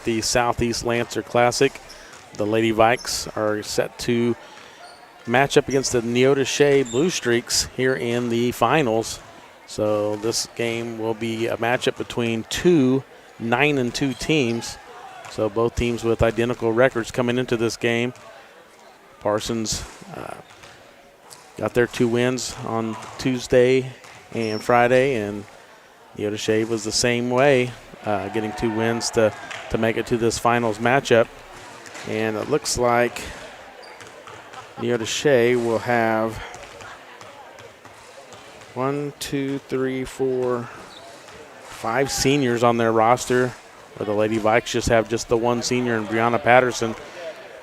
at the Southeast Lancer Classic. The Lady Vikes are set to match up against the Neodesha Blue Streaks here in the finals. So this game will be a matchup between two 9-2 teams. So both teams with identical records coming into this game. Parsons got their 2 wins on Tuesday and Friday, and Neodesha was the same way, getting 2 wins to make it to this finals matchup. And it looks like Neodesha will have 5 seniors on their roster, where the Lady Vikes just have just the 1 senior in Brianna Patterson.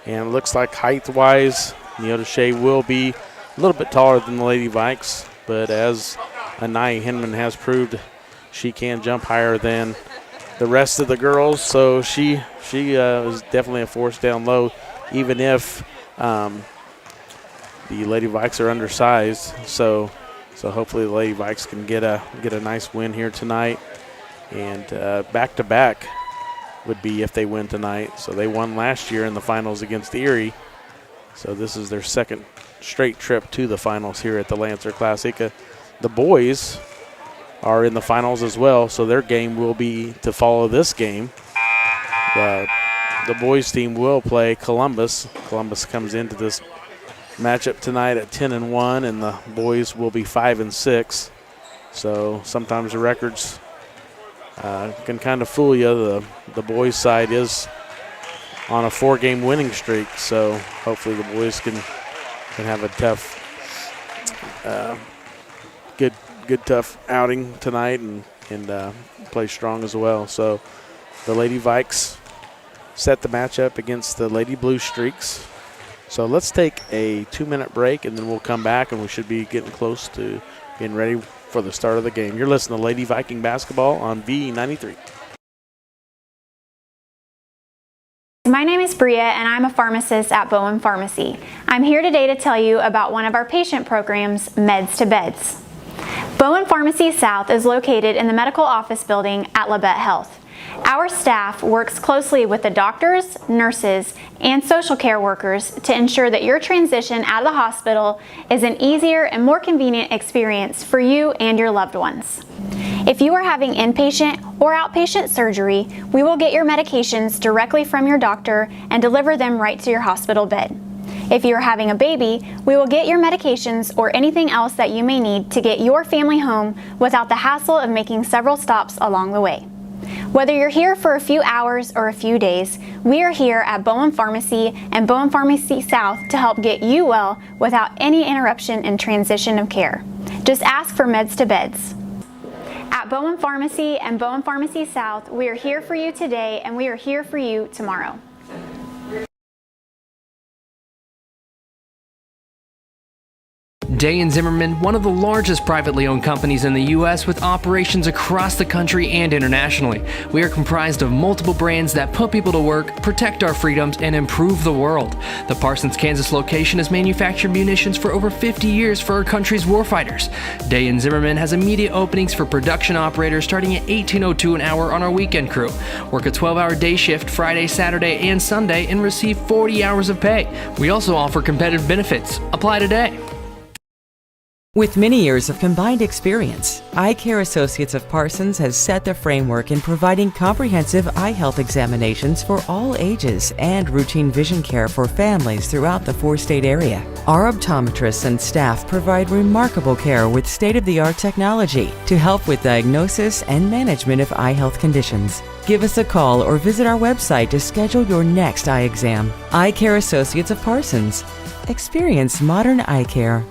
And it looks like height-wise, Neodesha will be a little bit taller than the Lady Vikes, but as Anaya Hinman has proved, she can jump higher than the rest of the girls, so she is definitely a force down low, even if the Lady Vikes are undersized. So hopefully the Lady Vikes can get a nice win here tonight, and back-to-back would be if they win tonight. So they won last year in the finals against Erie. So this is their second straight trip to the finals here at the Lancer Classic. The boys are in the finals as well, so their game will be to follow this game. The boys team will play Columbus. Columbus comes into this matchup tonight at 10-1, and the boys will be 5-6. So sometimes the records can kind of fool you. The boys' side is on a 4-game winning streak, so hopefully the boys can have a tough, good tough outing tonight and play strong as well. So the Lady Vikes set the matchup against the Lady Blue Streaks. So let's take a 2-minute break, and then we'll come back, and we should be getting close to being ready for the start of the game. You're listening to Lady Viking Basketball on V93. My name is Bria, and I'm a pharmacist at Bowen Pharmacy. I'm here today to tell you about one of our patient programs, Meds to Beds. Bowen Pharmacy South is located in the medical office building at Labette Health. Our staff works closely with the doctors, nurses, and social care workers to ensure that your transition out of the hospital is an easier and more convenient experience for you and your loved ones. If you are having inpatient or outpatient surgery, we will get your medications directly from your doctor and deliver them right to your hospital bed. If you are having a baby, we will get your medications or anything else that you may need to get your family home without the hassle of making several stops along the way. Whether you're here for a few hours or a few days, we are here at Bowen Pharmacy and Bowen Pharmacy South to help get you well without any interruption in transition of care. Just ask for Meds to Beds. At Bowen Pharmacy and Bowen Pharmacy South, we are here for you today, and we are here for you tomorrow. Day & Zimmerman, one of the largest privately owned companies in the U.S. with operations across the country and internationally. We are comprised of multiple brands that put people to work, protect our freedoms, and improve the world. The Parsons, Kansas location has manufactured munitions for over 50 years for our country's warfighters. Day & Zimmerman has immediate openings for production operators starting at $18.02 an hour on our weekend crew. Work a 12-hour day shift Friday, Saturday, and Sunday and receive 40 hours of pay. We also offer competitive benefits. Apply today. With many years of combined experience, Eye Care Associates of Parsons has set the framework in providing comprehensive eye health examinations for all ages and routine vision care for families throughout the 4-state area. Our optometrists and staff provide remarkable care with state-of-the-art technology to help with diagnosis and management of eye health conditions. Give us a call or visit our website to schedule your next eye exam. Eye Care Associates of Parsons. Experience modern eye care.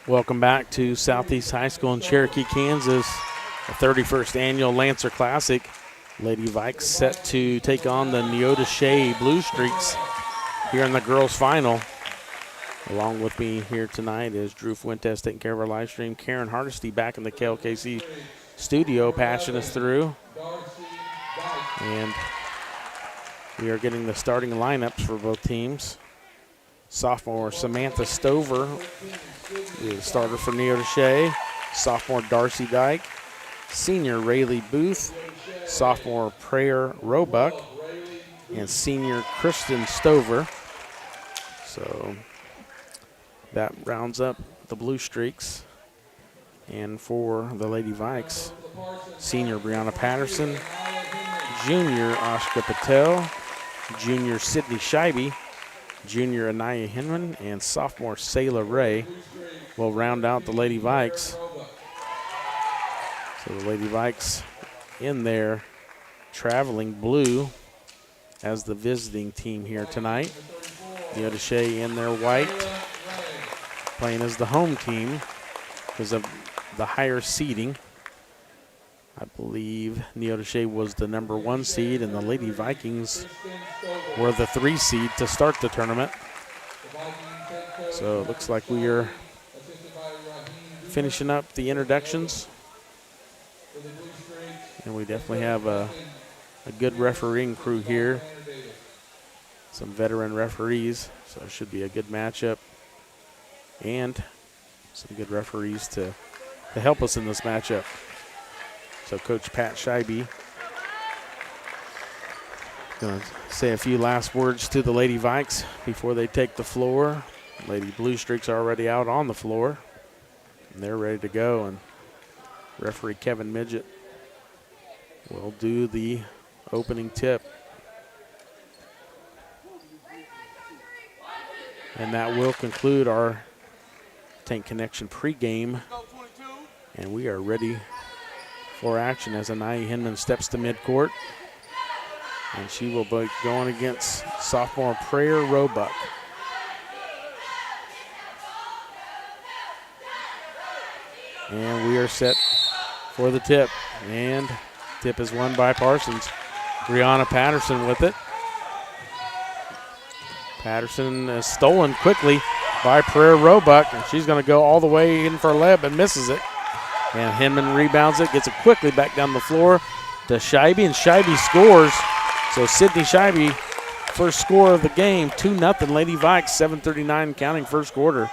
Welcome back to Southeast High School in Cherokee, Kansas, the 31st annual Lancer Classic. Lady Vikes set to take on the Neodesha Blue Streaks here in the girls' final. Along with me here tonight is Drew Fuentes taking care of our live stream. Karen Hardesty back in the KLKC studio patching us through. And we are getting the starting lineups for both teams. Sophomore Samantha Stover is the starter for Neodesha. Sophomore Darcy Dyke. Senior Rayleigh Booth. Sophomore Prayer Roebuck. And senior Kristen Stover. So that rounds up the Blue Streaks. And for the Lady Vikes, senior Brianna Patterson, junior Ashka Patel, junior Sydney Scheibe, junior Anaya Hinman, and sophomore Sayla Ray will round out the Lady Vikes. So the Lady Vikes in there traveling blue as the visiting team here tonight. Neodesha in their white, playing as the home team because of the higher seeding. I believe Neodesha was the number 1 seed and the Lady Vikings were the 3 seed to start the tournament. So it looks like we are finishing up the introductions. And we definitely have a good refereeing crew here. Some veteran referees, so it should be a good matchup. And some good referees to help us in this matchup. So Coach Pat Scheibe going to say a few last words to the Lady Vikes before they take the floor. Lady Blue Streaks are already out on the floor, and they're ready to go. And referee Kevin Midget will do the opening tip. And that will conclude our Tank Connection pregame. And we are ready for action as Anaya Hinman steps to midcourt. And she will be going against sophomore Prayer Roebuck. And we are set for the tip. And tip is won by Parsons. Brianna Patterson with it. Patterson is stolen quickly by Prayer Roebuck, and she's going to go all the way in for Leb and misses it. And Hinman rebounds it, gets it quickly back down the floor to Scheibe, and Scheibe scores. So Sydney Scheibe, first score of the game, 2-0 Lady Vikes, 7:39 counting first quarter.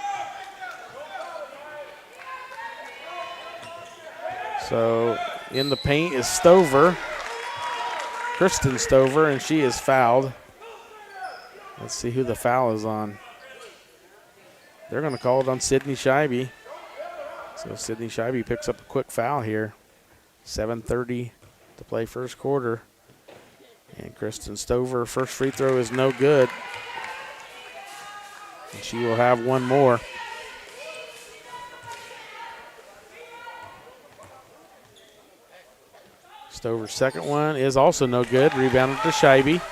So in the paint is Stover, Kristen Stover, and she is fouled. Let's see who the foul is on. They're going to call it on Sydney Scheibe. So Sydney Scheibe picks up a quick foul here. 7:30 to play first quarter. And Kristen Stover, first free throw is no good. And she will have one more. Stover's second one is also no good. Rebounded to Scheibe.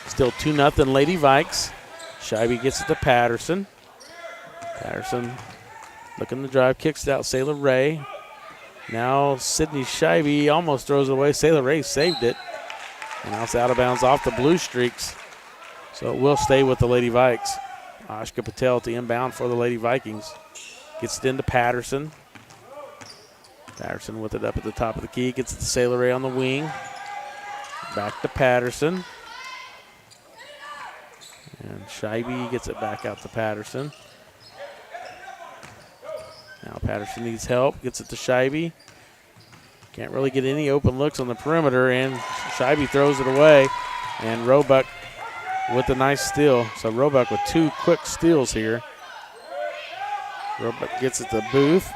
Still 2-0 Lady Vikes. Scheibe gets it to Patterson. Patterson looking to drive, kicks it out. Sayla Ray. Now Sydney Scheibe almost throws it away. Sayla Ray saved it. And now it's out of bounds off the Blue Streaks. So it will stay with the Lady Vikes. Ashka Patel to inbound for the Lady Vikings. Gets it into Patterson. Patterson with it up at the top of the key. Gets it to Sayla Ray on the wing. Back to Patterson. And Scheibe gets it back out to Patterson. Now Patterson needs help. Gets it to Scheibe. Can't really get any open looks on the perimeter, and Scheibe throws it away. And Roebuck with a nice steal. So Roebuck with 2 quick steals here. Roebuck gets it to Booth.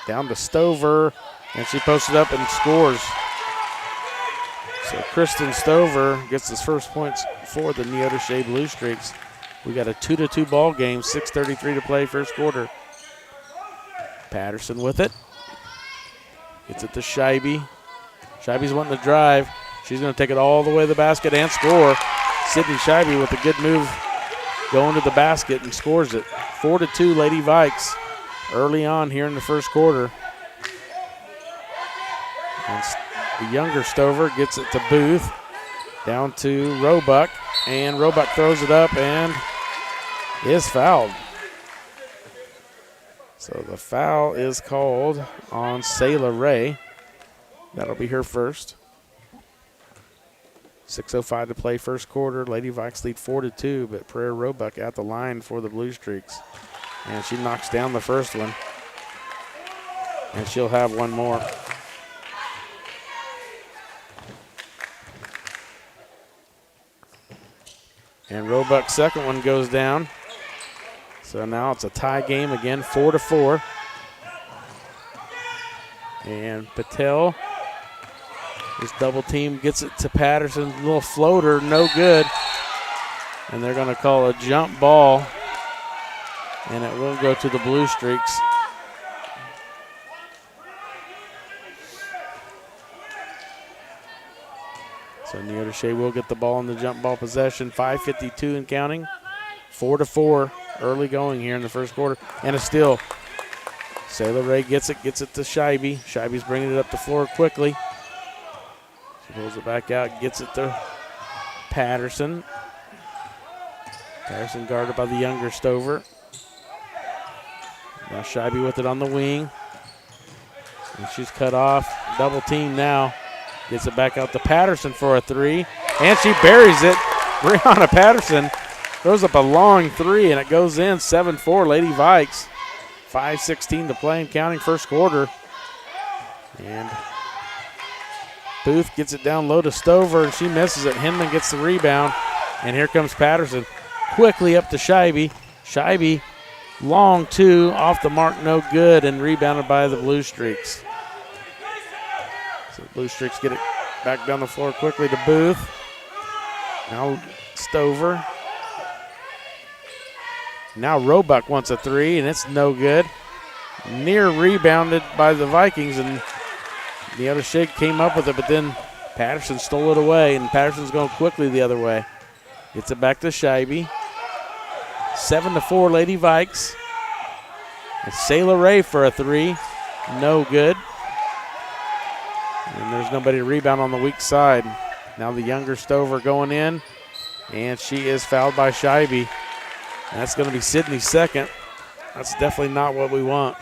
Down to Stover, and she posts it up and scores. So Kristen Stover gets his first points for the Neodesha Blue Streaks. We got a 2-2 ball game, 6:33 to play first quarter. Patterson with it. Gets it to Scheibe. Scheibe's wanting to drive. She's going to take it all the way to the basket and score. Sydney Scheibe with a good move going to the basket and scores it. 4-2 Lady Vikes early on here in the first quarter. And the younger Stover gets it to Booth. Down to Roebuck. And Roebuck throws it up and is fouled. So the foul is called on Sayla Ray. That'll be her first. 6:05 to play first quarter. Lady Vikes lead 4-2, but Prairie Roebuck at the line for the Blue Streaks. And she knocks down the first one. And she'll have one more. And Roebuck's second one goes down. So now it's a tie game again, 4-4. And Patel, this double team gets it to Patterson. Little floater, no good. And they're going to call a jump ball. And it will go to the Blue Streaks. So Neota Shea will get the ball in the jump ball possession. 5:52 and counting. 4-4. Early going here in the first quarter. And a steal. Sailor Ray gets it to Scheibe. Scheibe's bringing it up the floor quickly. She pulls it back out, gets it to Patterson. Patterson guarded by the younger Stover. Now Scheibe with it on the wing. And she's cut off. Double team now. Gets it back out to Patterson for a three. And she buries it. Brianna Patterson throws up a long three, and it goes in. 7-4 Lady Vikes. 5:16 to play and counting first quarter. And Booth gets it down low to Stover, and she misses it. Hinman gets the rebound, and here comes Patterson. Quickly up to Scheibe. Scheibe, long two, off the mark, no good, and rebounded by the Blue Streaks. So the Blue Streaks get it back down the floor quickly to Booth. Now Stover. Now Roebuck wants a three, and it's no good. Near rebounded by the Vikings, and the other Shea came up with it, but then Patterson stole it away, and Patterson's going quickly the other way. Gets it back to Scheibe. 7-4 Lady Vikes. And Sailor Ray for a three. No good. And there's nobody to rebound on the weak side. Now the younger Stover going in, and she is fouled by Scheibe. That's going to be Sydney's second. That's definitely not what we want.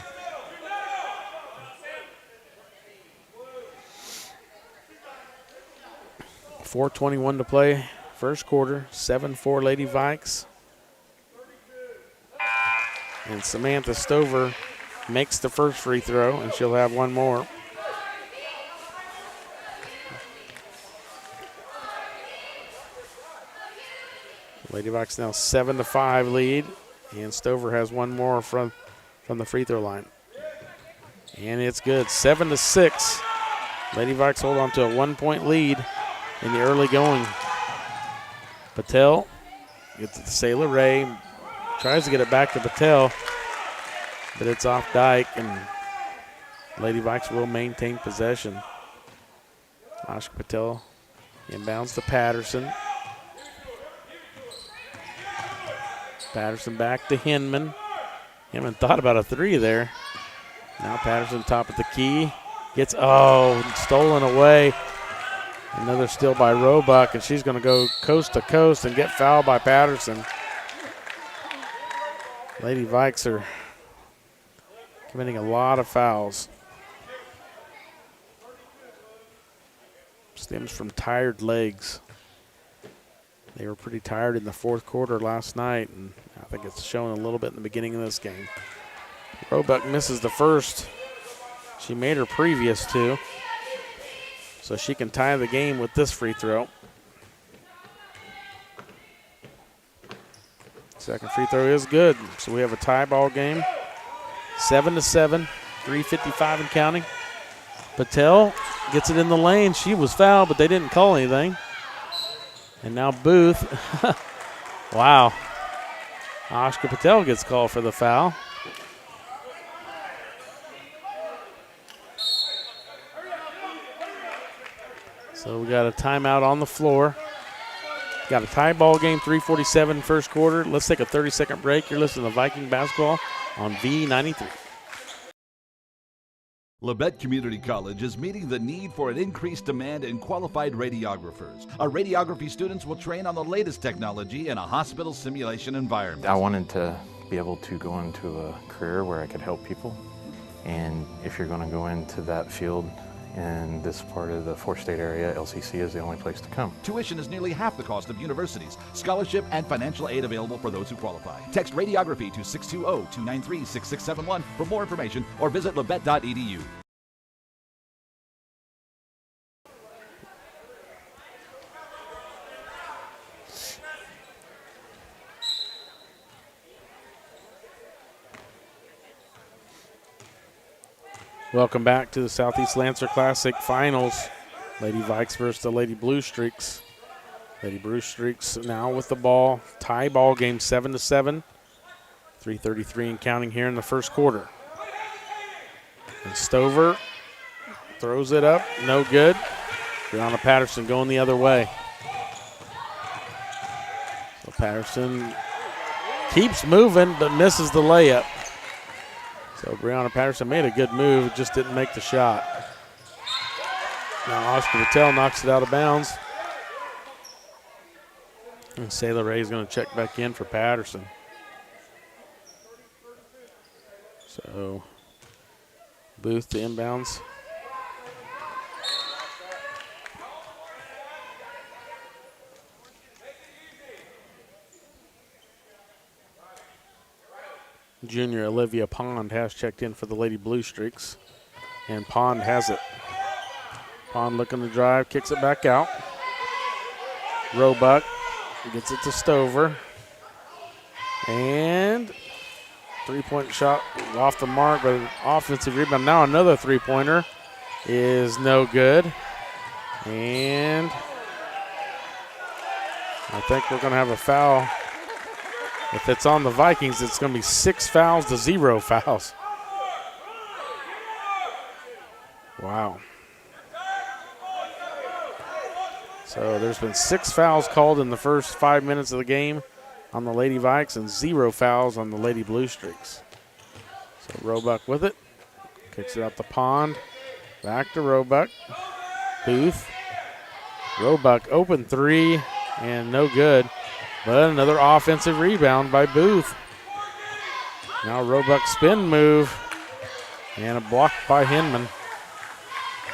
.421 to play first quarter. 7-4 Lady Vikes. And Samantha Stover makes the first free throw, and she'll have one more. Lady Vikes now 7-5 lead, and Stover has one more from the free throw line. And it's good, 7-6. Lady Vikes hold on to a 1-point lead in the early going. Patel gets it to Sailor Ray, tries to get it back to Patel, but it's off Dyke, and Lady Vikes will maintain possession. Ashka Patel inbounds to Patterson. Patterson back to Hinman. Hinman thought about a three there. Now Patterson top of the key. Gets, stolen away. Another steal by Roebuck, and she's going to go coast to coast and get fouled by Patterson. Lady Vikes are committing a lot of fouls. Stems from tired legs. They were pretty tired in the fourth quarter last night, and I think it's shown a little bit in the beginning of this game. Roebuck misses the first. She made her previous two, so she can tie the game with this free throw. Second free throw is good, so we have a tie ball game. 7-7, 3:55 and counting. Patel gets it in the lane. She was fouled, but they didn't call anything. And now Booth, wow. Ashka Patel gets called for the foul. So we got a timeout on the floor. Got a tie ball game, 3:47 first quarter. Let's take a 30-second break. You're listening to Viking basketball on V93. Labette Community College is meeting the need for an increased demand in qualified radiographers. Our radiography students will train on the latest technology in a hospital simulation environment. I wanted to be able to go into a career where I could help people. And if you're going to go into that field, in this part of the four-state area, LCC is the only place to come. Tuition is nearly half the cost of universities. Scholarship and financial aid available for those who qualify. Text radiography to 620-293-6671 for more information or visit labette.edu. Welcome back to the Southeast Lancer Classic Finals. Lady Vikes versus the Lady Blue Streaks. Lady Blue Streaks now with the ball. Tie ball game 7-7. 3:33 and counting here in the first quarter. And Stover throws it up. No good. Brianna Patterson going the other way. So Patterson keeps moving but misses the layup. So Brianna Patterson made a good move, just didn't make the shot. Now Oscar Patel knocks it out of bounds. And Sailor Ray is going to check back in for Patterson. So Booth to inbounds. Junior Olivia Pond has checked in for the Lady Blue Streaks. And Pond has it. Pond looking to drive, kicks it back out. Roebuck gets it to Stover. And three-point shot off the mark, but an offensive rebound. Now another three-pointer is no good. And I think we're going to have a foul. If it's on the Vikings, it's going to be 6 fouls to 0 fouls. Wow. So there's been 6 fouls called in the first 5 minutes of the game on the Lady Vikes and 0 fouls on the Lady Blue Streaks. So Roebuck with it. Kicks it out the Pond. Back to Roebuck. Booth. Roebuck open three and no good. But another offensive rebound by Booth. Now Roebuck spin move and a block by Hinman.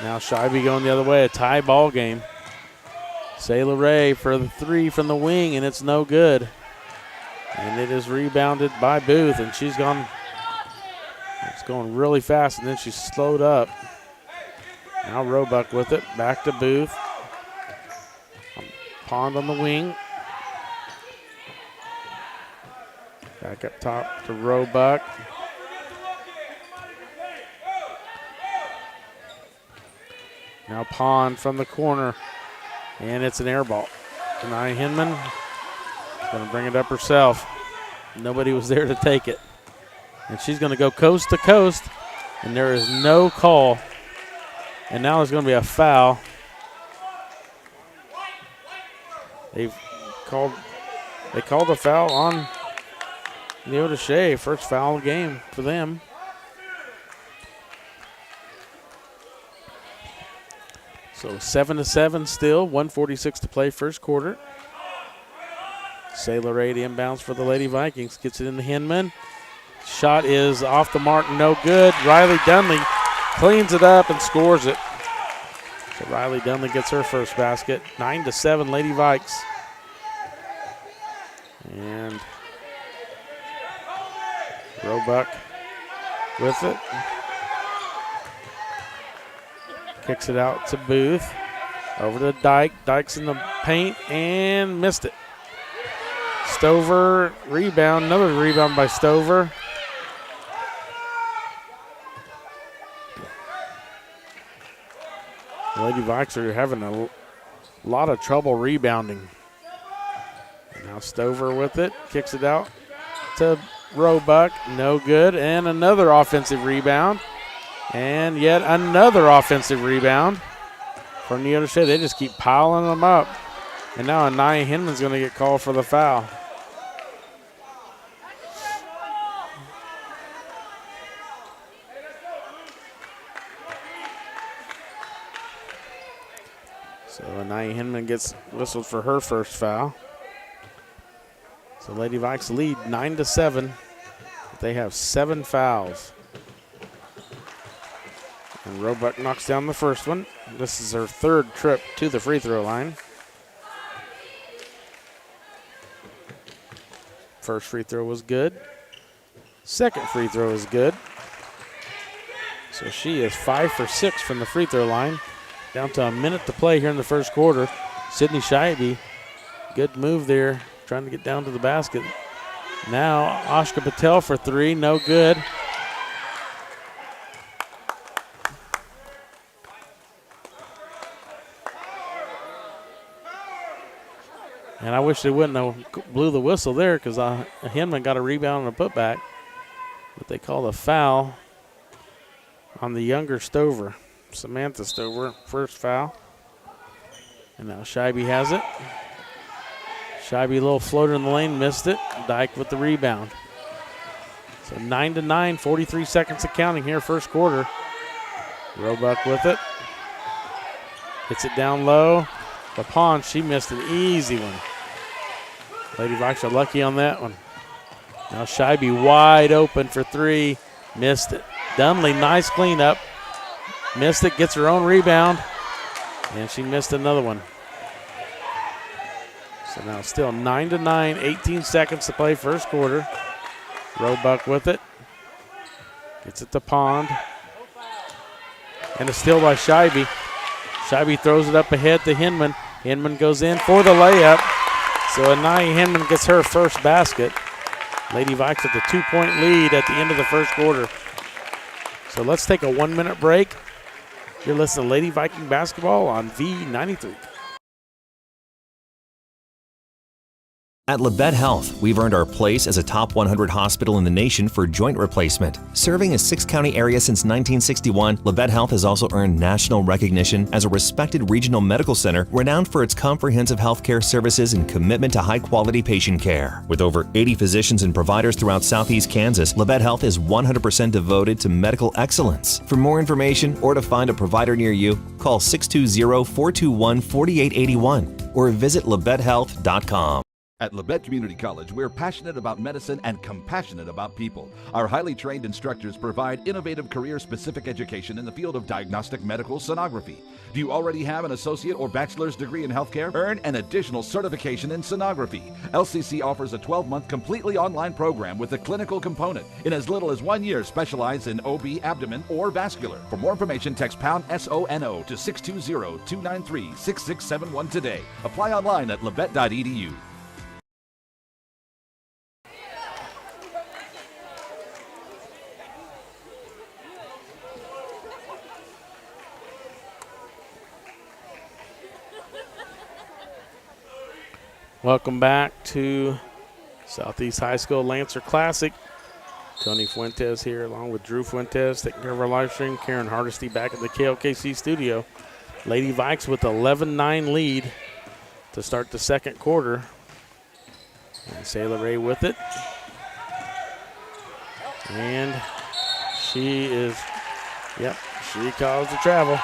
Now Scheibe going the other way, a tie ball game. Sailor Ray for the three from the wing, and it's no good. And it is rebounded by Booth, and it's going really fast, and then she's slowed up. Now Roebuck with it, back to Booth. Pond on the wing. Back up top to Roebuck. Now Pond from the corner. And it's an air ball. Nia Hinman going to bring it up herself. Nobody was there to take it. And she's going to go coast to coast. And there is no call. And now there's going to be a foul. They called a foul on Leota Shea, first foul of the game for them. So 7-7 still, 1:46 to play first quarter. Sailor Ray to inbounds for the Lady Vikings, gets it into Hinman. Shot is off the mark, no good. Riley Dunley cleans it up and scores it. So Riley Dunley gets her first basket. 9-7 Lady Vikes. And Roebuck with it. Kicks it out to Booth. Over to Dyke. Dyke's in the paint and missed it. Stover rebound. Another rebound by Stover. The Lady Vikes are having a lot of trouble rebounding. Now Stover with it. Kicks it out to Roebuck. No good. And another offensive rebound. And yet another offensive rebound for Neota Shea. They just keep piling them up. And now Nia Hinman's going to get called for the foul. So Nia Hinman gets whistled for her first foul. So Lady Vikes lead 9-7. They have 7 fouls. And Roebuck knocks down the first one. This is her third trip to the free throw line. First free throw was good. Second free throw is good. So she is 5 for 6 from the free throw line. Down to a minute to play here in the first quarter. Sydney Scheibe, good move there, trying to get down to the basket. Now Ashka Patel for three, no good. And I wish they wouldn't have blew the whistle there because Hinman got a rebound and a putback. But they called a foul on the younger Stover, Samantha Stover, first foul. And now Scheibe has it. Scheibe, a little floater in the lane, missed it. Dyke with the rebound. So 9-9, 43 seconds of counting here, first quarter. Roebuck with it. Hits it down low. LaPon, she missed an easy one. Lady Vikes are lucky on that one. Now Scheibe wide open for three. Missed it. Dunley, nice cleanup. Missed it, gets her own rebound. And she missed another one. So now still 9-9, 18 seconds to play first quarter. Roebuck with it. Gets it to Pond. And a steal by Scheibe. Scheibe throws it up ahead to Hinman. Hinman goes in for the layup. So Anaya Hinman gets her first basket. Lady Vikes with a 2-point lead at the end of the first quarter. So let's take a 1-minute break. You're listening to Lady Viking basketball on V93. At Labette Health, we've earned our place as a top 100 hospital in the nation for joint replacement. Serving a 6-county area since 1961, Labette Health has also earned national recognition as a respected regional medical center renowned for its comprehensive healthcare services and commitment to high-quality patient care. With over 80 physicians and providers throughout southeast Kansas, Labette Health is 100% devoted to medical excellence. For more information or to find a provider near you, call 620-421-4881 or visit labettehealth.com. At Labette Community College, we're passionate about medicine and compassionate about people. Our highly trained instructors provide innovative career-specific education in the field of diagnostic medical sonography. Do you already have an associate or bachelor's degree in healthcare? Earn an additional certification in sonography. LCC offers a 12-month completely online program with a clinical component. In as little as 1 year, specialize in OB, abdomen, or vascular. For more information, text pound SONO to 620-293-6671 today. Apply online at labette.edu. Welcome back to Southeast High School Lancer Classic. Tony Fuentes here along with Drew Fuentes taking care of our live stream. Karen Hardesty back at the KLKC studio. Lady Vikes with 11-9 lead to start the second quarter. And Sailor Ray with it. And she caused the travel.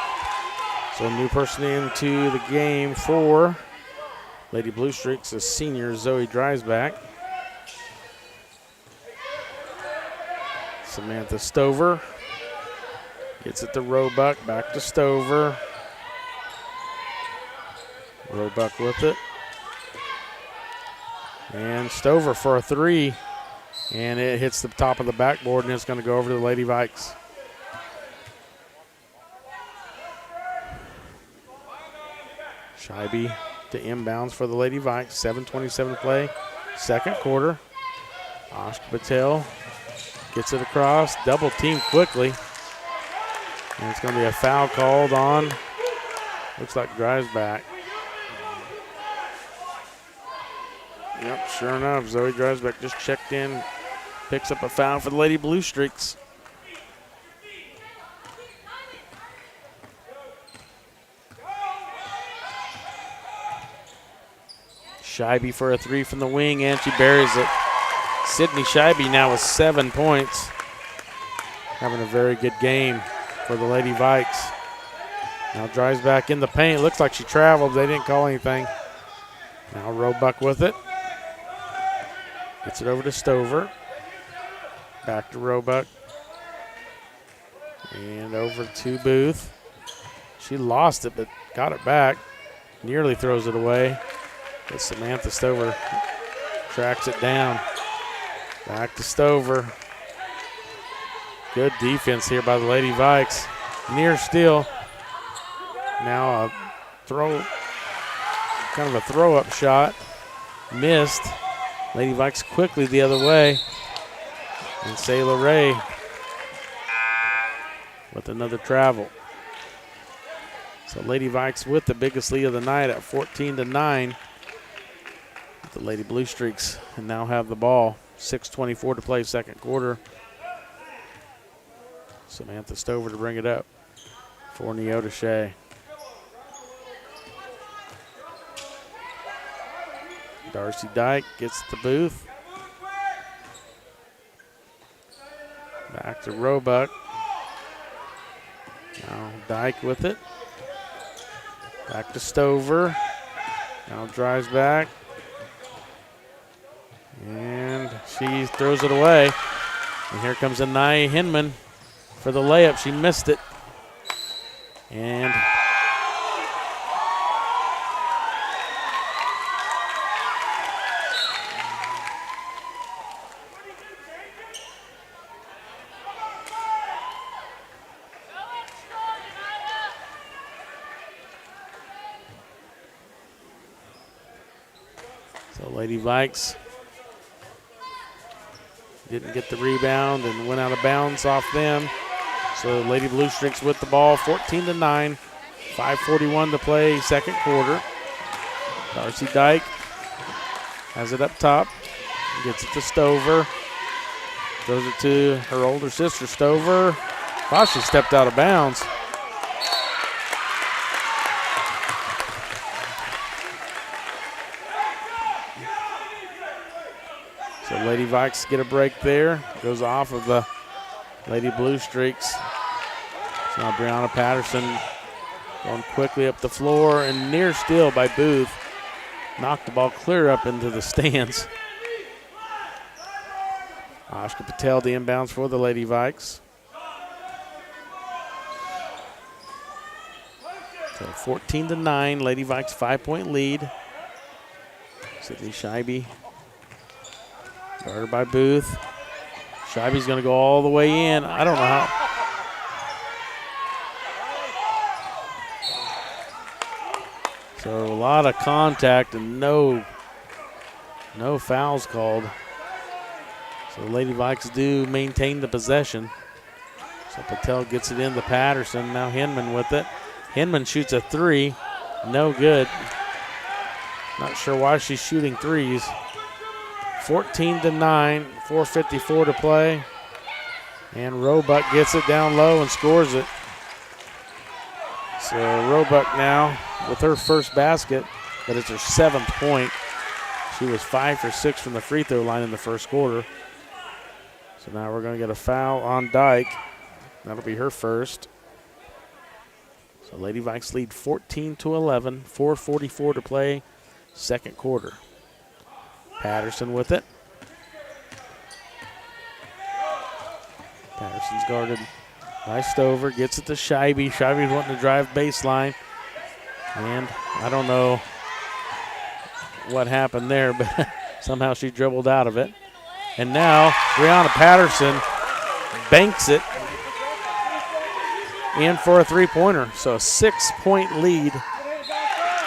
So a new person into the game for Lady Blue Streaks is senior Zoe Dreisbach. Samantha Stover gets it to Roebuck, back to Stover. Roebuck with it. And Stover for a three. And it hits the top of the backboard, and it's going to go over to the Lady Vikes. Scheibe to inbounds for the Lady Vikes. 7:27 to play. Second quarter. Ashka Patel gets it across. Double team quickly. And it's going to be a foul called on, looks like Dreisbach. Yep, sure enough, Zoe Dreisbach just checked in. Picks up a foul for the Lady Blue Streaks. Scheibe for a three from the wing, and she buries it. Sydney Scheibe now with 7 points. Having a very good game for the Lady Vikes. Now drives back in the paint. Looks like she traveled. They didn't call anything. Now Roebuck with it. Gets it over to Stover. Back to Roebuck. And over to Booth. She lost it, but got it back. Nearly throws it away. But Samantha Stover tracks it down. Back to Stover. Good defense here by the Lady Vikes. Near steal. Now a throw, kind of a throw-up shot. Missed. Lady Vikes quickly the other way. And Sayla Ray with another travel. So Lady Vikes with the biggest lead of the night at 14-9. The Lady Blue Streaks and now have the ball. 6:24 to play, second quarter. Samantha Stover to bring it up for Neota Shea. Darcy Dyke gets the Booth. Back to Roebuck. Now Dyke with it. Back to Stover. Now drives back. And she throws it away. And here comes Anaya Hinman for the layup. She missed it. And so Lady Vikes didn't get the rebound and went out of bounds off them. So Lady Blue Streaks with the ball, 14-9, 5:41 to play, second quarter. Darcy Dyke has it up top, gets it to Stover, throws it to her older sister Stover. Thought she stepped out of bounds. So Lady Vikes get a break there. Goes off of the Lady Blue Streaks. So now Brianna Patterson going quickly up the floor and near steal by Booth. Knocked the ball clear up into the stands. Ashka Patel the inbounds for the Lady Vikes. So 14-9, Lady Vikes 5-point lead. Sydney Scheibe guarded by Booth. Scheibe's going to go all the way in. I don't know how. So a lot of contact and no fouls called. So the Lady Vikes do maintain the possession. So Patel gets it in to Patterson. Now Hinman with it. Hinman shoots a three. No good. Not sure why she's shooting threes. 14-9, 4:54 to play. And Roebuck gets it down low and scores it. So Roebuck now with her first basket, but it's her 7th point. She was 5 for 6 from the free throw line in the first quarter. So now we're going to get a foul on Dyke. That'll be her first. So Lady Vikes lead 14-11, 4:44 to play, second quarter. Patterson with it. Patterson's guarded by Stover, gets it to Scheibe. Scheibe's wanting to drive baseline. And I don't know what happened there, but somehow she dribbled out of it. And now Brianna Patterson banks it in for a three-pointer. So a 6-point lead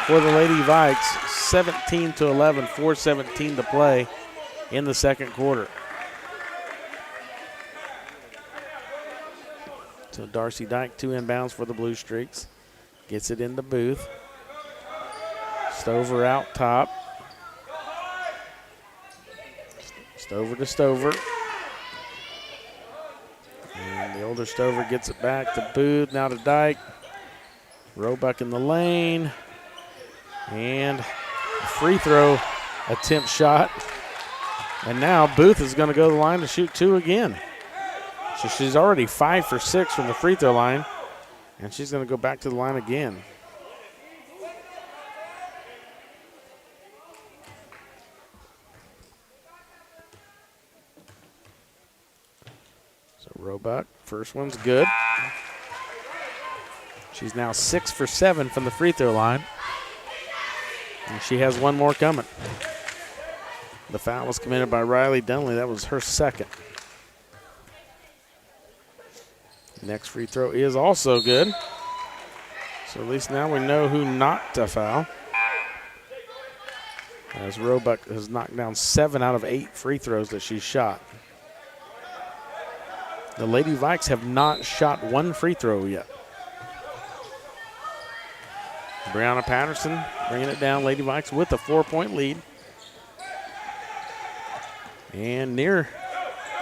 for the Lady Vikes, 17-11, 4:17 to play in the second quarter. So Darcy Dyke, 2 inbounds for the Blue Streaks. Gets it into Booth. Stover out top. Stover to Stover. And the older Stover gets it back to Booth, now to Dyke. Roebuck in the lane. And a free throw attempt shot. And now Booth is going to go to the line to shoot 2 again. So she's already 5 for 6 from the free throw line. And she's going to go back to the line again. So Roebuck, first one's good. She's now 6 for 7 from the free throw line. And she has one more coming. The foul was committed by Riley Dunley. That was her second. Next free throw is also good. So at least now we know who not to foul. As Roebuck has knocked down 7 out of 8 free throws that she's shot. The Lady Vikes have not shot one free throw yet. Brianna Patterson bringing it down. Lady Vikes with a 4-point lead. And near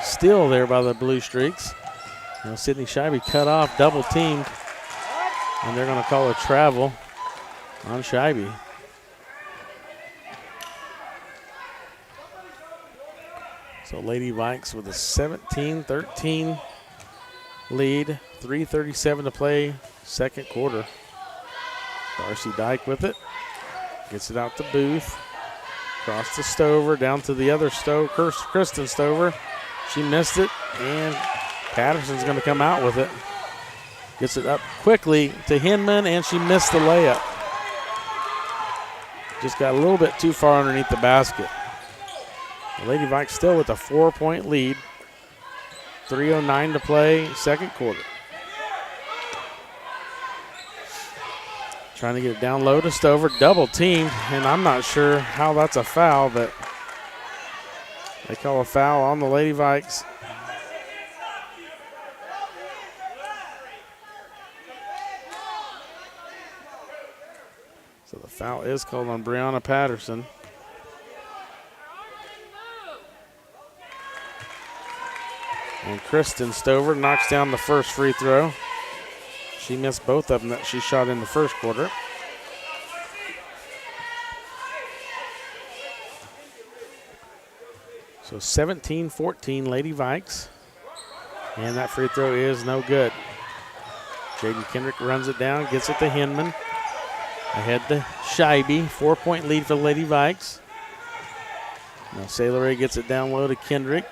still there by the Blue Streaks. Now Sydney Scheibe cut off, double teamed. And they're going to call a travel on Scheibe. So Lady Vikes with a 17-13 lead. 3:37 to play, second quarter. Darcy Dyke with it. Gets it out to Booth. Across to Stover, down to the other Stover, Kristen Stover. She missed it, and Patterson's going to come out with it. Gets it up quickly to Hinman, and she missed the layup. Just got a little bit too far underneath the basket. The Lady Vikes still with a 4-point lead. 3:09 to play, second quarter. Trying to get it down low to Stover, double teamed, and I'm not sure how that's a foul, but they call a foul on the Lady Vikes. So the foul is called on Brianna Patterson. And Kristen Stover knocks down the first free throw. She missed both of them that she shot in the first quarter. So 17-14 Lady Vikes. And that free throw is no good. Jaden Kendrick runs it down, gets it to Hinman. Ahead to Scheibe, 4-point lead for the Lady Vikes. Now Sailor Ray gets it down low to Kendrick.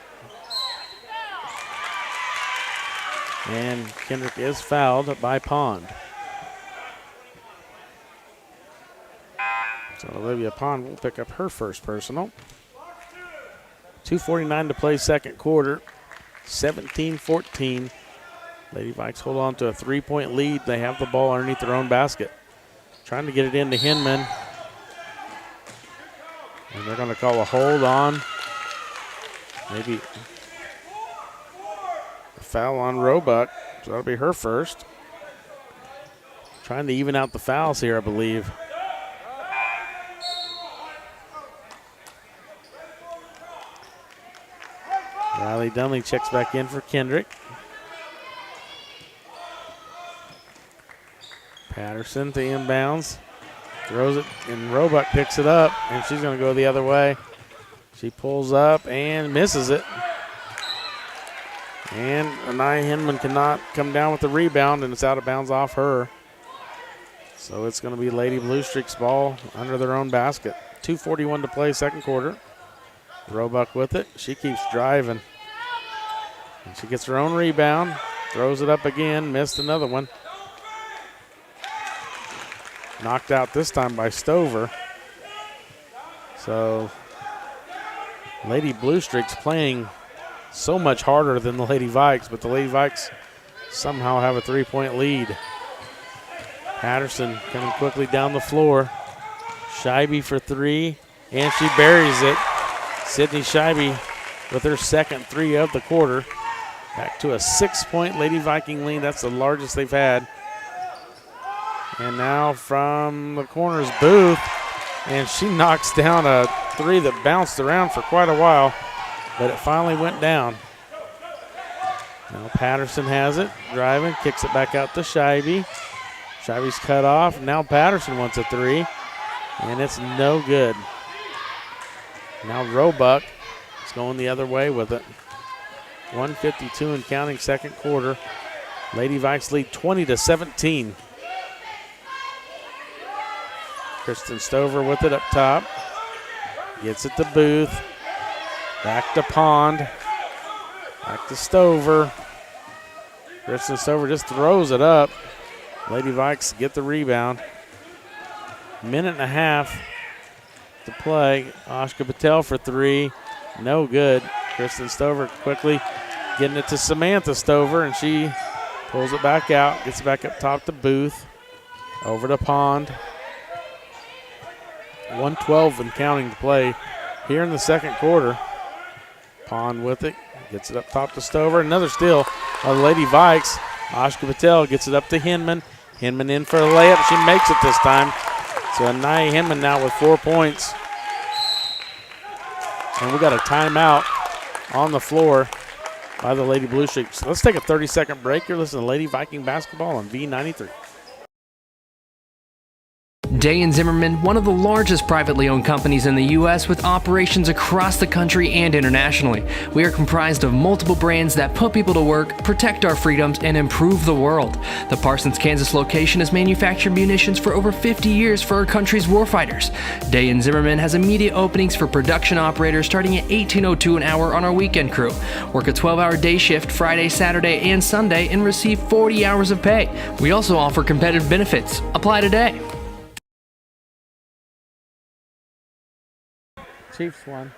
And Kendrick is fouled by Pond. So Olivia Pond will pick up her first personal. 2:49 to play second quarter. 17-14. Lady Vikes hold on to a 3-point lead. They have the ball underneath their own basket. Trying to get it into Hinman. And they're going to call a hold on. Maybe a foul on Roebuck. So that'll be her first. Trying to even out the fouls here, I believe. Riley Dunley checks back in for Kendrick. Patterson to inbounds. Throws it, and Roebuck picks it up, and she's going to go the other way. She pulls up and misses it. And Anaya Hinman cannot come down with the rebound, and it's out of bounds off her. So it's going to be Lady Blue Streaks ball under their own basket. 2:41 to play, second quarter. Roebuck with it. She keeps driving. And she gets her own rebound, throws it up again, missed another one. Knocked out this time by Stover. So Lady Blue Streaks playing so much harder than the Lady Vikes, but the Lady Vikes somehow have a 3-point lead. Patterson coming quickly down the floor. Scheibe for three, and she buries it. Sydney Scheibe with her second three of the quarter. Back to a 6-point Lady Viking lead. That's the largest they've had. And now from the corner is Booth, and she knocks down a three that bounced around for quite a while, but it finally went down. Now Patterson has it, driving, kicks it back out to Scheibe. Scheibe's cut off. Now Patterson wants a three, and it's no good. Now Roebuck is going the other way with it. 1:52 and counting, second quarter. Lady Vikes lead 20-17. Kristen Stover with it up top. Gets it to Booth. Back to Pond. Back to Stover. Kristen Stover just throws it up. Lady Vikes get the rebound. Minute and a half to play. Ashka Patel for three. No good. Kristen Stover quickly getting it to Samantha Stover, and she pulls it back out, gets it back up top to Booth. Over to Pond. 1:12 and counting to play here in the second quarter. Pond with it. Gets it up top to Stover. Another steal of the Lady Vikes. Ashka Patel gets it up to Hinman. Hinman in for a layup. She makes it this time. So Anaya Hinman now with 4 points. And we got a timeout on the floor by the Lady Blue Streaks. So let's take a 30-second break. You're listening to Lady Viking basketball on V93. Day & Zimmerman, one of the largest privately owned companies in the U.S. with operations across the country and internationally. We are comprised of multiple brands that put people to work, protect our freedoms, and improve the world. The Parsons, Kansas location has manufactured munitions for over 50 years for our country's warfighters. Day & Zimmerman has immediate openings for production operators starting at $18.02 an hour on our weekend crew. Work a 12-hour day shift Friday, Saturday, and Sunday and receive 40 hours of pay. We also offer competitive benefits. Apply today. Chiefs won.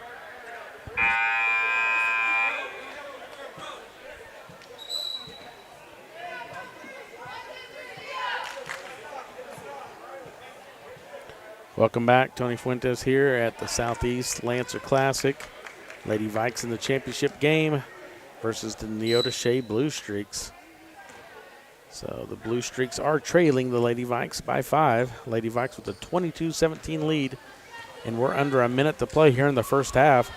Welcome back. Tony Fuentes here at the Southeast Lancer Classic. Lady Vikes in the championship game versus the Neodesha Blue Streaks. So the Blue Streaks are trailing the Lady Vikes by 5. Lady Vikes with a 22-17 lead. And we're under a minute to play here in the first half.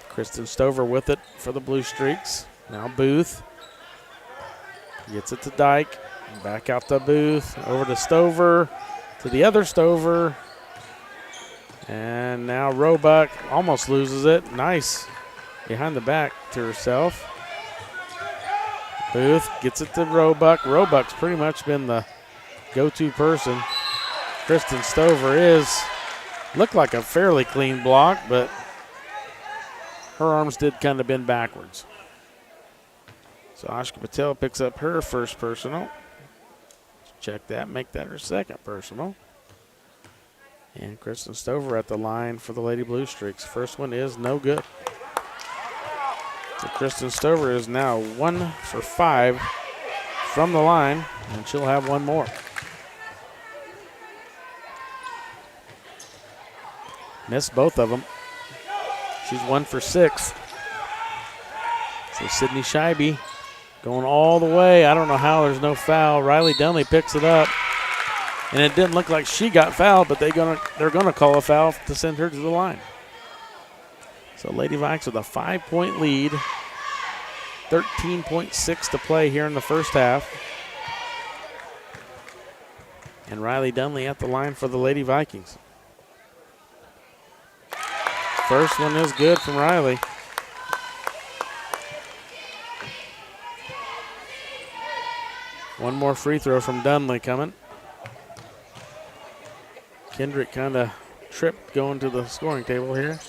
Kristen Stover with it for the Blue Streaks. Now Booth gets it to Dyke. Back out to Booth. Over to Stover. To the other Stover. And now Roebuck almost loses it. Nice. Behind the back to herself. Booth gets it to Roebuck. Roebuck's pretty much been the go-to person. Kristen Stover looked like a fairly clean block, but her arms did kind of bend backwards. So Ashka Patel picks up her first personal. Check that, make that her second personal. And Kristen Stover at the line for the Lady Blue Streaks. First one is no good. So Kristen Stover is now 1 for 5 from the line, and she'll have one more. Missed both of them. She's 1 for 6. So Sydney Scheibe going all the way. I don't know how there's no foul. Riley Dunley picks it up. And it didn't look like she got fouled, but they're gonna call a foul to send her to the line. So Lady Vikes with a 5-point lead. 13.6 to play here in the first half. And Riley Dunley at the line for the Lady Vikings. First one is good from Riley. One more free throw from Dunley coming. Kendrick kind of tripped going to the scoring table here.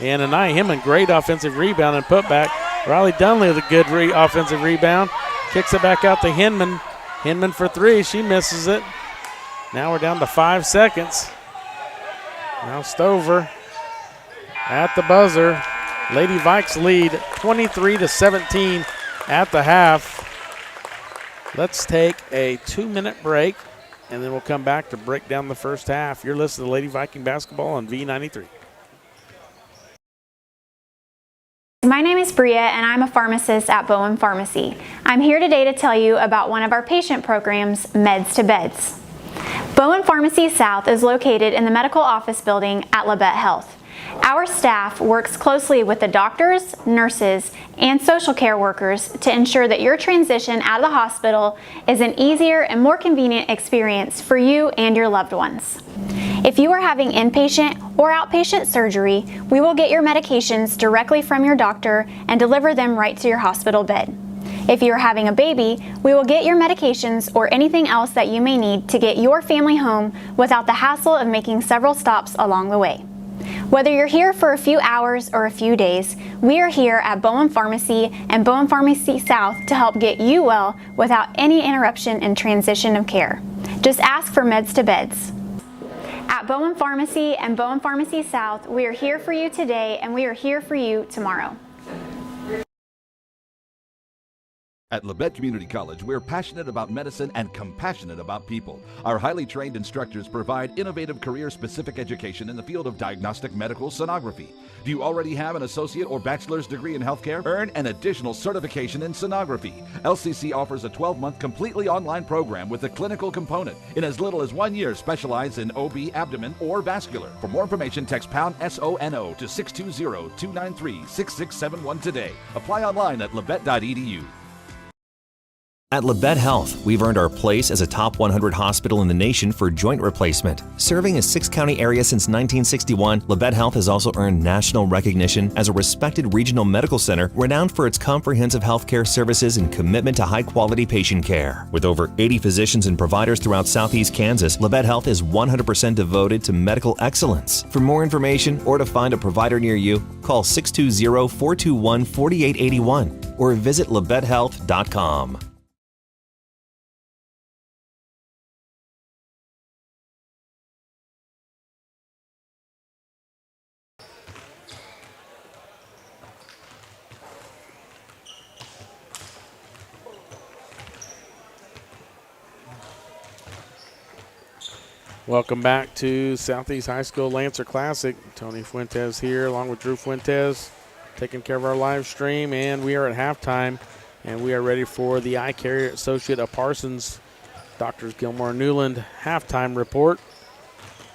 And Anaya Hinman, great offensive rebound and put back. Riley Dunley with a good offensive rebound. Kicks it back out to Hinman. Hinman for 3, she misses it. Now we're down to 5 seconds. Now Stover at the buzzer. Lady Vikes lead 23-17 at the half. Let's take a 2-minute break, and then we'll come back to break down the first half. You're listening to Lady Viking basketball on V93. My name is Bria, and I'm a pharmacist at Bowen Pharmacy. I'm here today to tell you about one of our patient programs, Meds to Beds. Bowen Pharmacy South is located in the medical office building at Labette Health. Our staff works closely with the doctors, nurses, and social care workers to ensure that your transition out of the hospital is an easier and more convenient experience for you and your loved ones. If you are having inpatient or outpatient surgery, we will get your medications directly from your doctor and deliver them right to your hospital bed. If you are having a baby, we will get your medications or anything else that you may need to get your family home without the hassle of making several stops along the way. Whether you're here for a few hours or a few days, we are here at Bowen Pharmacy and Bowen Pharmacy South to help get you well without any interruption in transition of care. Just ask for Meds to Beds. At Bowen Pharmacy and Bowen Pharmacy South, we are here for you today and we are here for you tomorrow. At Labette Community College, we're passionate about medicine and compassionate about people. Our highly trained instructors provide innovative career-specific education in the field of diagnostic medical sonography. Do you already have an associate or bachelor's degree in healthcare? Earn an additional certification in sonography. LCC offers a 12-month completely online program with a clinical component. In as little as 1 year, specialize in OB, abdomen, or vascular. For more information, text pound SONO to 620-293-6671 today. Apply online at labette.edu. At Labette Health, we've earned our place as a top 100 hospital in the nation for joint replacement. Serving a 6-county area since 1961, Labette Health has also earned national recognition as a respected regional medical center renowned for its comprehensive healthcare services and commitment to high-quality patient care. With over 80 physicians and providers throughout southeast Kansas, Labette Health is 100% devoted to medical excellence. For more information or to find a provider near you, call 620-421-4881 or visit labettehealth.com. Welcome back to Southeast High School Lancer Classic. Tony Fuentes here along with Drew Fuentes taking care of our live stream, and we are at halftime and we are ready for the eye care associate of Parsons, Drs. Gilmore and Newland halftime report.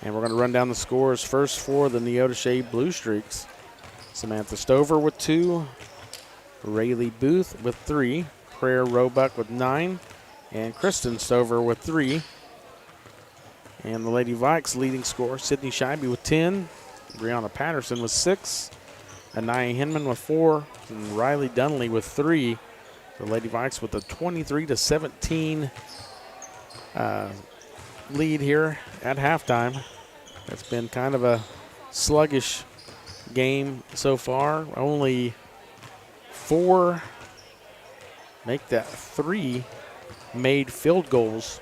And we're going to run down the scores first for the Neodesha Blue Streaks. Samantha Stover with 2, Rayleigh Booth with 3, Prayer Roebuck with 9, and Kristen Stover with 3. And the Lady Vikes leading scorer, Sydney Scheibe with 10, Brianna Patterson with 6, Anaya Hinman with 4, and Riley Dunley with 3. The Lady Vikes with a 23-17 lead here at halftime. It's been kind of a sluggish game so far. Only 4, make that 3 made field goals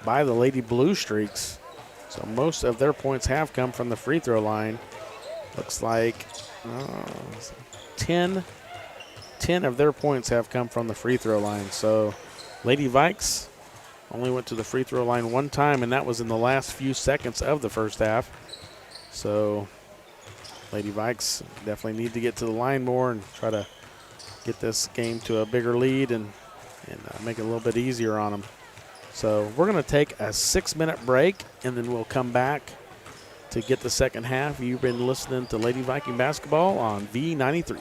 by the Lady Blue Streaks. So most of their points have come from the free throw line. Looks like 10 of their points have come from the free throw line. So Lady Vikes only went to the free throw line 1 time, and that was in the last few seconds of the first half. So Lady Vikes definitely need to get to the line more and try to get this game to a bigger lead and make it a little bit easier on them. So we're going to take a 6-minute break, and then we'll come back to get the second half. You've been listening to Lady Viking Basketball on V93.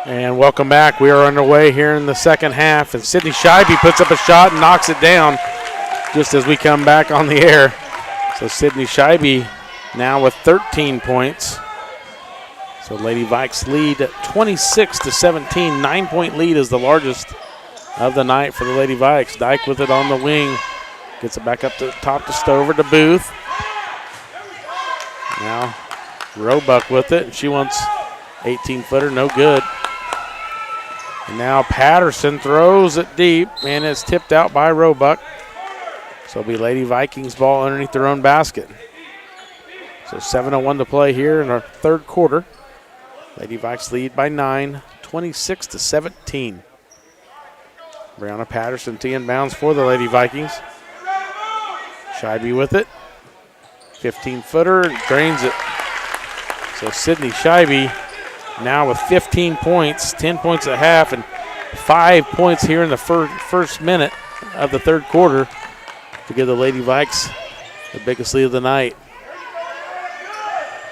And welcome back. We are underway here in the second half. And Sydney Scheibe puts up a shot and knocks it down just as we come back on the air. So Sydney Scheibe now with 13 points. So Lady Vikes lead 26-17. 9-point lead is the largest of the night for the Lady Vikes. Dyke with it on the wing. Gets it back up to top to Stover to Booth. Now Roebuck with it. She wants 18-footer, no good. And now Patterson throws it deep, and it's tipped out by Roebuck. So it'll be Lady Vikings ball underneath their own basket. So 7:01 to play here in our third quarter. Lady Vikes lead by 9, 26-17. Brianna Patterson to inbounds for the Lady Vikings. Scheibe with it. 15-footer, drains it. So Sydney Scheibe now with 15 points, 10 points at half, and 5 points here in the first minute of the third quarter to give the Lady Vikes the biggest lead of the night.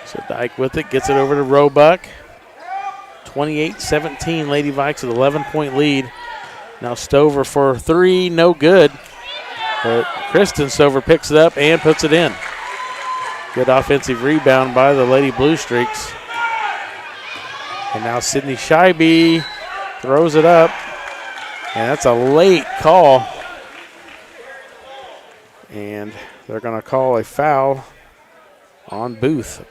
So Dyke with it, gets it over to Roebuck. 28-17, Lady Vikes with 11-point lead. Now Stover for three, no good. But Kristen Stover picks it up and puts it in. Good offensive rebound by the Lady Blue Streaks. And now Sydney Scheibe throws it up. And that's a late call. And they're going to call a foul on Booth.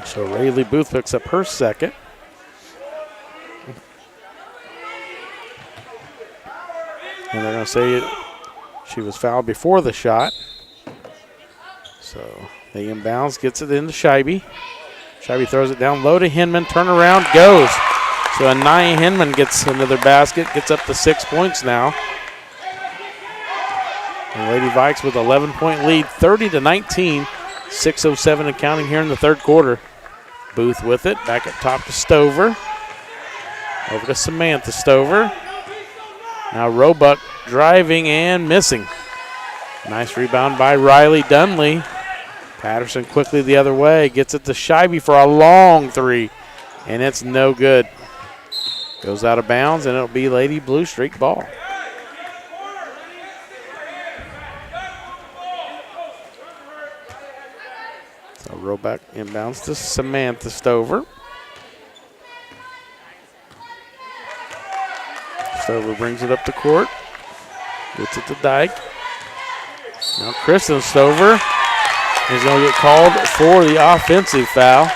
So Rayleigh Booth picks up her second. And they're going to say she was fouled before the shot. So they inbounds, gets it into Scheibe. Scheibe throws it down low to Hinman. Turnaround, goes. So Anaya Hinman gets another basket, gets up to 6 points now. And Lady Vikes with 11-point lead, 30-19. 6:07 and counting here in the third quarter. Booth with it, back up top to Stover. Over to Samantha Stover. Now Roebuck driving and missing. Nice rebound by Riley Dunley. Patterson quickly the other way, gets it to Scheibe for a long three, and it's no good. Goes out of bounds, and it'll be Lady Blue Streak ball. So Roebuck inbounds to Samantha Stover. Stover brings it up the court. Gets it to Dyke. Now Kristen Stover is going to get called for the offensive foul.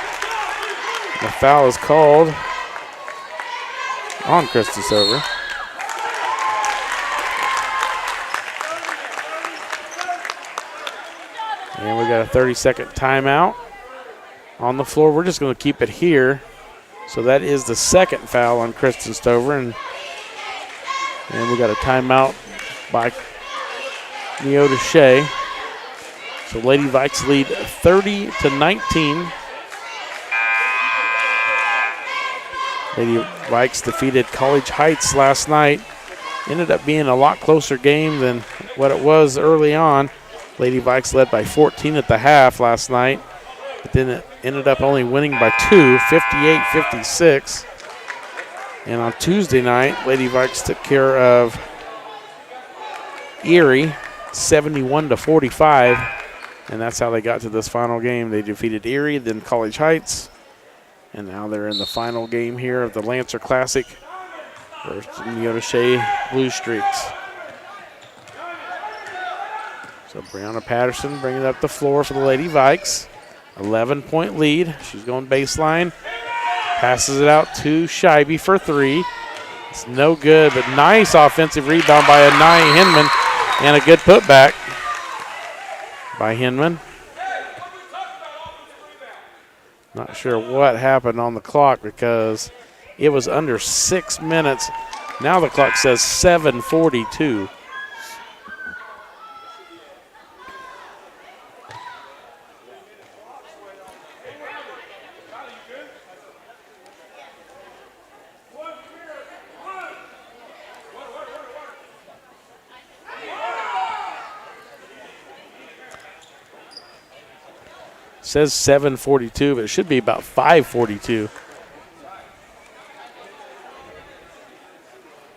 The foul is called on Kristen Stover. And we got a 30-second timeout on the floor. We're just going to keep it here. So that is the second foul on Kristen Stover. And we got a timeout by Neota Shea. So Lady Vikes lead 30-19. Lady Vikes defeated College Heights last night. Ended up being a lot closer game than what it was early on. Lady Vikes led by 14 at the half last night, but then it ended up only winning by 2, 58-56. And on Tuesday night, Lady Vikes took care of Erie, 71-45, and that's how they got to this final game. They defeated Erie, then College Heights, and now they're in the final game here of the Lancer Classic versus Neota Shea Blue Streaks. So Brianna Patterson bringing it up the floor for the Lady Vikes. 11-point lead. She's going baseline. Passes it out to Scheibe for three. It's no good, but nice offensive rebound by Anaya Hinman and a good putback by Hinman. Not sure what happened on the clock because it was under 6 minutes. Now the clock says 7:42. says 7:42, but it should be about 5:42.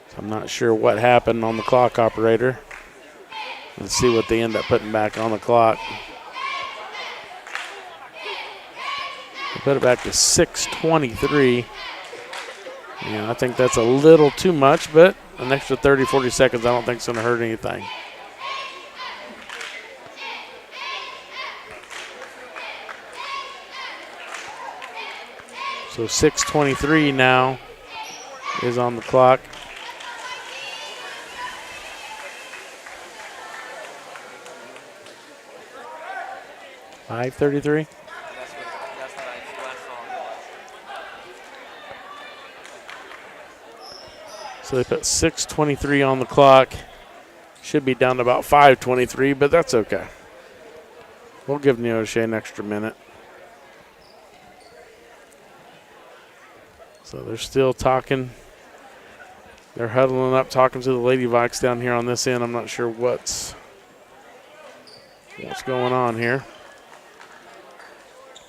So I'm not sure what happened on the clock operator. Let's see what they end up putting back on the clock. They put it back to 6:23. Yeah, I think that's a little too much, but an extra 30, 40 seconds I don't think is going to hurt anything. So 6:23 now is on the clock. $5:33. So they put 6:23 on the clock. Should be down to about 5:23, but that's okay. We'll give Neoshe an extra minute. So they're still talking. They're huddling up, talking to the Lady Vikes down here on this end. I'm not sure what's going on here.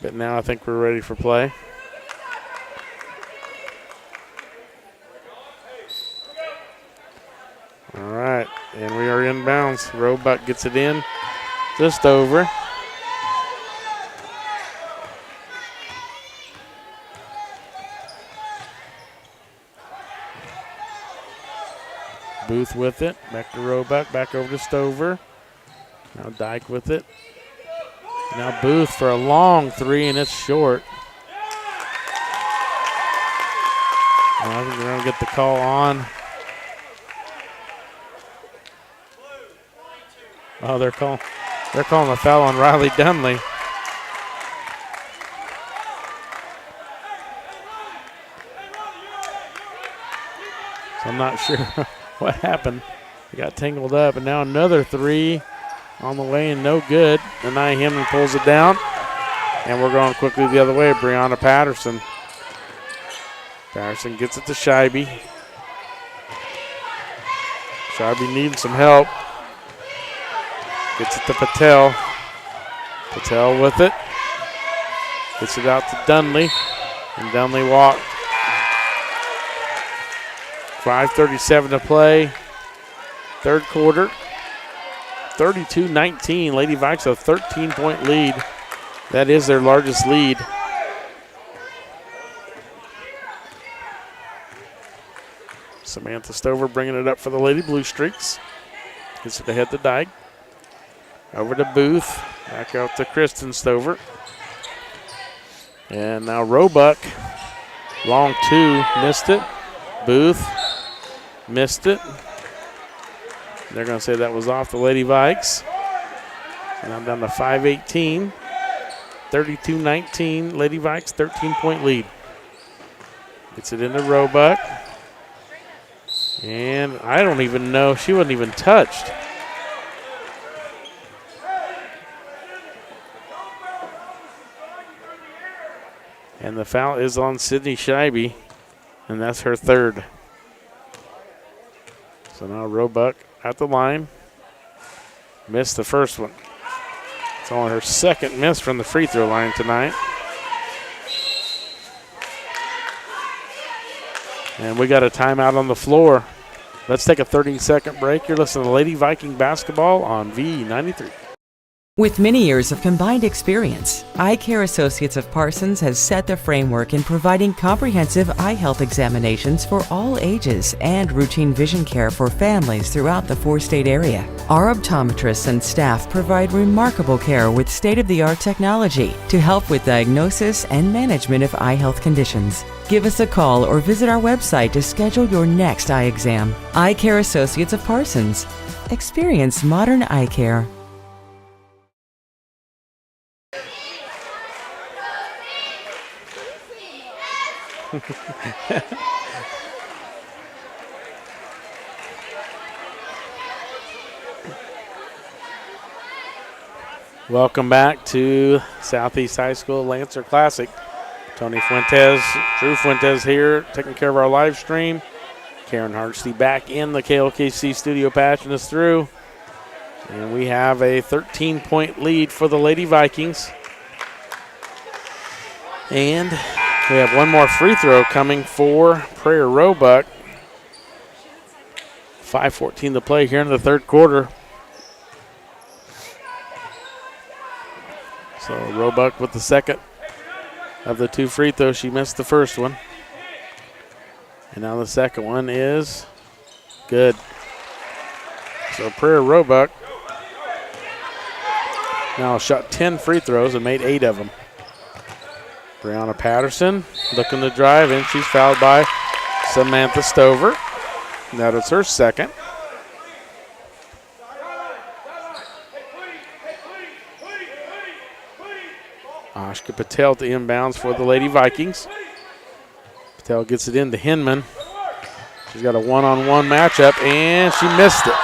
But now I think we're ready for play. All right, and we are inbounds. Roebuck gets it in, just over. Booth with it, back to Roebuck, back over to Stover. Now Dyke with it. Now Booth for a long three, and it's short. Well, I think they're going to get the call on. Oh, they're calling a foul on Riley Dunley. So I'm not sure what happened. He got tangled up, and now another three on the way and no good. Anaya Hemman pulls it down, and we're going quickly the other way. Brianna Patterson. Patterson gets it to Scheibe. Scheibe needs some help. Gets it to Patel. Patel with it. Gets it out to Dunley, and Dunley walked. 5:37 to play. Third quarter. 32-19. Lady Vikes a 13-point lead. That is their largest lead. Samantha Stover bringing it up for the Lady Blue Streaks. Gets it ahead to Dyke. Over to Booth. Back out to Kristen Stover. And now Roebuck. Long two. Missed it. Booth. Missed it. They're going to say that was off the Lady Vikes. Now down to 5:18. 32-19. Lady Vikes 13-point lead. Gets it into Roebuck. And I don't even know. She wasn't even touched. And the foul is on Sydney Scheibe, and that's her third. So now Roebuck at the line. Missed the first one. It's only her second miss from the free throw line tonight. And we got a timeout on the floor. Let's take a 30-second break. You're listening to Lady Viking basketball on V93. With many years of combined experience, Eye Care Associates of Parsons has set the framework in providing comprehensive eye health examinations for all ages and routine vision care for families throughout the four-state area. Our optometrists and staff provide remarkable care with state-of-the-art technology to help with diagnosis and management of eye health conditions. Give us a call or visit our website to schedule your next eye exam. Eye Care Associates of Parsons. Experience modern eye care. Welcome back to Southeast High School Lancer Classic. Tony Fuentes, Drew Fuentes here, taking care of our live stream. Karen Hartsey back in the KLKC studio patching us through. And we have a 13-point lead for the Lady Vikings. And we have one more free throw coming for Prairie Roebuck. 5:14 to play here in the third quarter. So Roebuck with the second of the two free throws. She missed the first one. And now the second one is good. So Prairie Roebuck now shot 10 free throws and made 8 of them. Brianna Patterson looking to drive, and she's fouled by Samantha Stover. That is her second. Ashka Patel to inbounds for the Lady Vikings. Patel gets it into Hinman. She's got a one-on-one matchup, and she missed it.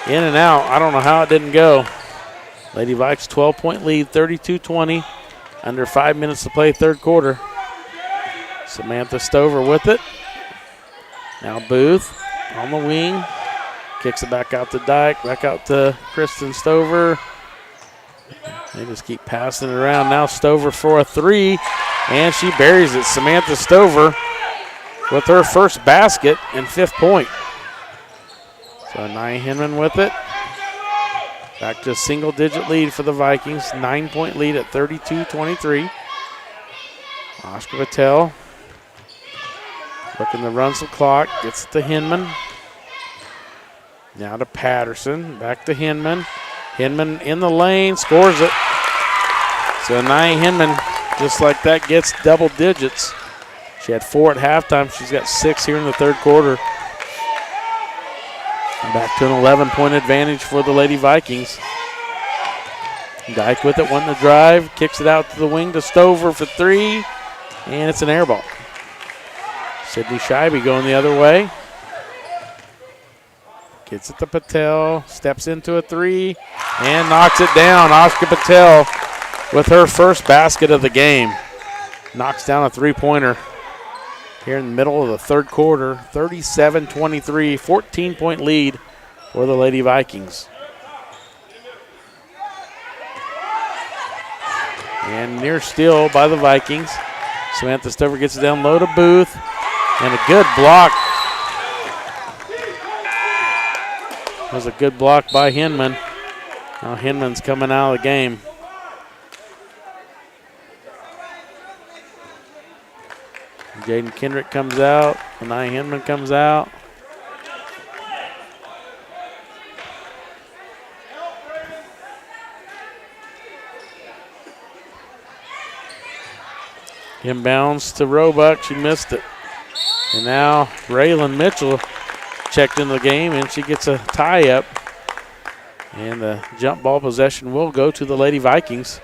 In and out. I don't know how it didn't go. Lady Vikes 12-point lead, 32-20. Under 5 minutes to play, third quarter. Samantha Stover with it. Now Booth on the wing. Kicks it back out to Dyke, back out to Kristen Stover. They just keep passing it around. Now Stover for a three, and she buries it. Samantha Stover with her first basket and 5th point. So Nia Hinman with it. Back to a single-digit lead for the Vikings. 9-point lead at 32-23. Ashka Patel looking to run some clock. Gets it to Hinman. Now to Patterson. Back to Hinman. Hinman in the lane. Scores it. So Nia Hinman, just like that, gets double digits. She had 4 at halftime. She's got 6 here in the third quarter. Back to an 11-point advantage for the Lady Vikings. Dyke with it, wanting to drive, kicks it out to the wing to Stover for 3, and it's an air ball. Sydney Scheibe going the other way. Gets it to Patel, steps into a 3, and knocks it down. Ashka Patel with her first basket of the game. Knocks down a three-pointer. Here in the middle of the third quarter, 37-23, 14-point lead for the Lady Vikings. And near steal by the Vikings. Samantha Stover gets it down low to Booth, and a good block. That was a good block by Hinman. Now Hinman's coming out of the game. Jaden Kendrick comes out. Nia Hinman comes out. Inbounds to Roebuck. She missed it. And now Braylon Mitchell checked in the game, and she gets a tie up. And the jump ball possession will go to the Lady Vikings.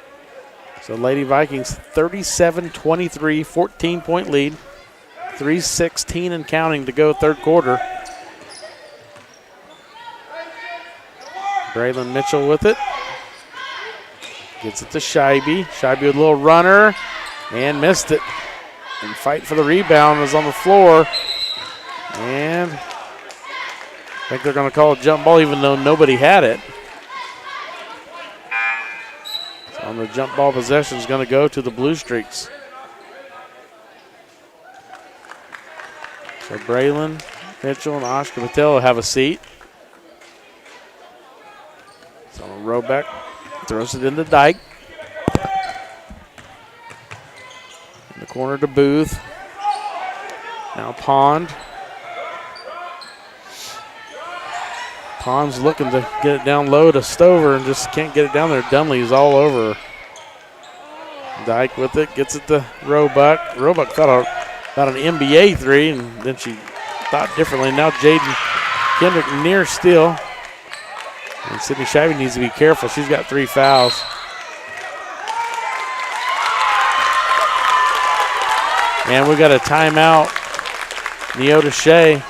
So Lady Vikings 37-23, 14-point lead. 3:16 and counting to go third quarter. Braylon Mitchell with it. Gets it to Scheibe. Scheibe with a little runner and missed it. And fight for the rebound was on the floor. And I think they're going to call a jump ball even though nobody had it. So on the jump ball possession is going to go to the Blue Streaks. So Braylon Mitchell and Ashka Patel will have a seat. So Roebuck throws it into Dyke. In the corner to Booth. Now Pond. Pond's looking to get it down low to Stover and just can't get it down there. Dunley's all over her. Dyke with it, gets it to Roebuck. Roebuck thought an NBA three, and then she thought differently. Now Jaden Kendrick near steal. And Sydney Scheibe needs to be careful. She's got 3 fouls. And we got a timeout. Neota Shea.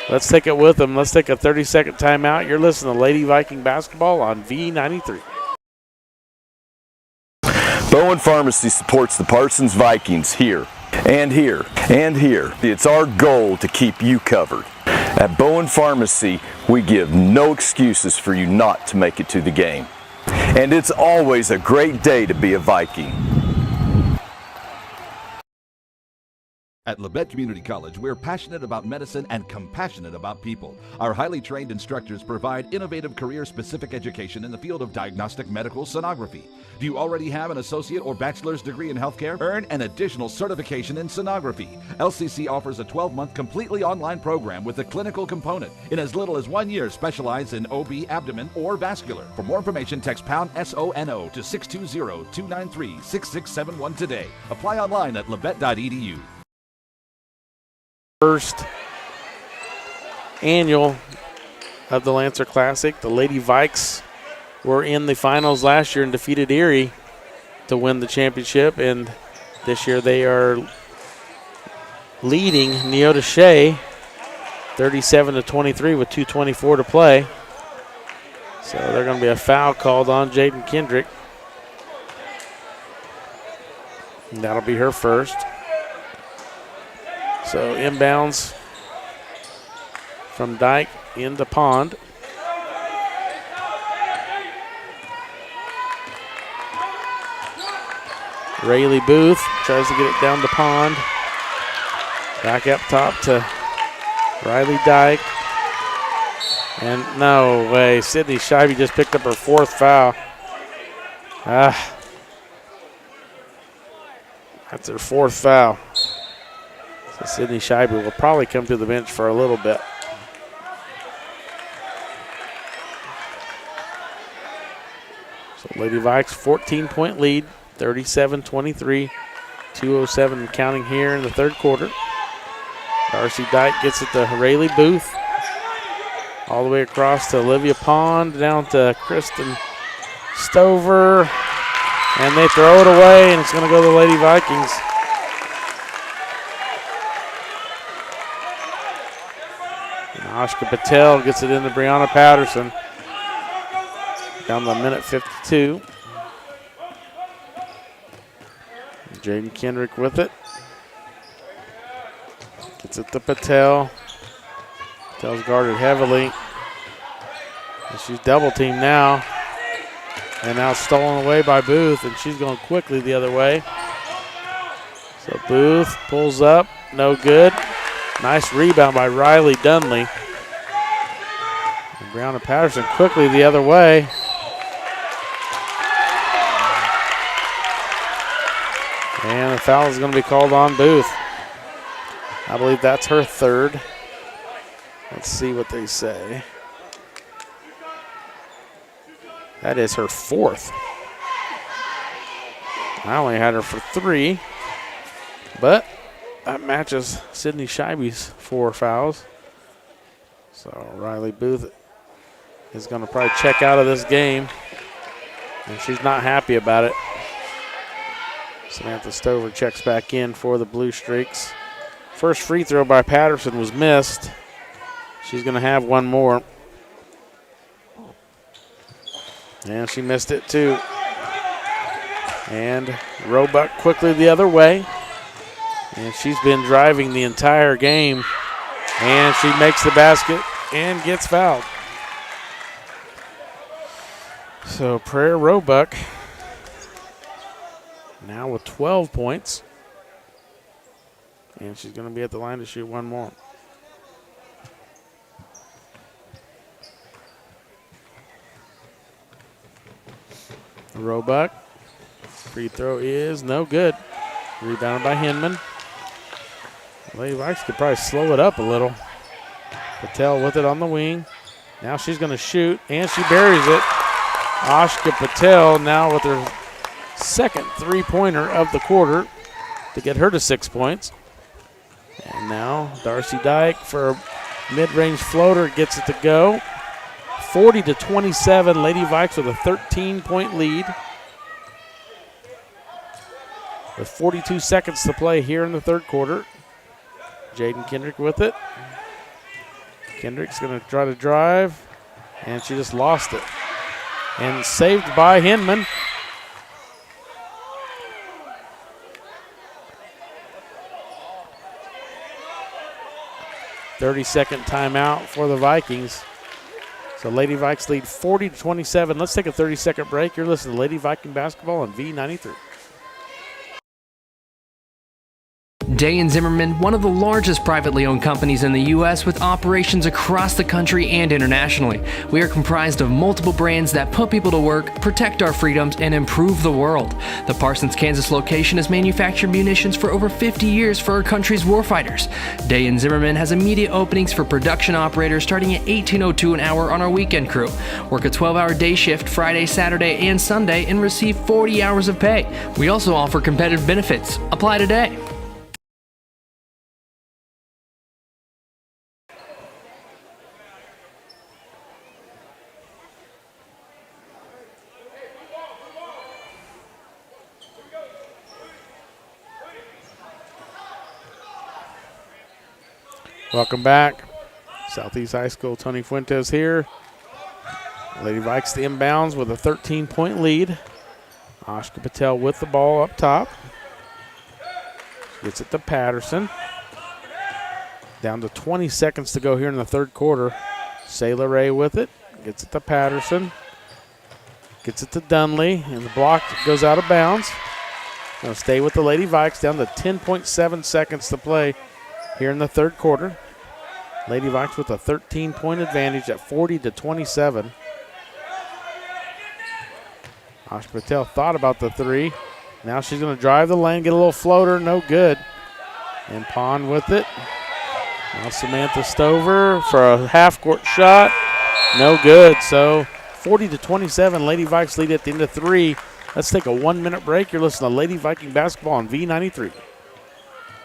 Let's take it with them. Let's take a 30-second timeout. You're listening to Lady Viking basketball on V93. Bowen Pharmacy supports the Parsons Vikings here, and here, and here. It's our goal to keep you covered. At Bowen Pharmacy, we give no excuses for you not to make it to the game. And it's always a great day to be a Viking. At Labette Community College, we're passionate about medicine and compassionate about people. Our highly trained instructors provide innovative career-specific education in the field of diagnostic medical sonography. Do you already have an associate or bachelor's degree in healthcare? Earn an additional certification in sonography. LCC offers a 12-month completely online program with a clinical component. In as little as 1 year, specialize in OB, abdomen, or vascular. For more information, text pound SONO to 620-293-6671 today. Apply online at labette.edu. First annual of the Lancer Classic. The Lady Vikes were in the finals last year and defeated Erie to win the championship, and this year they are leading Neota Shea 37-23 with 2:24 to play. So there's going to be a foul called on Jaden Kendrick. And that'll be her first. So inbounds from Dyke into Pond. Rayleigh Booth tries to get it down to Pond. Back up top to Riley Dyke. And no way, Sydney Scheibe just picked up her fourth foul. That's her fourth foul. So Sydney Scheibe will probably come to the bench for a little bit. So Lady Vikes 14-point lead, 37-23, 2:07 counting here in the third quarter. Darcy Dyke gets it to Rayleigh Booth. All the way across to Olivia Pond, down to Kristen Stover. And they throw it away, and it's going to go to the Lady Vikings. Ashka Patel gets it into Brianna Patterson. Down to minute 52. Jaden Kendrick with it. Gets it to Patel. Patel's guarded heavily. And she's double teamed now. And now stolen away by Booth, and she's going quickly the other way. So Booth pulls up, no good. Nice rebound by Riley Dunley. And Brianna Patterson quickly the other way. And the foul is going to be called on Booth. I believe that's her third. Let's see what they say. That is her fourth. I only had her for 3, but that matches Sydney Scheibe's 4 fouls. So Riley Booth is going to probably check out of this game, and she's not happy about it. Samantha Stover checks back in for the Blue Streaks. First free throw by Patterson was missed. She's going to have one more. And she missed it too. And Roebuck quickly the other way. And she's been driving the entire game. And she makes the basket and gets fouled. So Prairie Roebuck now with 12 points. And she's going to be at the line to shoot one more. Roebuck. Free throw is no good. Rebounded by Hinman. Lady Vikes could probably slow it up a little. Patel with it on the wing. Now she's going to shoot, and she buries it. Ashka Patel now with her second three-pointer of the quarter to get her to 6 points. And now Darcy Dyke for a mid-range floater gets it to go. 40-27, Lady Vikes with a 13-point lead. With 42 seconds to play here in the third quarter. Jaden Kendrick with it. Kendrick's going to try to drive, and she just lost it. And saved by Hinman. .30-second timeout for the Vikings. So Lady Vikes lead 40-27. Let's take a 30-second break. You're listening to Lady Viking basketball on V93. Day & Zimmerman, one of the largest privately owned companies in the U.S. with operations across the country and internationally. We are comprised of multiple brands that put people to work, protect our freedoms, and improve the world. The Parsons, Kansas location has manufactured munitions for over 50 years for our country's warfighters. Day & Zimmerman has immediate openings for production operators starting at $18.02 an hour on our weekend crew. Work a 12-hour day shift Friday, Saturday, and Sunday and receive 40 hours of pay. We also offer competitive benefits. Apply today. Welcome back. Southeast High School, Tony Fuentes here. Lady Vikes the inbounds with a 13-point lead. Ashka Patel with the ball up top. Gets it to Patterson. Down to 20 seconds to go here in the third quarter. Sailor Ray with it. Gets it to Patterson. Gets it to Dunley. And the block goes out of bounds. Going to stay with the Lady Vikes down to 10.7 seconds to play here in the third quarter. Lady Vikes with a 13-point advantage at 40-27. Ashka Patel thought about the three. Now she's going to drive the lane, get a little floater, no good. And Pond with it. Now Samantha Stover for a half-court shot, no good. So 40-27, Lady Vikes lead at the end of three. Let's take a 1-minute break. You're listening to Lady Viking basketball on V93.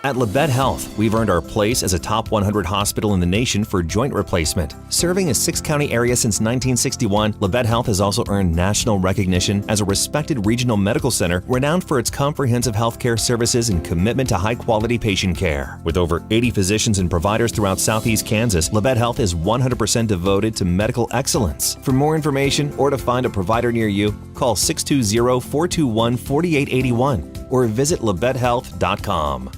At Labette Health, we've earned our place as a top 100 hospital in the nation for joint replacement. Serving a 6-county area since 1961, Labette Health has also earned national recognition as a respected regional medical center renowned for its comprehensive healthcare services and commitment to high-quality patient care. With over 80 physicians and providers throughout Southeast Kansas, Labette Health is 100% devoted to medical excellence. For more information or to find a provider near you, call 620-421-4881 or visit labettehealth.com.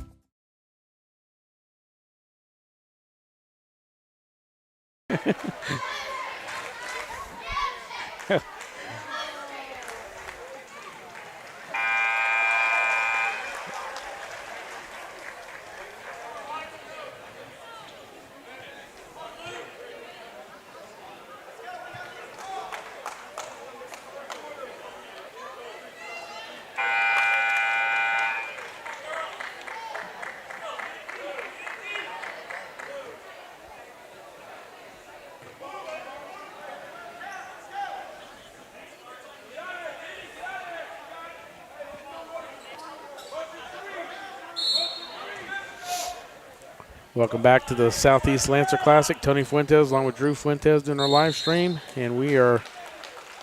Welcome back to the Southeast Lancer Classic. Tony Fuentes along with Drew Fuentes doing our live stream. And we are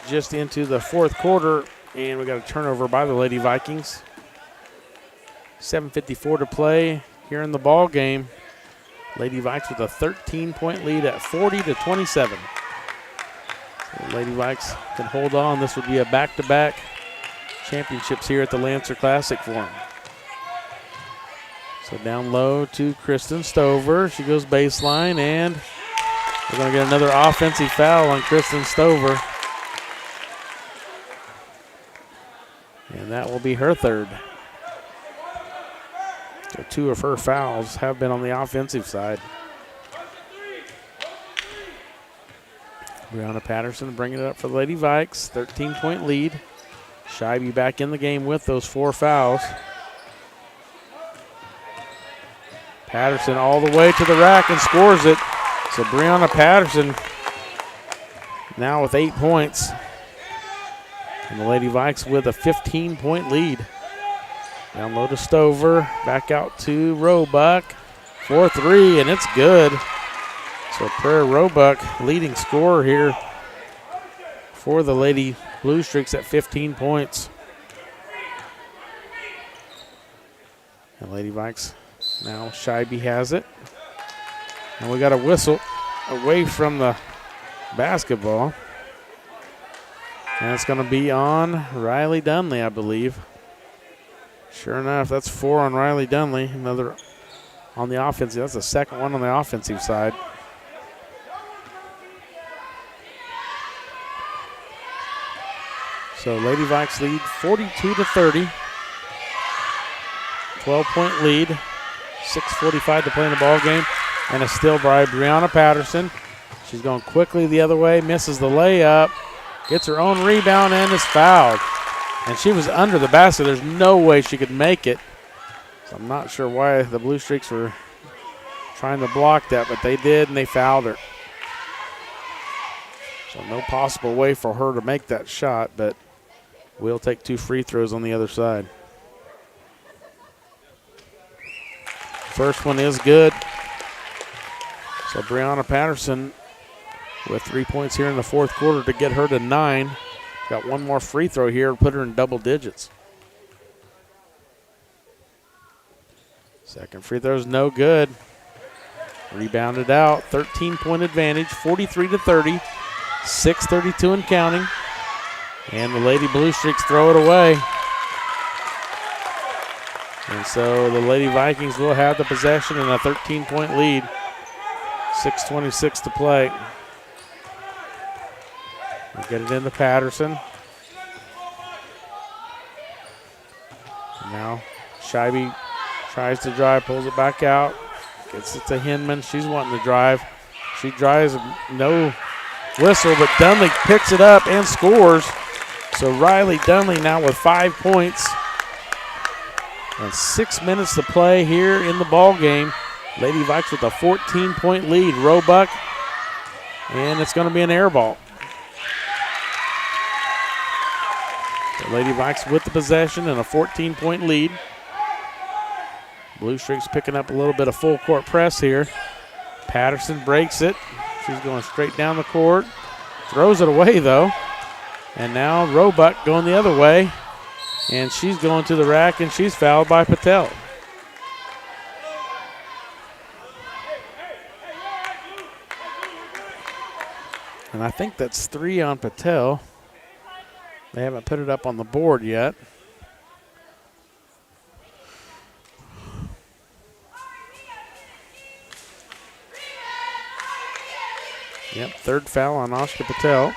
just into the fourth quarter, and we got a turnover by the Lady Vikings. 7:54 to play here in the ball game. Lady Vikes with a 13-point lead at 40-27. So Lady Vikes can hold on. This would be a back-to-back championships here at the Lancer Classic for them. So down low to Kristen Stover. She goes baseline, and we're going to get another offensive foul on Kristen Stover. And that will be her third. So 2 of her fouls have been on the offensive side. Brianna Patterson bringing it up for the Lady Vikes. 13-point lead. Scheibe back in the game with those 4 fouls. Patterson all the way to the rack and scores it. So Brianna Patterson now with 8 points. And the Lady Vikes with a 15-point lead. Down low to Stover, back out to Roebuck. 4-3, and it's good. So Prairie Roebuck leading scorer here for the Lady Blue Streaks at 15 points. And Lady Vikes now Scheibe has it. And we got a whistle away from the basketball. And it's going to be on Riley Dunley, I believe. Sure enough, that's 4 on Riley Dunley. Another on the offensive. That's the second one on the offensive side. So Lady Vikes lead 42-30. 12-point lead. 6:45 to play in the ball game. And a steal by Brianna Patterson. She's going quickly the other way, misses the layup, gets her own rebound, and is fouled. And she was under the basket. There's no way she could make it. So I'm not sure why the Blue Streaks were trying to block that, but they did, and they fouled her. So no possible way for her to make that shot, but we'll take 2 free throws on the other side. First one is good. So Brianna Patterson with 3 points here in the fourth quarter to get her to 9. Got one more free throw here to put her in double digits. Second free throw is no good. Rebounded out, 13-point advantage, 43-30, 6:32 and counting. And the Lady Blue Streaks throw it away. And so the Lady Vikings will have the possession and a 13-point lead. 6:26 to play. We'll get it into Patterson. And now Scheibe tries to drive, pulls it back out. Gets it to Hinman. She's wanting to drive. She drives, no whistle, but Dunley picks it up and scores. So Riley Dunley now with 5 points. And 6 minutes to play here in the ball game. Lady Vikes with a 14-point lead. Roebuck, and it's going to be an air ball. The Lady Vikes with the possession and a 14-point lead. Blue Streaks picking up a little bit of full court press here. Patterson breaks it. She's going straight down the court. Throws it away, though. And now Roebuck going the other way. And she's going to the rack, and she's fouled by Patel. And I think that's 3 on Patel. They haven't put it up on the board yet. Yep, 3rd foul on Oscar Patel.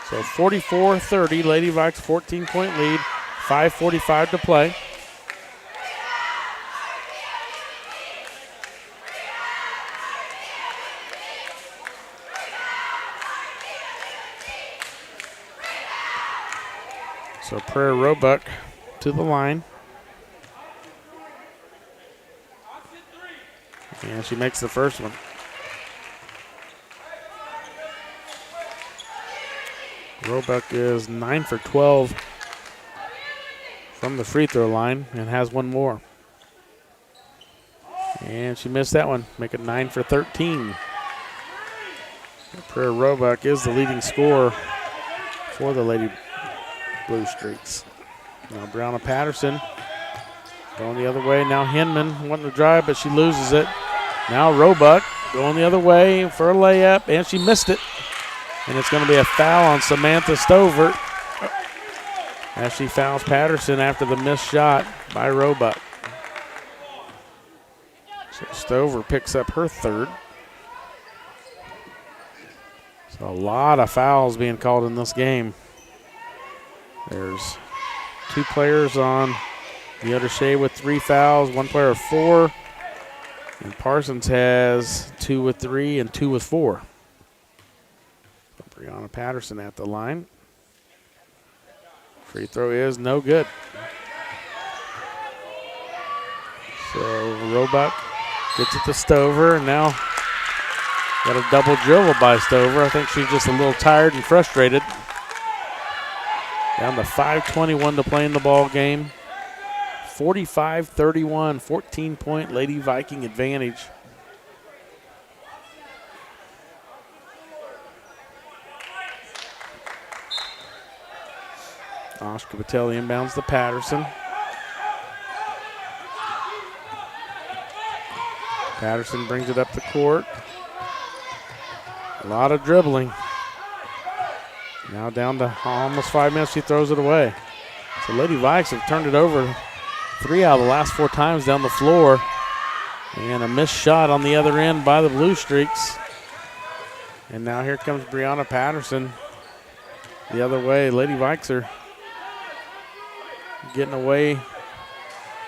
So 44-30, Lady Vikes 14-point lead, 5:45 to play. So Prairie Roebuck to the line. And she makes the first one. Roebuck is 9 for 12 from the free throw line and has one more. And she missed that one, make it 9 for 13. Prairie Roebuck is the leading scorer for the Lady Blue Streaks. Now Brianna Patterson going the other way. Now Hinman wanting to drive, but she loses it. Now Roebuck going the other way for a layup, and she missed it. And it's going to be a foul on Samantha Stover as she fouls Patterson after the missed shot by Roebuck. So Stover picks up her 3rd. So a lot of fouls being called in this game. There's 2 players on Leota Shea with 3 fouls, 1 player with 4. And Parsons has 2 with 3 and 2 with 4. Brianna Patterson at the line. Free throw is no good. So Roebuck gets it to Stover, and now got a double dribble by Stover. I think she's just a little tired and frustrated. Down to 5:21 to play in the ball game. 45-31, 14-point Lady Viking advantage. Oscar Patel inbounds to Patterson. Patterson brings it up the court. A lot of dribbling. Now down to almost 5 minutes, she throws it away. So Lady Vikes have turned it over 3 out of the last 4 times down the floor. And a missed shot on the other end by the Blue Streaks. And now here comes Brianna Patterson the other way. Lady Vikes are getting away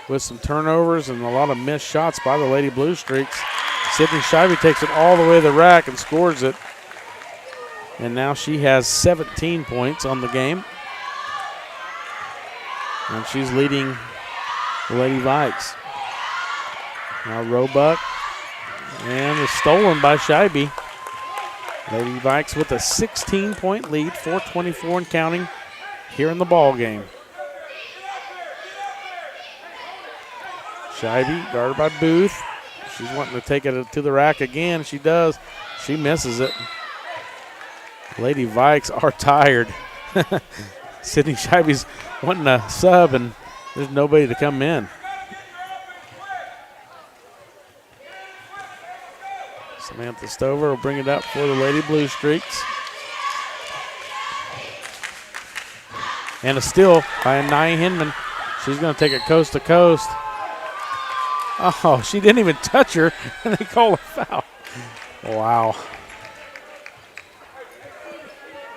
with some turnovers and a lot of missed shots by the Lady Blue Streaks. Sydney Scheibe takes it all the way to the rack and scores it. And now she has 17 points on the game. And she's leading the Lady Vikes. Now Roebuck, and it's stolen by Scheibe. Lady Vikes with a 16-point lead, 4:24 and counting here in the ball game. Scheibe guarded by Booth. She's wanting to take it to the rack again. She does. She misses it. Lady Vikes are tired. Sydney Scheibe's wanting a sub, and there's nobody to come in. Samantha Stover will bring it up for the Lady Blue Streaks. And a steal by Anaya Hinman. She's going to take it coast to coast. Oh, she didn't even touch her, and they call a foul. Wow.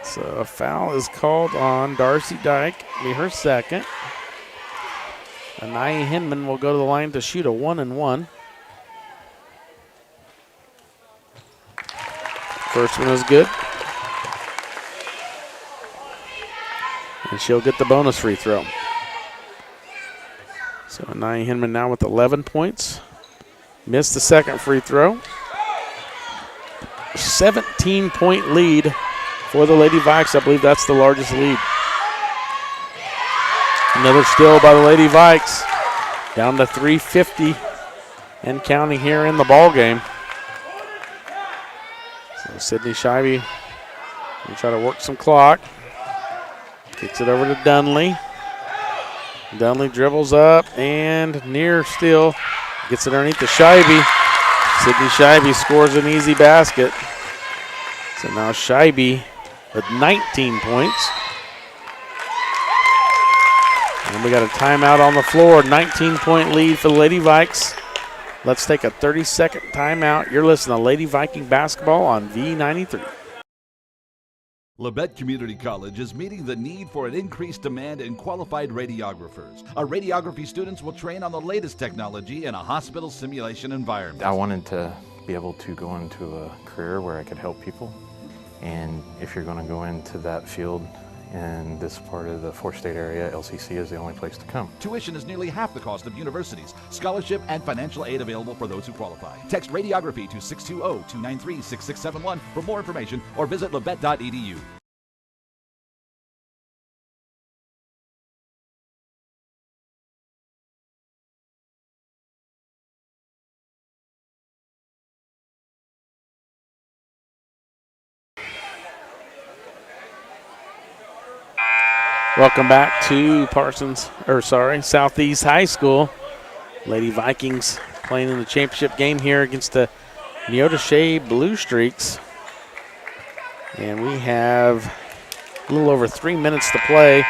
So a foul is called on Darcy Dyke, be her second. Anaya Hinman will go to the line to shoot a 1-and-1. First one is good. And she'll get the bonus free throw. So Anaya Hinman now with 11 points. Missed the second free throw. 17-point lead for the Lady Vikes. I believe that's the largest lead. Another steal by the Lady Vikes. Down to 3:50 and counting here in the ball game. So Sydney Scheibe will try to work some clock. Kicks it over to Dunley. Dunley dribbles up and near steal. Gets it underneath to Scheibe. Sydney Scheibe scores an easy basket. So now Scheibe with 19 points. And we got a timeout on the floor. 19-point lead for the Lady Vikes. Let's take a 30-second timeout. You're listening to Lady Viking basketball on V93. Labette Community College is meeting the need for an increased demand in qualified radiographers. Our radiography students will train on the latest technology in a hospital simulation environment. I wanted to be able to go into a career where I could help people. And if you're going to go into that field in this part of the four-state area, LCC is the only place to come. Tuition is nearly half the cost of universities. Scholarship and financial aid available for those who qualify. Text radiography to 620-293-6671 for more information or visit labette.edu. Welcome back to Southeast High School. Lady Vikings playing in the championship game here against the Neodesha Blue Streaks. And we have a little over 3 minutes to play.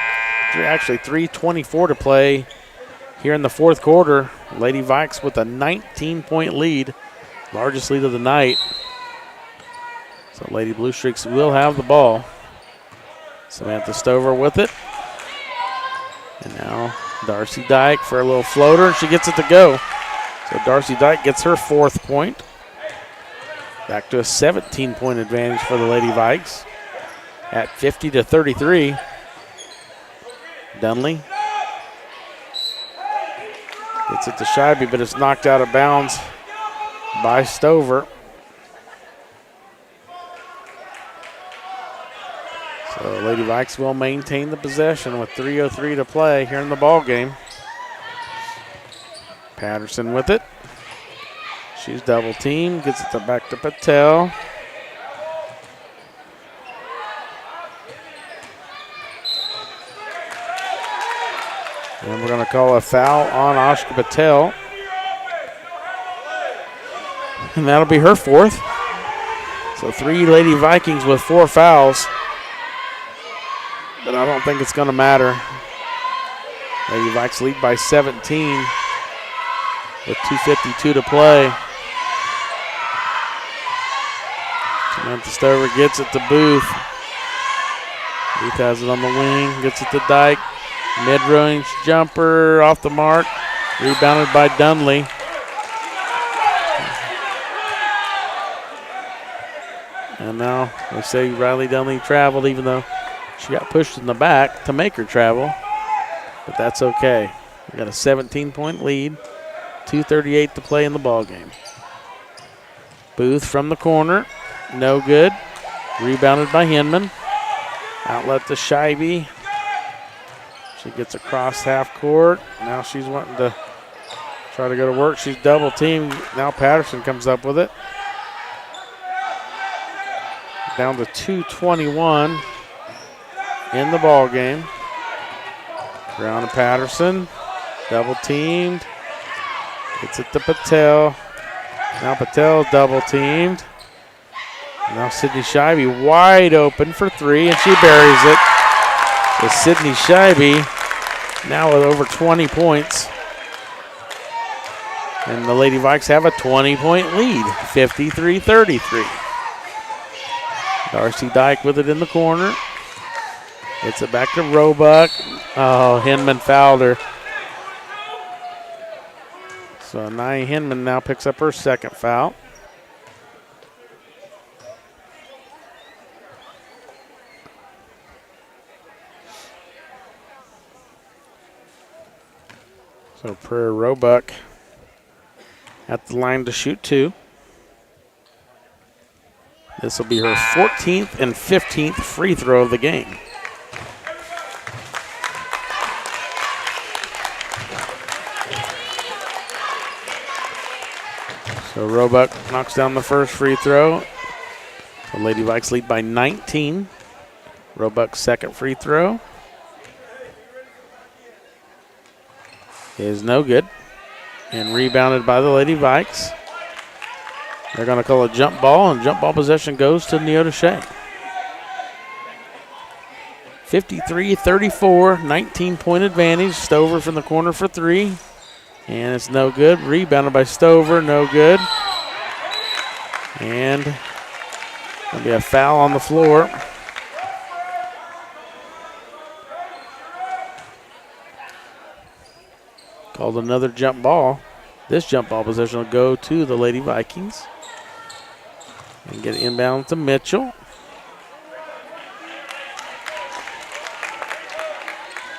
Actually 3:24 to play here in the fourth quarter. Lady Vikes with a 19-point lead, largest lead of the night. So Lady Blue Streaks will have the ball. Samantha Stover with it. And now Darcy Dyke for a little floater, and she gets it to go. So Darcy Dyke gets her fourth point. Back to a 17-point advantage for the Lady Vikes at 50-33. Dunley gets it to Scheibe, but it's knocked out of bounds by Stover. So Lady Vikes will maintain the possession with 3:03 to play here in the ball game. Patterson with it. She's double teamed, gets it back to Patel. And we're going to call a foul on Ashka Patel. And that'll be her fourth. So 3 Lady Vikings with 4 fouls. But I don't think it's going to matter. Lady Vikes lead by 17 with 2:52 to play. Memphis Stover gets it to Booth. Booth has it on the wing, gets it to Dyke. Mid-range jumper off the mark. Rebounded by Dunley. And now they say Riley Dunley traveled, even though she got pushed in the back to make her travel. But that's okay. We got a 17-point lead. 2:38 to play in the ball game. Booth from the corner. No good. Rebounded by Hinman. Outlet to Scheibe. She gets across half court. Now she's wanting to try to go to work. She's double teamed. Now Patterson comes up with it. Down to 2:21 in the ball game. Brown and Patterson. Double teamed. Gets it to Patel. Now Patel double teamed. Now Sydney Scheibe wide open for three, and she buries it. With Sydney Scheibe now with over 20 points. And the Lady Vikes have a 20-point lead, 53-33. Darcy Dyke with it in the corner. Gets it back to Roebuck. Oh, Hinman fouled her. So Nia Hinman now picks up her second foul. So Prairie Roebuck at the line to shoot two. This will be her 14th and 15th free throw of the game. So Roebuck knocks down the first free throw. The Lady Vikes lead by 19. Roebuck's second free throw is no good. And rebounded by the Lady Vikes. They're going to call a jump ball, and jump ball possession goes to Neota Shea. 53-34, 19-point advantage. Stover from the corner for three. And it's no good. Rebounded by Stover, no good. And there'll be a foul on the floor. Called another jump ball. This jump ball possession will go to the Lady Vikings. And get it inbound to Mitchell.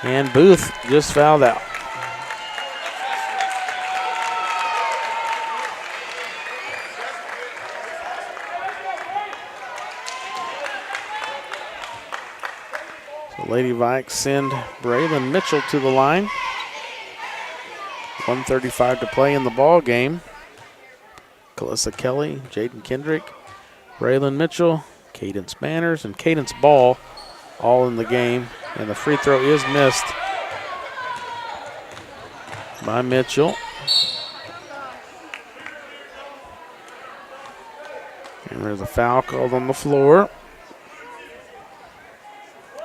And Booth just fouled out. So Lady Vikes send Braylon Mitchell to the line. 1:35 to play in the ball game. Calissa Kelly, Jaden Kendrick, Braylon Mitchell, Cadence Manners, and Cadence Ball all in the game. And the free throw is missed by Mitchell. And there's a foul called on the floor.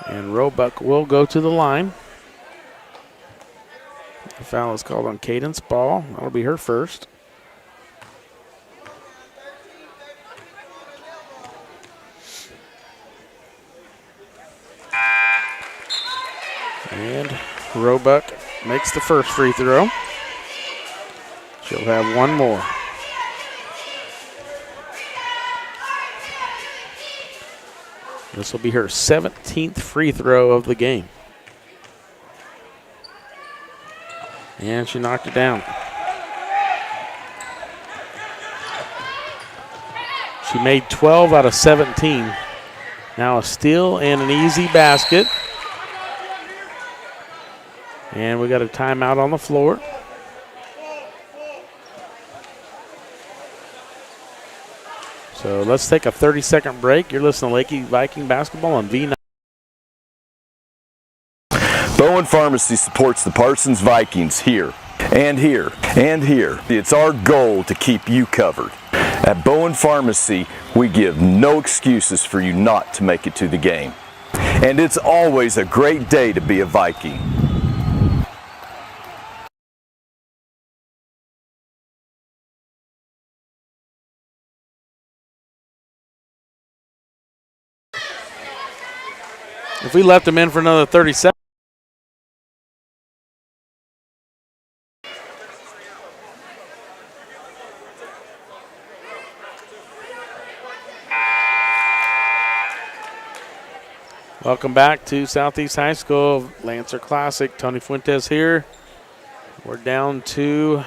And Roebuck will go to the line. The foul is called on Cadence Ball. That'll be her first. And Roebuck makes the first free throw. She'll have one more. This will be her 17th free throw of the game. And she knocked it down. She made 12 out of 17. Now a steal and an easy basket. And we got a timeout on the floor. So let's take a 30-second break. You're listening to Lakey Viking basketball on V9. Bowen Pharmacy supports the Parsons Vikings here, and here, and here. It's our goal to keep you covered. At Bowen Pharmacy, we give no excuses for you not to make it to the game. And it's always a great day to be a Viking. If we left him in for another 30 seconds. Welcome back to Southeast High School Lancer Classic. Tony Fuentes here. We're down to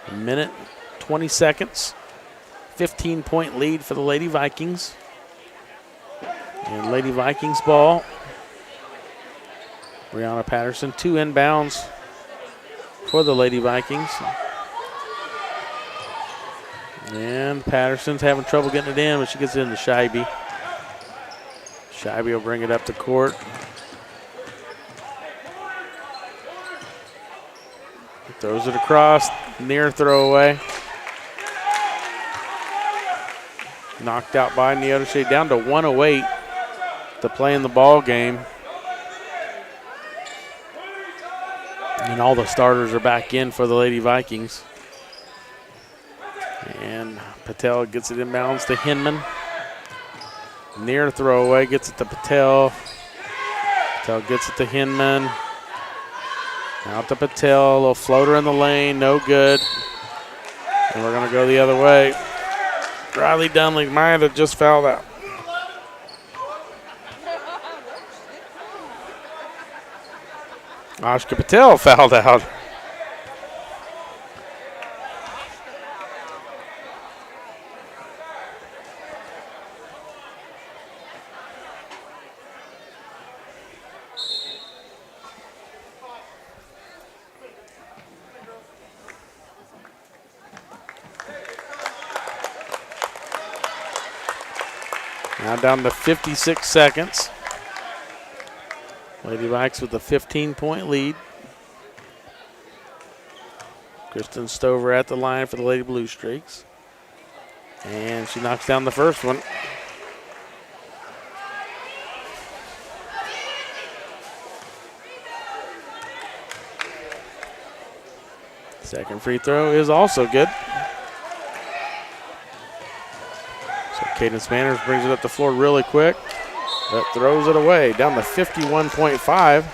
a minute, 20 seconds. 15-point lead for the Lady Vikings. And Lady Vikings ball. Brianna Patterson, 2 inbounds for the Lady Vikings. And Patterson's having trouble getting it in, but she gets it into Scheibe. Scheibe will bring it up to court. Throws it across, near throwaway. Knocked out by Neodesha, down to 1:08 to play in the ball game. And all the starters are back in for the Lady Vikings. And Patel gets it inbounds to Hinman. Near throwaway, gets it to Patel. Patel gets it to Hinman. Out to Patel, a little floater in the lane, no good. And we're gonna go the other way. Riley Dunley might have just fouled out. Ashka Patel fouled out. Now down to 56 seconds. Lady Vikes with a 15-point lead. Kristen Stover at the line for the Lady Blue Streaks. And she knocks down the first one. Second free throw is also good. Cadence Manners brings it up the floor really quick, but throws it away, down to 51.5.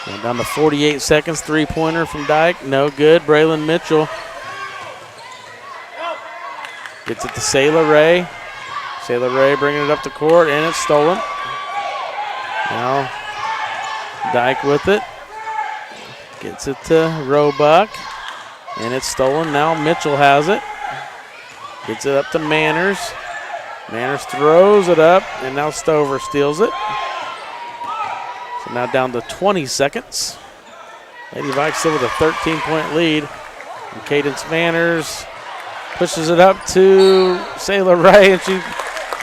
And down to 48 seconds, three-pointer from Dyke, no good. Braylon Mitchell gets it to Sayla Ray. Sayla Ray bringing it up to court, and it's stolen. Now Dyke with it. Gets it to Roebuck, and it's stolen. Now Mitchell has it. Gets it up to Manners. Manners throws it up, and now Stover steals it. So now down to 20 seconds. Lady Vikes still with a 13-point lead. And Cadence Manners pushes it up to Sayla Ray, and she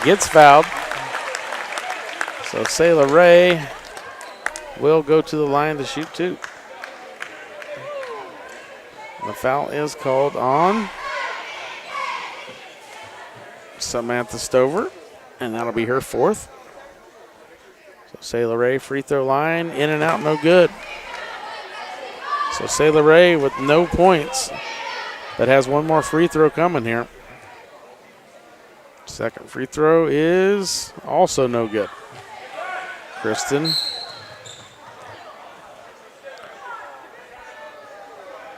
gets fouled. So Sayla Ray will go to the line to shoot two. The foul is called on Samantha Stover, and that'll be her fourth. So Sayla Ray, free throw line, in and out, no good. So Sayla Ray with no points, but has one more free throw coming here. Second free throw is also no good. Kristen.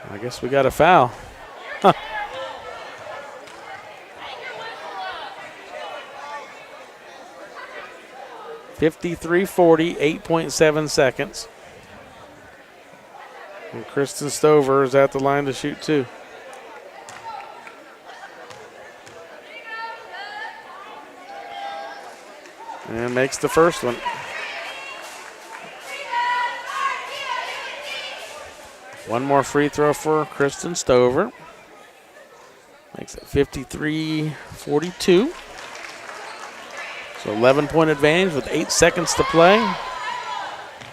I guess we got a foul. Huh. (53-40), 8.7 seconds. And Kristen Stover is at the line to shoot two. And makes the first one. One more free throw for Kristen Stover. Makes it 53-42. So 11-point advantage with 8 seconds to play.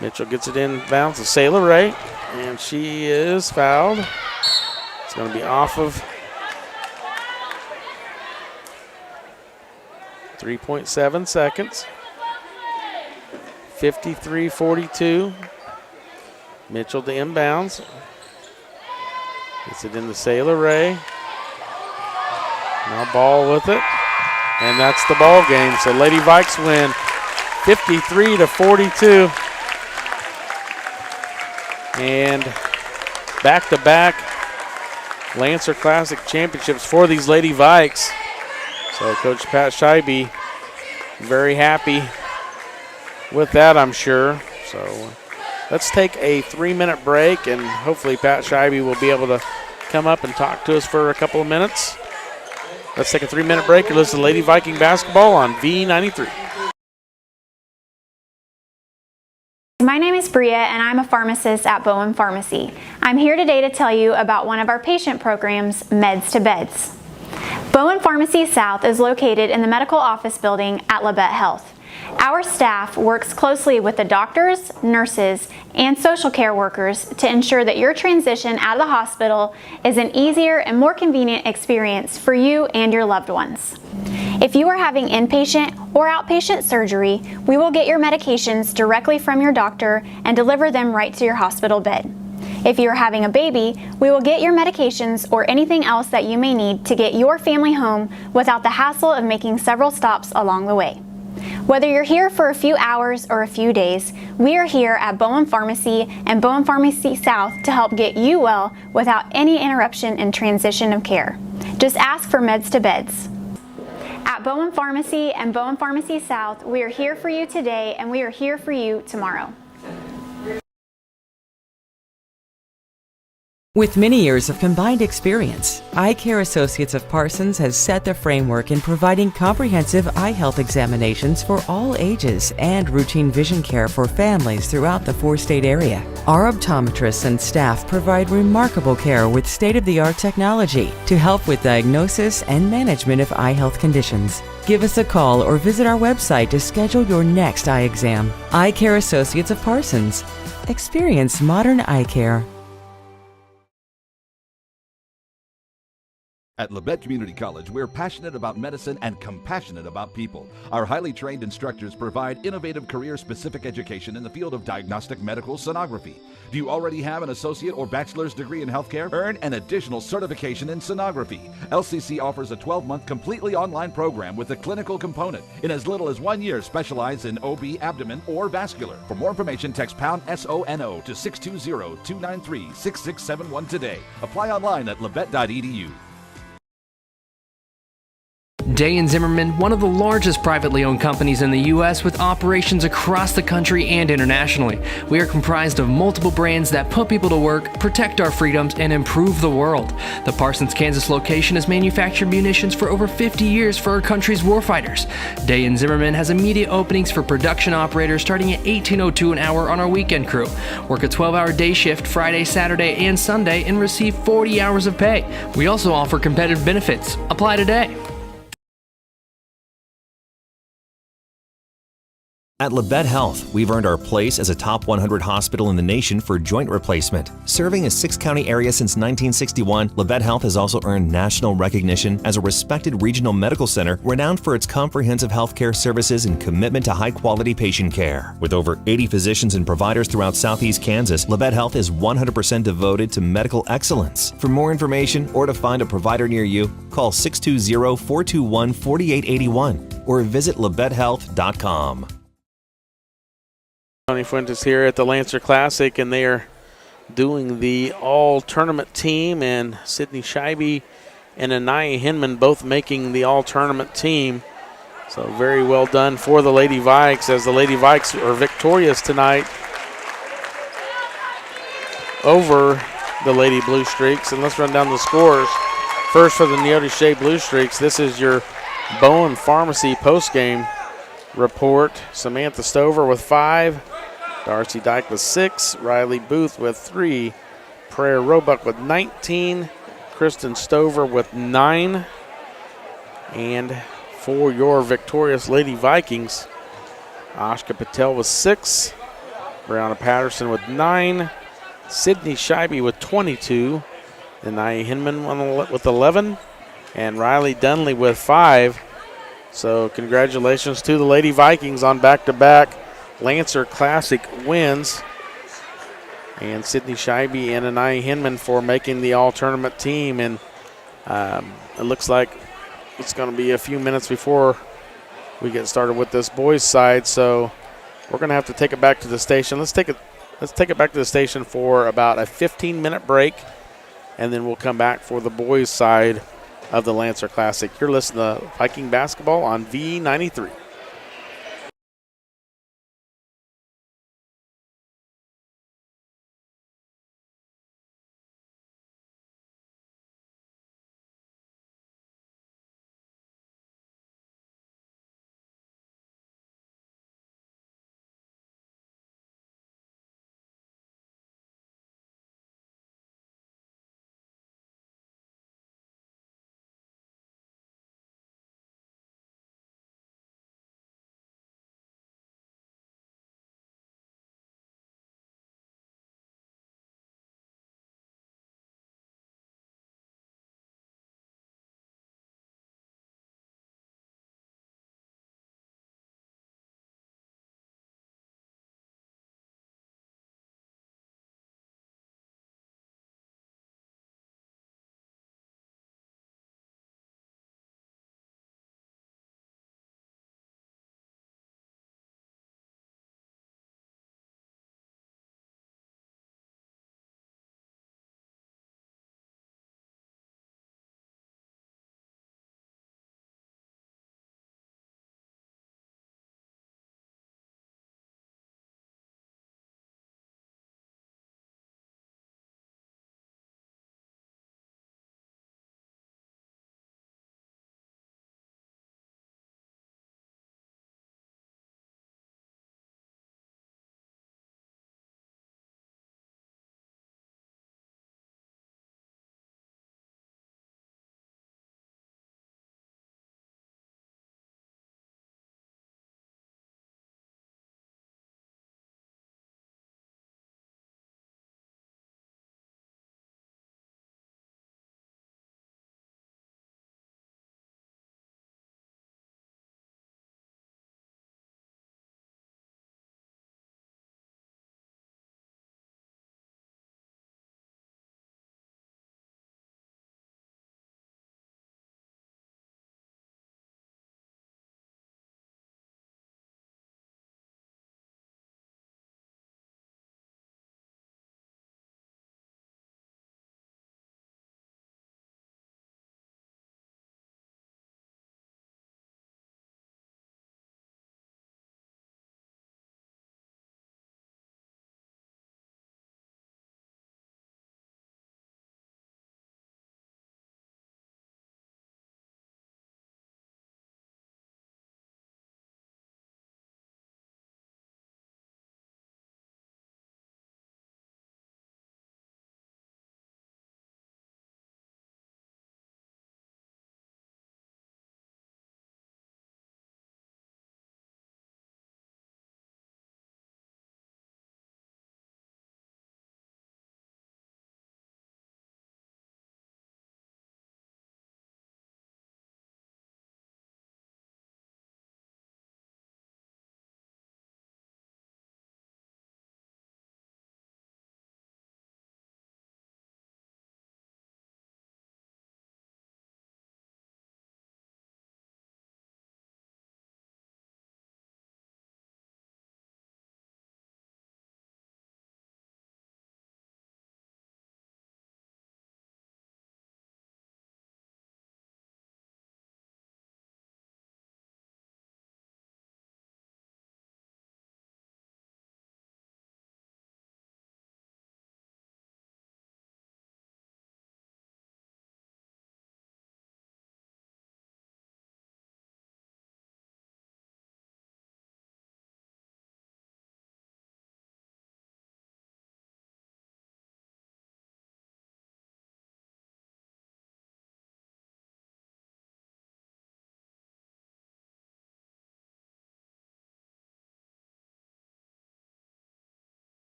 Mitchell gets it in bounds to Sayla Ray, and she is fouled. It's going to be off of 3.7 seconds. 53-42. Mitchell to inbounds. Gets it into Sailor Ray. Now Ball with it. And that's the ball game. So Lady Vikes win 53-42. And back-to-back Lancer Classic championships for these Lady Vikes. So Coach Pat Scheibe very happy with that, I'm sure. So let's take a 3-minute break, and hopefully Pat Scheibe will be able to come up and talk to us for a couple of minutes. Let's take a 3-minute break and listen to Lady Viking basketball on V93. My name is Bria, and I'm a pharmacist at Bowen Pharmacy. I'm here today to tell you about one of our patient programs, Meds to Beds. Bowen Pharmacy South is located in the medical office building at Labette Health. Our staff works closely with the doctors, nurses, and social care workers to ensure that your transition out of the hospital is an easier and more convenient experience for you and your loved ones. If you are having inpatient or outpatient surgery, we will get your medications directly from your doctor and deliver them right to your hospital bed. If you are having a baby, we will get your medications or anything else that you may need to get your family home without the hassle of making several stops along the way. Whether you're here for a few hours or a few days, we are here at Bowen Pharmacy and Bowen Pharmacy South to help get you well without any interruption in transition of care. Just ask for Meds to Beds. At Bowen Pharmacy and Bowen Pharmacy South, we are here for you today and we are here for you tomorrow. With many years of combined experience, Eye Care Associates of Parsons has set the framework in providing comprehensive eye health examinations for all ages and routine vision care for families throughout the four-state area. Our optometrists and staff provide remarkable care with state-of-the-art technology to help with diagnosis and management of eye health conditions. Give us a call or visit our website to schedule your next eye exam. Eye Care Associates of Parsons. Experience modern eye care. At Labette Community College, we're passionate about medicine and compassionate about people. Our highly trained instructors provide innovative career-specific education in the field of diagnostic medical sonography. Do you already have an associate or bachelor's degree in healthcare? Earn an additional certification in sonography. LCC offers a 12-month completely online program with a clinical component. In as little as 1 year, specialize in OB, abdomen, or vascular. For more information, text pound SONO to 620-293-6671 today. Apply online at labette.edu. Day & Zimmerman, one of the largest privately owned companies in the U.S. with operations across the country and internationally. We are comprised of multiple brands that put people to work, protect our freedoms, and improve the world. The Parsons, Kansas location has manufactured munitions for over 50 years for our country's warfighters. Day & Zimmerman has immediate openings for production operators starting at $18.02 an hour on our weekend crew. Work a 12-hour day shift Friday, Saturday, and Sunday and receive 40 hours of pay. We also offer competitive benefits. Apply today. At Labette Health, we've earned our place as a top 100 hospital in the nation for joint replacement. Serving a 6-county area since 1961, Labette Health has also earned national recognition as a respected regional medical center renowned for its comprehensive healthcare services and commitment to high-quality patient care. With over 80 physicians and providers throughout southeast Kansas, Labette Health is 100% devoted to medical excellence. For more information or to find a provider near you, call 620-421-4881 or visit labettehealth.com. Tony Fuentes here at the Lancer Classic, and they are doing the all-tournament team, and Sydney Scheibe and Anaya Hinman both making the all-tournament team. So very well done for the Lady Vikes, as the Lady Vikes are victorious tonight over the Lady Blue Streaks. And let's run down the scores. First for the Neota Shea Blue Streaks, this is your Bowen Pharmacy postgame report. Samantha Stover with 5. Darcy Dyke with 6, Riley Booth with 3, Prayer Roebuck with 19, Kristen Stover with 9. And for your victorious Lady Vikings, Ashka Patel with 6, Brianna Patterson with 9, Sydney Scheibe with 22, Anaya Hinman with 11, and Riley Dunley with 5. So congratulations to the Lady Vikings on back-to-back Lancer Classic wins. And Sydney Scheibe and Anaya Hinman for making the all-tournament team. And it looks like it's going to be a few minutes before we get started with this boys' side. So we're going to have to take it back to the station. Let's take it back to the station for about a 15-minute break, and then we'll come back for the boys' side of the Lancer Classic. You're listening to Viking Basketball on V93.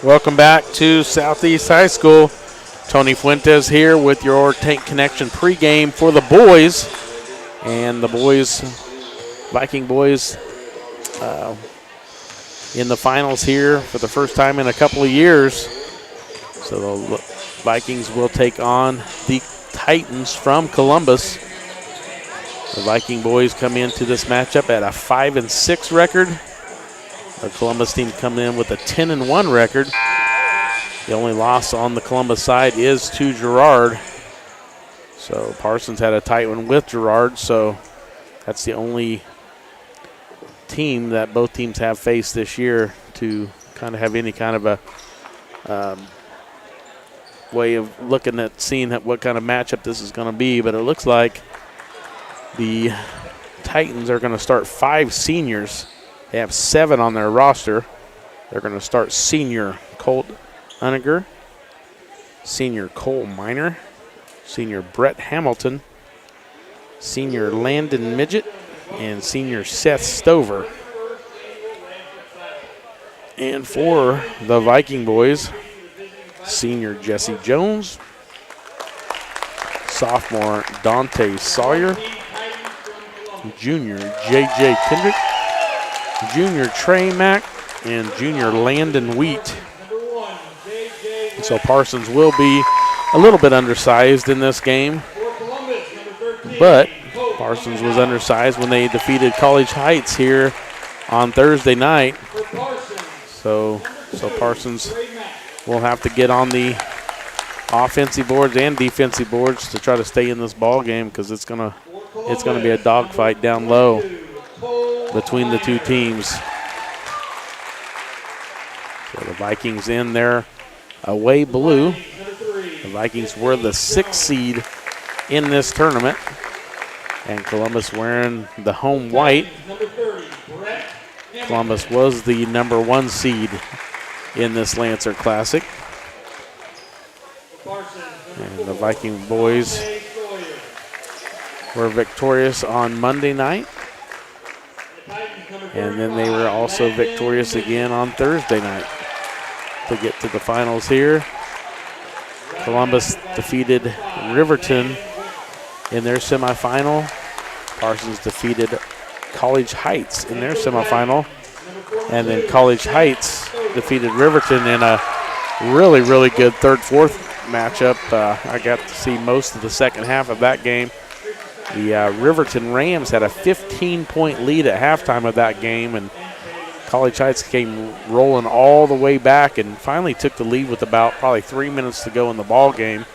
Welcome back to Southeast High School. Tony Fuentes here with your Tank Connection pregame for the boys. And the boys, Viking boys, in the finals here for the first time in a couple of years. So the Vikings will take on the Titans from Columbus. The Viking boys come into this matchup at a 5-6 record. The Columbus team coming in with a 10-1 record. The only loss on the Columbus side is to Girard. So Parsons had a tight one with Girard, so that's the only team that both teams have faced this year to kind of have any kind of a way of looking at seeing what kind of matchup this is going to be. But it looks like the Titans are going to start 5 seniors. They have 7 on their roster. They're going to start senior Colt Uniger, senior Cole Miner, senior Brett Hamilton, senior Landon Midget, and senior Seth Stover. And for the Viking boys, senior Jesse Jones, sophomore Dante Sawyer, junior J.J. Kendrick, junior Trey Mack, and junior Landon Wheat. So Parsons will be a little bit undersized in this game, but Parsons was undersized when they defeated College Heights here on Thursday night. So Parsons will have to get on the offensive boards and defensive boards to try to stay in this ball game, because it's gonna be a dogfight down low between the two teams. So the Vikings in their away blue. The Vikings were the 6th seed in this tournament, and Columbus wearing the home white. Columbus was the number 1 seed in this Lancer Classic. And the Viking boys were victorious on Monday night, and then they were also victorious again on Thursday night to get to the finals here. Columbus defeated Riverton in their semifinal. Parsons defeated College Heights in their semifinal. And then College Heights defeated Riverton in a really, really good 3rd-4th matchup. I got to see most of the second half of that game. The Riverton Rams had a 15-point lead at halftime of that game, and College Heights came rolling all the way back and finally took the lead with about probably 3 minutes to go in the ball game.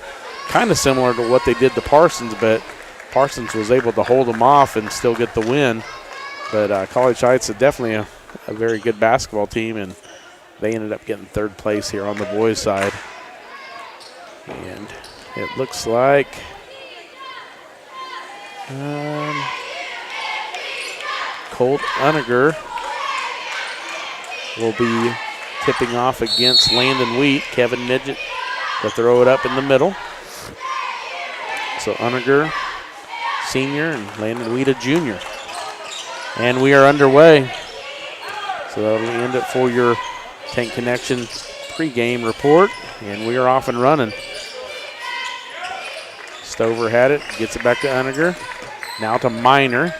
Kind of similar to what they did to Parsons, but Parsons was able to hold them off and still get the win. But College Heights is definitely a very good basketball team, and they ended up getting 3rd place here on the boys' side. And it looks like Colt Uniger will be tipping off against Landon Wheat. Kevin Midget to throw it up in the middle. So Uniger, senior, and Landon Wheat, a junior. And we are underway. So that'll end it for your Tank Connection pregame report. And we are off and running. Stover had it, gets it back to Uniger. Now to Miner.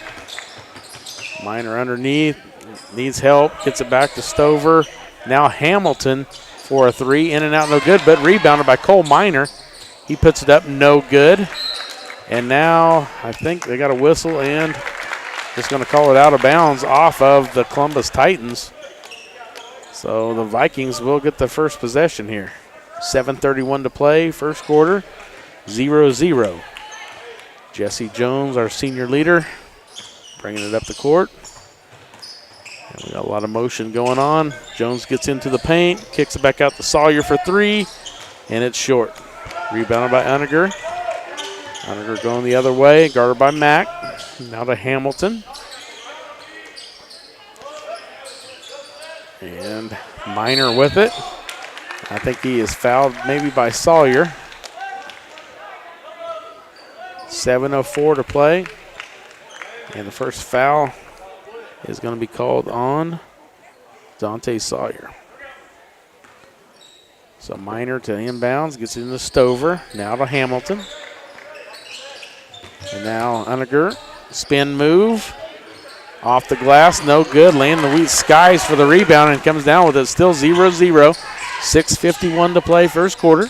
Miner underneath, needs help, gets it back to Stover. Now Hamilton for a 3, in and out, no good, but rebounded by Cole Miner. He puts it up, no good. And now I think they got a whistle and just going to call it out of bounds off of the Columbus Titans. So the Vikings will get the first possession here. 7:31 to play, first quarter, 0-0. Jesse Jones, our senior leader, bringing it up the court. And we got a lot of motion going on. Jones gets into the paint, kicks it back out to Sawyer for 3, and it's short. Rebounded by Uniger. Uniger going the other way, guarded by Mack. Now to Hamilton. And Miner with it. I think he is fouled maybe by Sawyer. 7:04 to play. And the first foul is going to be called on Dante Sawyer. So Minor to inbounds, gets it into Stover. Now to Hamilton. And now Uniger, spin move. Off the glass, no good. Landon Wheat skies for the rebound and comes down with it. Still 0-0. 6:51 to play, first quarter.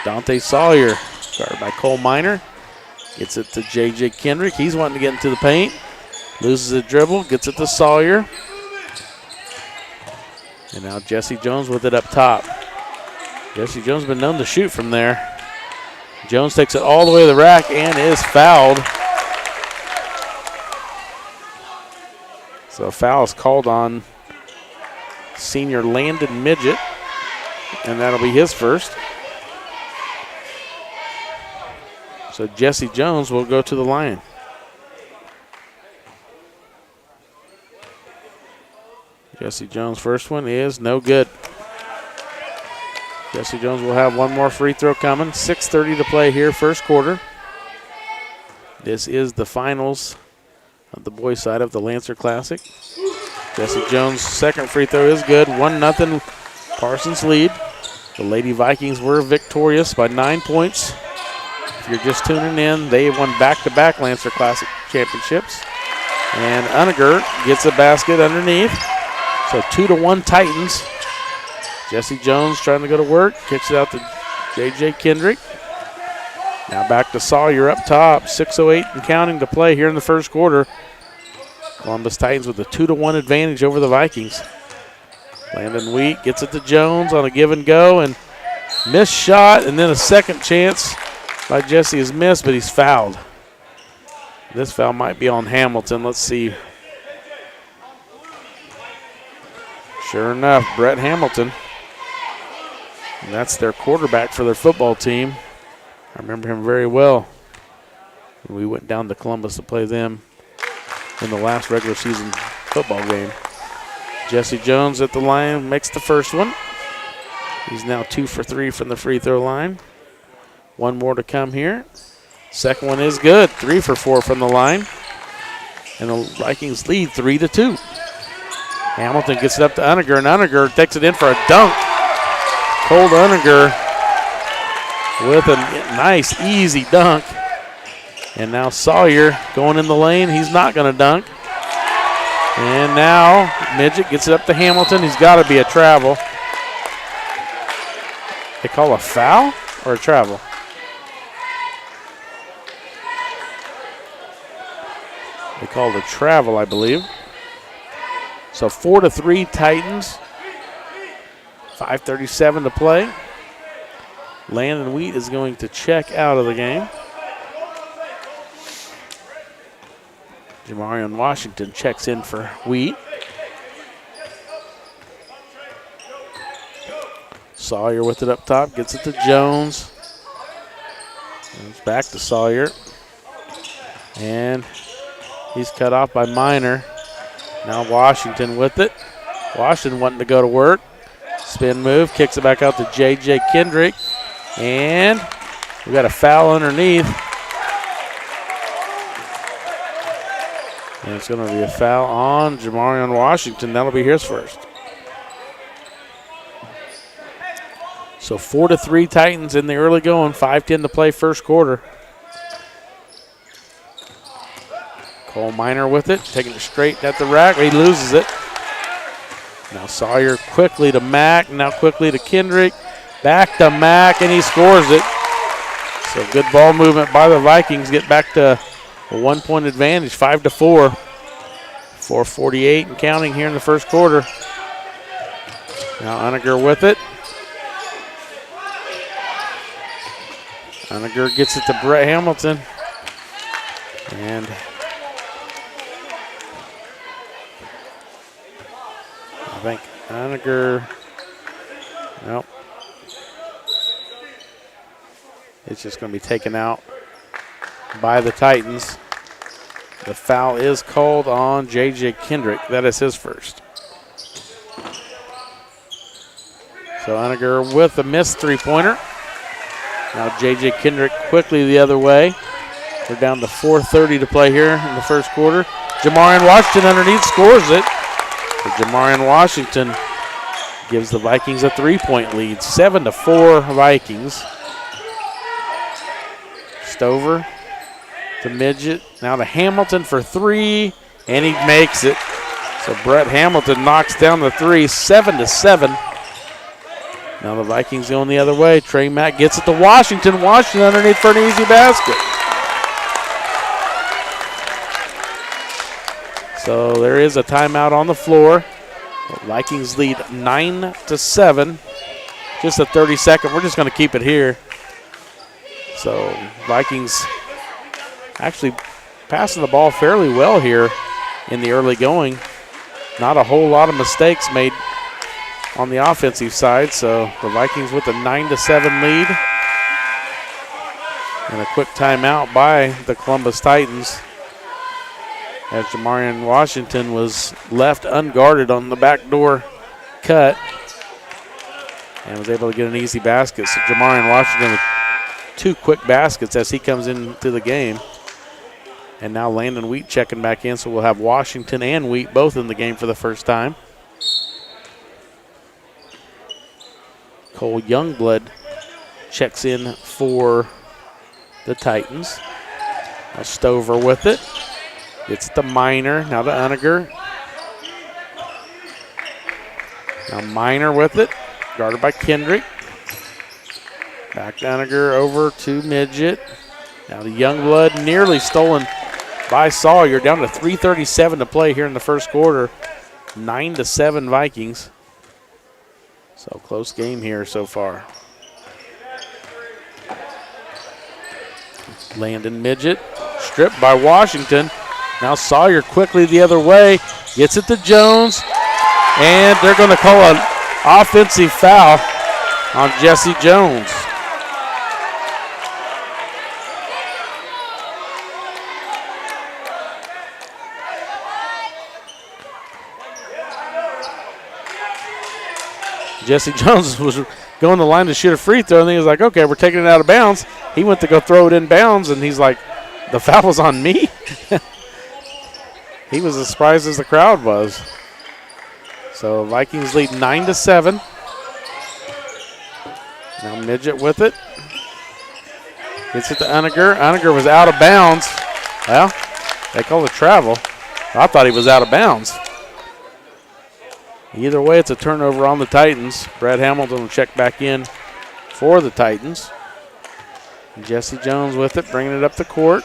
Dante Sawyer, guarded by Cole Minor. Gets it to J.J. Kendrick. He's wanting to get into the paint. Loses a dribble, gets it to Sawyer. And now Jesse Jones with it up top. Jesse Jones has been known to shoot from there. Jones takes it all the way to the rack and is fouled. So a foul is called on senior Landon Midget, and that'll be his first. So Jesse Jones will go to the line. Jesse Jones' first one is no good. Jesse Jones will have one more free throw coming. 6:30 to play here, first quarter. This is the finals of the boys' side of the Lancer Classic. Jesse Jones' second free throw is good. 1-0 Parsons lead. The Lady Vikings were victorious by 9 points. If you're just tuning in, they won back-to-back Lancer Classic championships. And Uniger gets a basket underneath. So 2-1 Titans. Jesse Jones trying to go to work. Kicks it out to J.J. Kendrick. Now back to Sawyer up top. 6:08 and counting to play here in the first quarter. Columbus Titans with a 2-1 advantage over the Vikings. Landon Wheat gets it to Jones on a give and go, and missed shot, and then a second chance by Jesse is missed, but he's fouled. This foul might be on Hamilton. Let's see. Sure enough, Brett Hamilton. And that's their quarterback for their football team. I remember him very well. We went down to Columbus to play them in the last regular season football game. Jesse Jones at the line makes the first one. He's now 2 for 3 from the free throw line. One more to come here. Second one is good. 3 for 4 from the line. And the Vikings lead 3-2. Hamilton gets it up to Uniger, and Uniger takes it in for a dunk. Cole Uniger with a nice, easy dunk. And now Sawyer going in the lane. He's not going to dunk. And now Midget gets it up to Hamilton. He's got to be a travel. They call a foul or a travel? They called a travel, I believe. So 4-3 Titans. 5:37 to play. Landon Wheat is going to check out of the game. Jamarion Washington checks in for Wheat. Sawyer with it up top, gets it to Jones. And it's back to Sawyer. And he's cut off by Minor. Now Washington with it. Washington wanting to go to work. Spin move, kicks it back out to J.J. Kendrick. And we got a foul underneath. And it's going to be a foul on Jamarion Washington. That'll be his first. So 4-3 Titans in the early going. 5:10 to play first quarter. Cole Minor with it, taking it straight at the rack. He loses it. Now Sawyer quickly to Mack. Now quickly to Kendrick. Back to Mack, and he scores it. So good ball movement by the Vikings. Get back to a 1-point advantage, 5-4. 4:48 and counting here in the first quarter. Now Uniger with it. Uniger gets it to Brett Hamilton. And I think Uniger, nope. It's just going to be taken out by the Titans. The foul is called on J.J. Kendrick. That is his first. So Uniger with a missed three-pointer. Now J.J. Kendrick quickly the other way. We're down to 4:30 to play here in the first quarter. Jamarion Washington underneath scores it. But Jamarion Washington gives the Vikings a 3-point lead. 7-4 Vikings. Stover to Midget. Now to Hamilton for 3, and he makes it. So Brett Hamilton knocks down the 3, 7-7. Now the Vikings going the other way. Trey Mack gets it to Washington. Washington underneath for an easy basket. So there is a timeout on the floor. The Vikings lead 9-7. Just a 30-second. We're just going to keep it here. So Vikings actually passing the ball fairly well here in the early going. Not a whole lot of mistakes made on the offensive side. So the Vikings with a 9-7 lead. And a quick timeout by the Columbus Titans, as Jamarian Washington was left unguarded on the backdoor cut and was able to get an easy basket. So Jamarian Washington with 2 quick baskets as he comes into the game. And now Landon Wheat checking back in, so we'll have Washington and Wheat both in the game for the first time. Cole Youngblood checks in for the Titans. Now Stover with it. It's the Minor, now to Uniger. Now Minor with it, guarded by Kendrick. Back to Uniger, over to Midget. Now to Youngblood, nearly stolen by Sawyer. Down to 3:37 to play here in the first quarter. 9-7 Vikings. So close game here so far. Landon Midget, stripped by Washington. Now Sawyer quickly the other way, gets it to Jones, and they're going to call an offensive foul on Jesse Jones. Jesse Jones was going to the line to shoot a free throw, and he was like, okay, we're taking it out of bounds. He went to go throw it in bounds, and he's like, the foul was on me? He was as surprised as the crowd was. So Vikings lead 9-7. Now Midget with it. Gets it to Uniger. Uniger was out of bounds. Well, they call it travel. I thought he was out of bounds. Either way, it's a turnover on the Titans. Brad Hamilton will check back in for the Titans. Jesse Jones with it, bringing it up the court.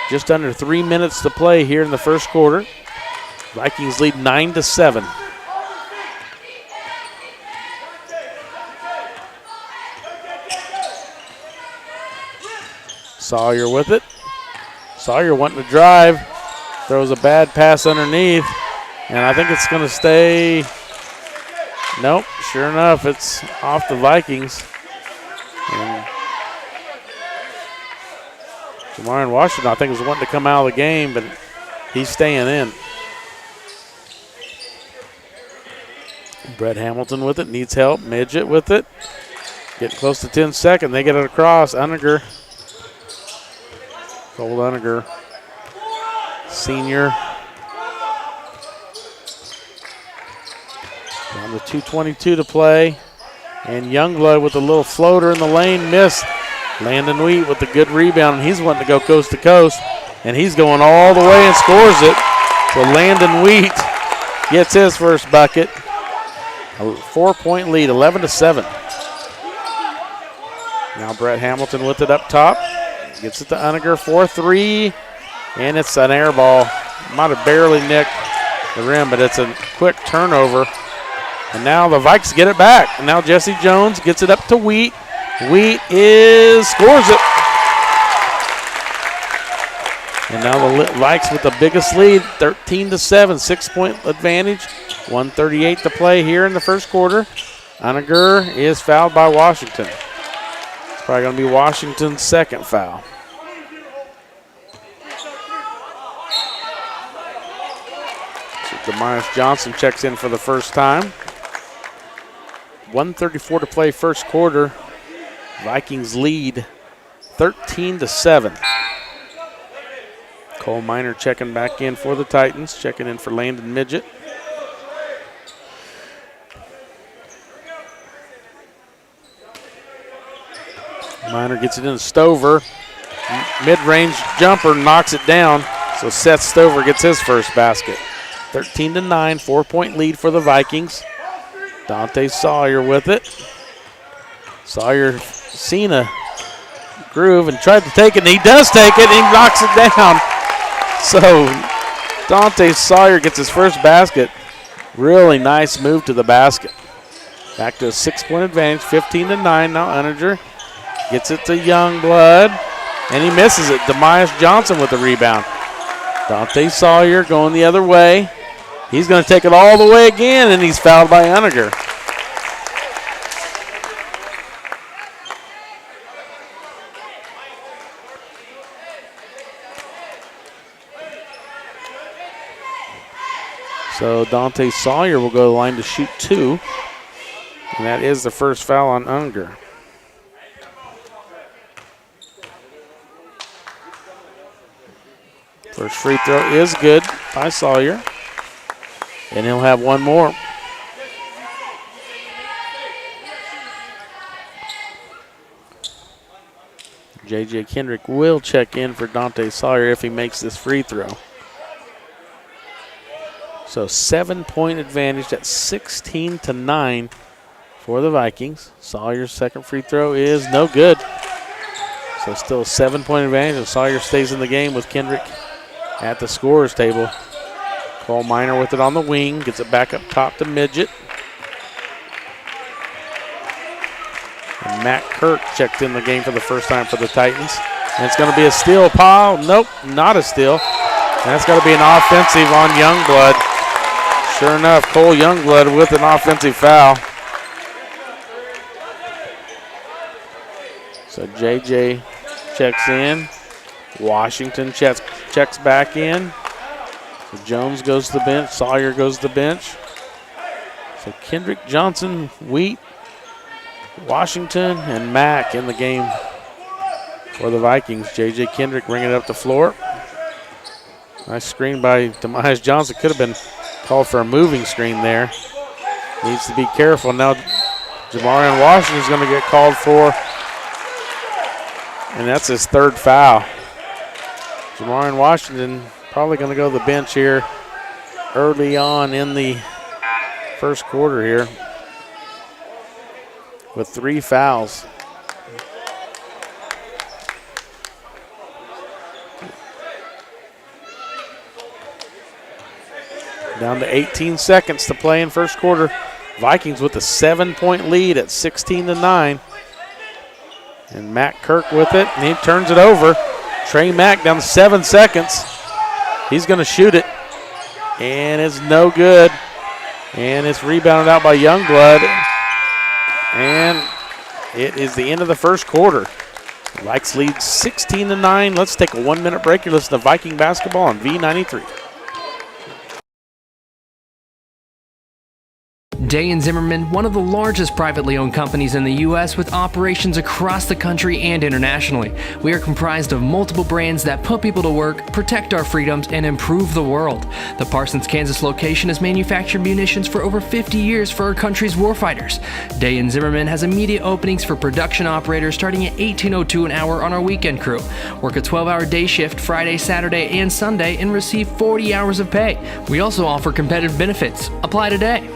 Just under 3 minutes to play here in the first quarter. Vikings lead 9-7. Sawyer with it. Sawyer wanting to drive. Throws a bad pass underneath. And I think it's going to stay. Nope, sure enough, it's off the Vikings. And Jamarian Washington, I think, was wanting to come out of the game, but he's staying in. Brett Hamilton with it, needs help. Midget with it. Getting close to 10 seconds. They get it across. Uniger. Cole Uniger. Senior. Down to 2:22 to play. And Youngblood with a little floater in the lane, missed. Landon Wheat with a good rebound, and he's wanting to go coast to coast. And he's going all the way and scores it. So Landon Wheat gets his first bucket. A 4-point lead, 11-7. Now Brett Hamilton with it up top. Gets it to Uniger, 4-3. And it's an air ball. Might have barely nicked the rim, but it's a quick turnover. And now the Vikes get it back. And now Jesse Jones gets it up to Wheat. Wheat scores it. And now the Vikes with the biggest lead, 13-7, 6-point advantage. 1:38 to play here in the first quarter. Uniger is fouled by Washington. It's probably going to be Washington's second foul. So Demarius Johnson checks in for the first time. 1:34 to play first quarter. Vikings lead 13-7. Cole Minor checking back in for the Titans, checking in for Landon Midget. Miner gets it in Stover. Mid-range jumper knocks it down. So Seth Stover gets his first basket. 13-9, 4-point lead for the Vikings. Dante Sawyer with it. Sawyer seen a groove and tried to take it, and he does take it, and he knocks it down. So Dante Sawyer gets his first basket. Really nice move to the basket. Back to a 6-point advantage, 15-9 now. Uninger gets it to Youngblood, and he misses it. Demias Johnson with the rebound. Dante Sawyer going the other way. He's going to take it all the way again, and he's fouled by Uninger. So Dante Sawyer will go to the line to shoot 2. And that is the first foul on Unger. First free throw is good by Sawyer. And he'll have one more. J.J. Kendrick will check in for Dante Sawyer if he makes this free throw. So 7-point advantage at 16-9 for the Vikings. Sawyer's second free throw is no good. So still a 7-point advantage, and Sawyer stays in the game with Kendrick at the scorer's table. Cole Miner with it on the wing, gets it back up top to Midget. And Matt Kirk checked in the game for the first time for the Titans. And it's going to be a steal pile. Nope, not a steal. And that's got to be an offensive on Youngblood. Sure enough, Cole Youngblood with an offensive foul. So JJ checks in. Washington checks back in. So Jones goes to the bench. Sawyer goes to the bench. So Kendrick, Johnson, Wheat, Washington, and Mack in the game for the Vikings. JJ Kendrick bringing it up the floor. Nice screen by Demias Johnson. Could have been called for a moving screen there. Needs to be careful. Now Jamarian Washington's going to get called for, and that's his third foul. Jamarian Washington probably going to go to the bench here early on in the first quarter here with 3 fouls. Down to 18 seconds to play in first quarter. Vikings with a 7-point lead at 16-9. And Matt Kirk with it, and he turns it over. Trey Mack down to 7 seconds. He's going to shoot it, and it's no good. And it's rebounded out by Youngblood. And it is the end of the first quarter. Vikes lead 16-9. Let's take a 1-minute break. You're listening to Viking basketball on V93. Day & Zimmerman, one of the largest privately owned companies in the U.S. with operations across the country and internationally. We are comprised of multiple brands that put people to work, protect our freedoms, and improve the world. The Parsons, Kansas location has manufactured munitions for over 50 years for our country's warfighters. Day & Zimmerman has immediate openings for production operators starting at $18.02 an hour on our weekend crew. Work a 12-hour day shift Friday, Saturday, and Sunday and receive 40 hours of pay. We also offer competitive benefits. Apply today.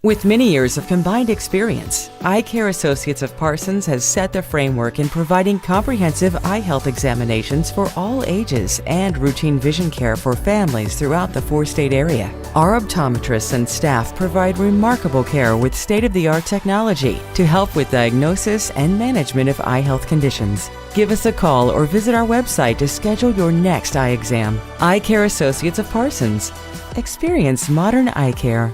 With many years of combined experience, Eye Care Associates of Parsons has set the framework in providing comprehensive eye health examinations for all ages and routine vision care for families throughout the 4-state area. Our optometrists and staff provide remarkable care with state-of-the-art technology to help with diagnosis and management of eye health conditions. Give us a call or visit our website to schedule your next eye exam. Eye Care Associates of Parsons. Experience modern eye care.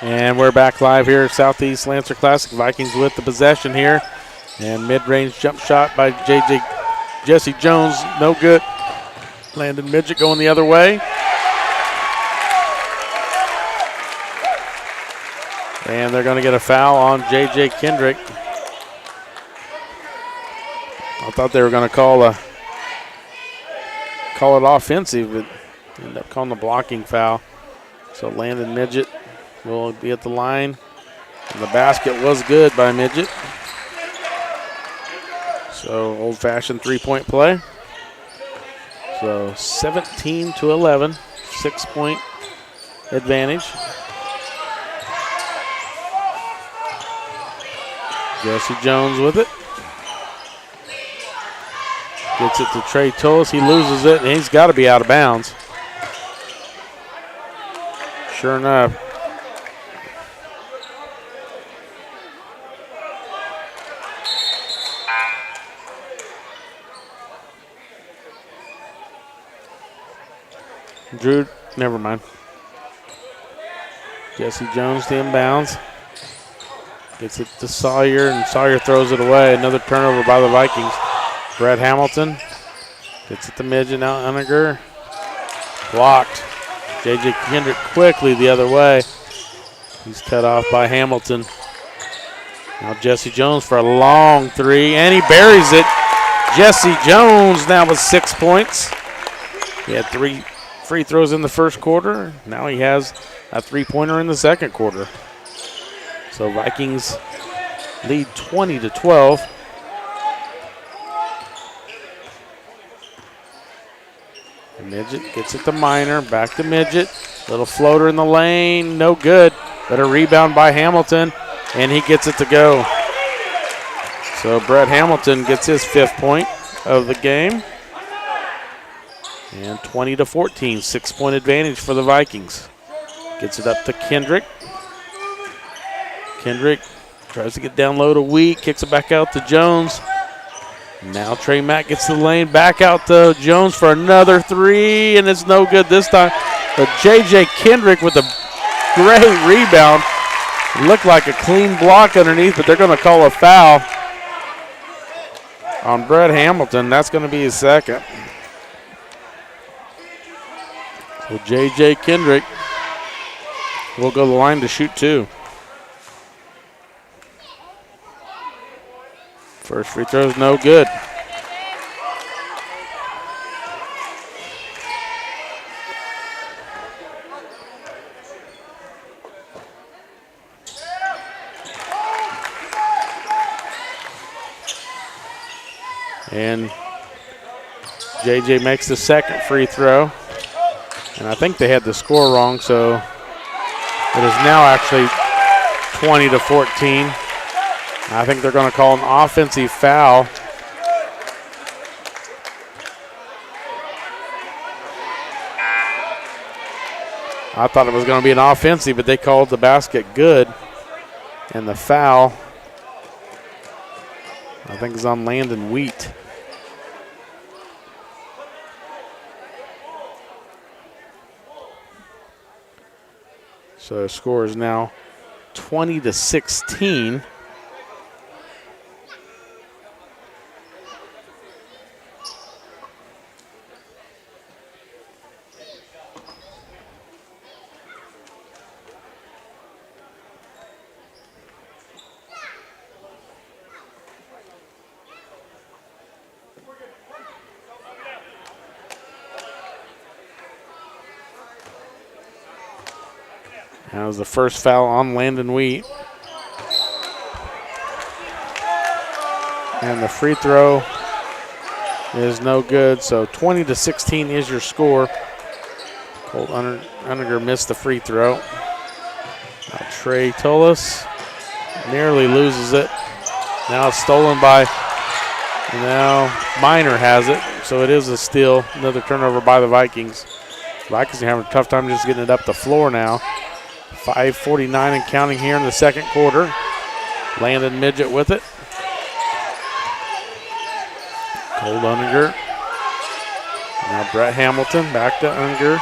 And we're back live here at Southeast Lancer Classic. Vikings with the possession here. And mid-range jump shot by Jesse Jones. No good. Landon Midget going the other way. And they're going to get a foul on J.J. Kendrick. I thought they were going to call it offensive, but ended up calling the blocking foul. So Landon Midget will be at the line. And the basket was good by Midget. So old-fashioned three-point play. So 17-11, 6-point advantage. Jesse Jones with it. Gets it to Trey Tullis. He loses it, and he's got to be out of bounds. Sure enough. Drew, never mind. Jesse Jones to inbounds. Gets it to Sawyer, and Sawyer throws it away. Another turnover by the Vikings. Brett Hamilton gets it to Midget, now Uniger. Blocked. J.J. Kendrick quickly the other way. He's cut off by Hamilton. Now Jesse Jones for a long three, and he buries it. Jesse Jones now with 6 points. He had 3 free throws in the first quarter. Now he has a three-pointer in the second quarter. So Vikings lead 20-12. Midget gets it to Minor, back to Midget. Little floater in the lane, no good. But a rebound by Hamilton, and he gets it to go. So Brett Hamilton gets his 5th point of the game. And 20-14, 6-point advantage for the Vikings. Gets it up to Kendrick. Kendrick tries to get down low to Wheat, kicks it back out to Jones. Now Trey Mack gets the lane, back out to Jones for another three, and it's no good this time. But J.J. Kendrick with a great rebound. It looked like a clean block underneath, but they're going to call a foul on Brett Hamilton. That's going to be his second. So J.J. Kendrick will go to the line to shoot 2. First free throw is no good. And JJ makes the second free throw. And I think they had the score wrong, so it is now actually 20-14. I think they're going to call an offensive foul. I thought it was going to be an offensive, but they called the basket good. And the foul, I think, is on Landon Wheat. So the score is now 20-16. That was the first foul on Landon Wheat. And the free throw is no good, so 20-16 is your score. Colt Uniger missed the free throw. Now Trey Tullis nearly loses it. Now it's stolen by, now Minor has it, so it is a steal. Another turnover by the Vikings. Vikings are having a tough time just getting it up the floor now. 5:49 and counting here in the second quarter. Landon Midget with it. Colt Uniger. Now Brett Hamilton back to Uniger.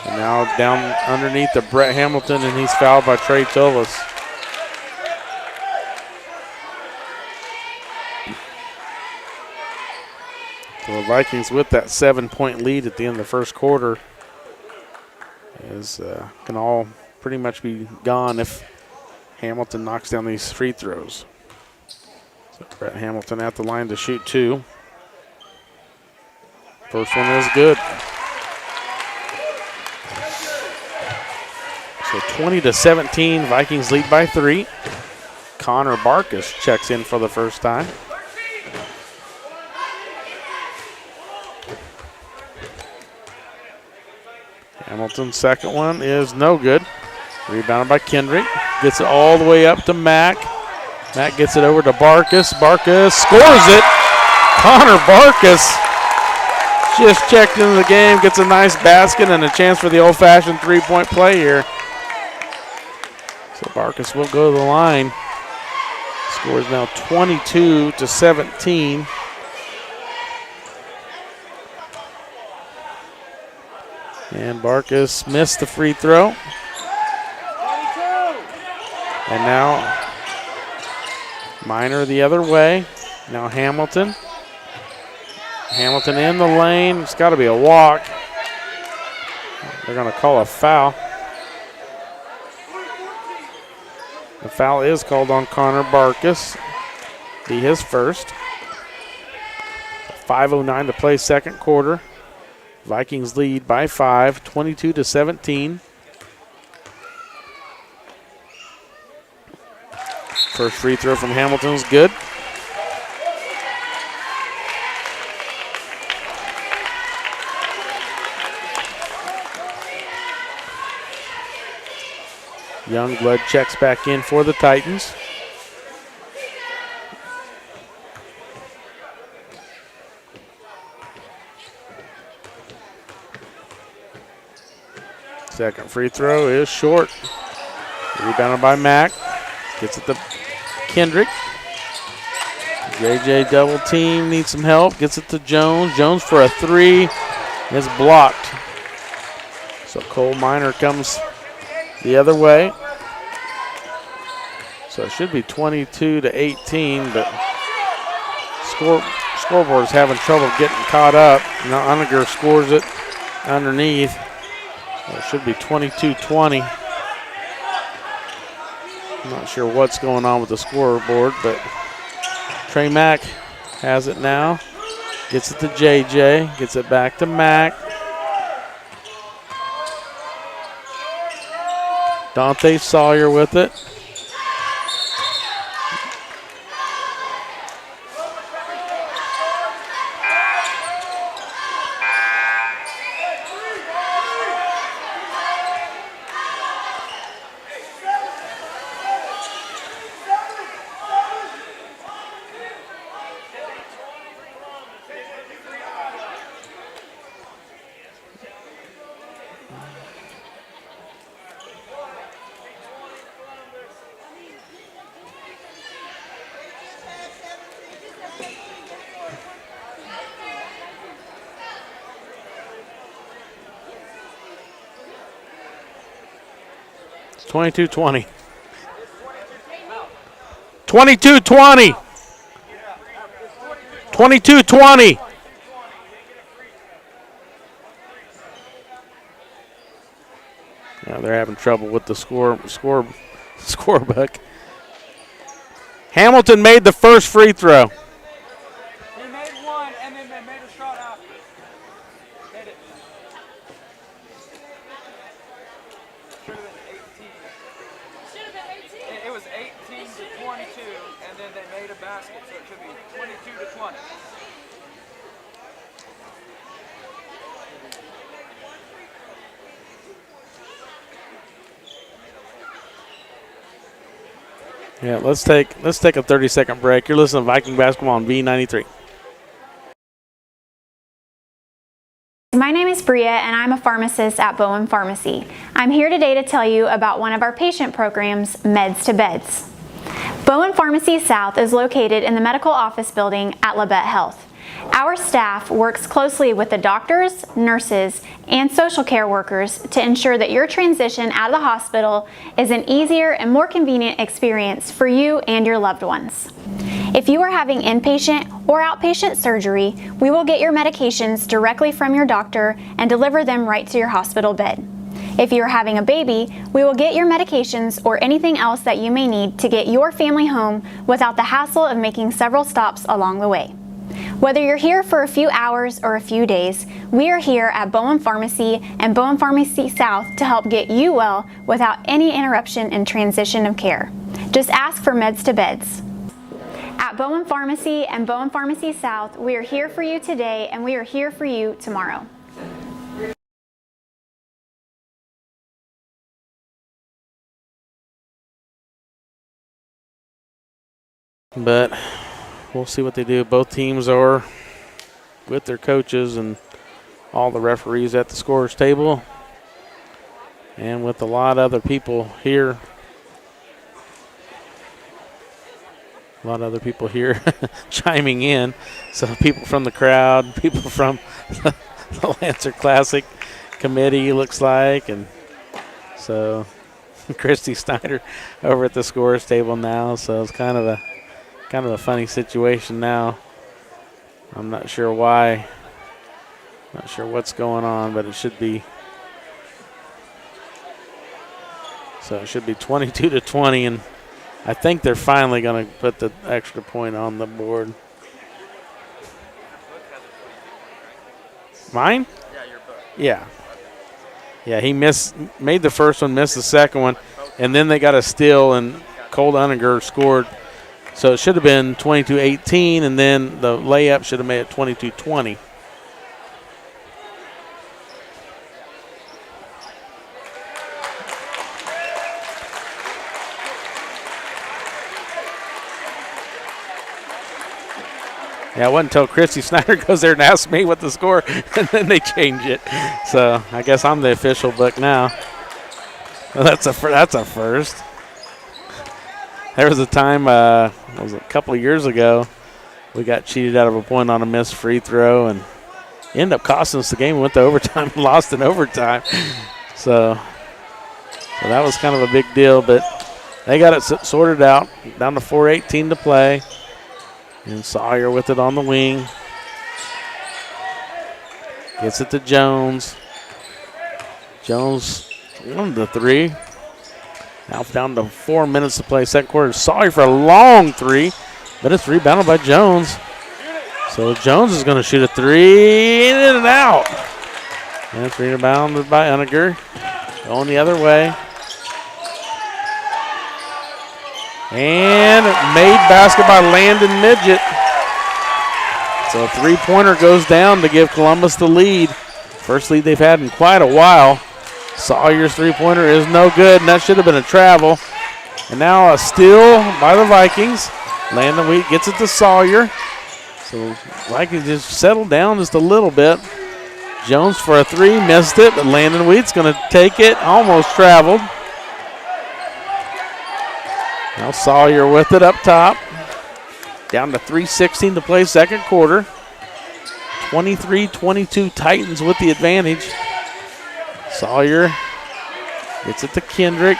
And now down underneath to Brett Hamilton, and he's fouled by Trey Tullis. Vikings with that 7-point lead at the end of the first quarter can all pretty much be gone if Hamilton knocks down these free throws. So Brett Hamilton at the line to shoot 2. First one is good. So 20-17, Vikings lead by 3. Connor Barkus checks in for the first time. Hamilton's second one is no good. Rebounded by Kendrick. Gets it all the way up to Mack. Mack gets it over to Barkus. Barkus scores it. Connor Barkus just checked into the game, gets a nice basket and a chance for the old-fashioned three-point play here. So Barkus will go to the line. Score is now 22-17. And Barkus missed the free throw. And now Minor the other way. Now Hamilton. Hamilton in the lane. It's got to be a walk. They're going to call a foul. The foul is called on Connor Barkus. Be his first. 5:09 to play second quarter. Vikings lead by 5, 22-17. First free throw from Hamilton is good. Youngblood checks back in for the Titans. Second free throw is short. Rebounded by Mack. Gets it to Kendrick. JJ double team, needs some help. Gets it to Jones. Jones for a 3 is blocked. So Cole Minor comes the other way. So it should be 22-18, but scoreboard's having trouble getting caught up. Now Uniger scores it underneath. So it should be 22-20. I'm not sure what's going on with the scoreboard, but Trey Mack has it now. Gets it to JJ. Gets it back to Mack. Dante Sawyer with it. It's 22-20. 22-20. 22-20. Yeah, they're having trouble with the scorebook. Hamilton made the first free throw. He made one, and then they made a shot after. Made it. Should have been 18. It was 18-22, and then they made a basket, so it should be 22-20. Yeah, let's take a 30-second break. You're listening to Viking Basketball on V93. My name is Bria, and I'm a pharmacist at Bowen Pharmacy. I'm here today to tell you about one of our patient programs, Meds to Beds. Bowen Pharmacy South is located in the medical office building at Labette Health. Our staff works closely with the doctors, nurses, and social care workers to ensure that your transition out of the hospital is an easier and more convenient experience for you and your loved ones. If you are having inpatient or outpatient surgery, we will get your medications directly from your doctor and deliver them right to your hospital bed. If you are having a baby, we will get your medications or anything else that you may need to get your family home without the hassle of making several stops along the way. Whether you're here for a few hours or a few days, we are here at Bowen Pharmacy and Bowen Pharmacy South to help get you well without any interruption in transition of care. Just ask for Meds to Beds. At Bowen Pharmacy and Bowen Pharmacy South, we are here for you today and we are here for you tomorrow. But we'll see what they do. Both teams are with their coaches and all the referees at the scorer's table, and with a lot of other people here. A lot of other people here chiming in. So people from the crowd, people from the Lancer Classic committee, looks like. And so Christy Snyder over at the scorer's table now. So it's kind of a funny situation now. I'm not sure why. Not sure what's going on, but it should be. So it should be 22-20, and I think they're finally going to put the extra point on the board. Mine? Yeah, your book. Yeah. Yeah, he made the first one, missed the second one, and then they got a steal, and Cole Unninger scored. So it should have been 22-18, and then the layup should have made it 22-20. Yeah, it wasn't until Christy Snyder goes there and asks me what the score, and then they change it. So I guess I'm the official book now. Well, that's a first. There was a time, it was a couple of years ago, we got cheated out of a point on a missed free throw and ended up costing us the game. We went to overtime and lost in overtime. So that was kind of a big deal, but they got it sorted out. Down to 4:18 to play. And Sawyer with it on the wing. Gets it to Jones. Jones, 1-3. Now down to 4 minutes to play second quarter. Sawyer for a long three, but it's rebounded by Jones. So Jones is going to shoot a three, in and out. And it's rebounded by Unninger. Going the other way. And made basket by Landon Midget. So a three-pointer goes down to give Columbus the lead. First lead they've had in quite a while. Sawyer's three-pointer is no good, and that should have been a travel. And now a steal by the Vikings. Landon Wheat gets it to Sawyer. So Vikings just settled down just a little bit. Jones for a three, missed it, but Landon Wheat's going to take it, almost traveled. Now Sawyer with it up top. Down to 3:16 to play second quarter. 23-22 Titans with the advantage. Sawyer gets it to Kendrick.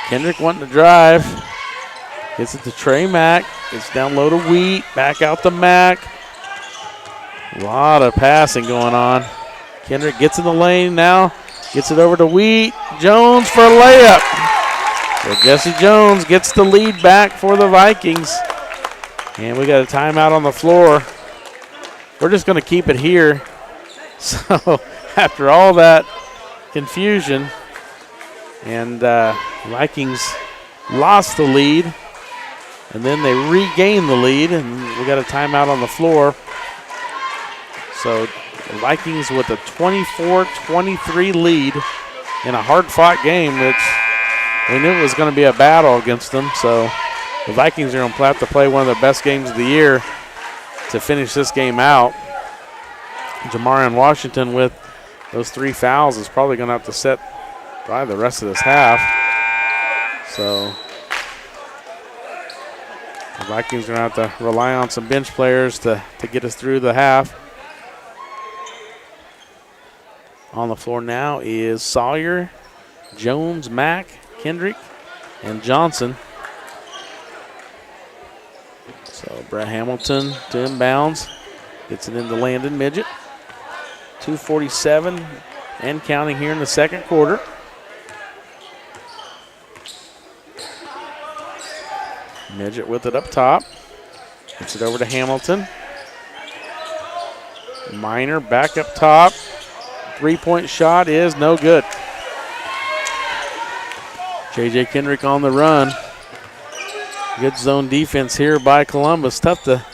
Kendrick wanting to drive. Gets it to Trey Mack. Gets down low to Wheat. Back out to Mack. A lot of passing going on. Kendrick gets in the lane now. Gets it over to Wheat. Jones for a layup. So Jesse Jones gets the lead back for the Vikings. And we got a timeout on the floor. We're just going to keep it here. So after all that confusion, and Vikings lost the lead, and then they regained the lead, and we got a timeout on the floor. So the Vikings with a 24-23 lead in a hard-fought game, which we knew it was going to be a battle against them. So the Vikings are going to have to play one of their best games of the year to finish this game out. Jamarian Washington with those 3 fouls is probably going to have to set probably the rest of this half. So The Vikings are going to have to rely on some bench players to get us through the half. On the floor now is Sawyer, Jones, Mack, Kendrick, and Johnson. So Brett Hamilton to inbounds. Gets it into Landon Midget. 2:47 and counting here in the second quarter. Midget with it up top. Gets it over to Hamilton. Minor back up top. Three-point shot is no good. J.J. Kendrick on the run. Good zone defense here by Columbus. Tough to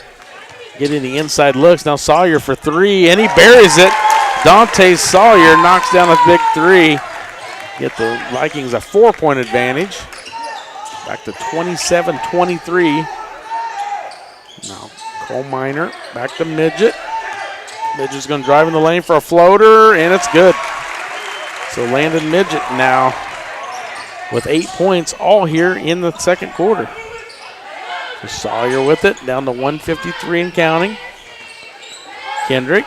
get any inside looks. Now Sawyer for three, and he buries it. Dante Sawyer knocks down a big three. Get the Vikings a 4-point advantage. Back to 27-23. Now Cole Minor back to Midget. Midget's going to drive in the lane for a floater, and it's good. So Landon Midget now with 8 points all here in the second quarter. So Sawyer with it, down to 153 and counting. Kendrick.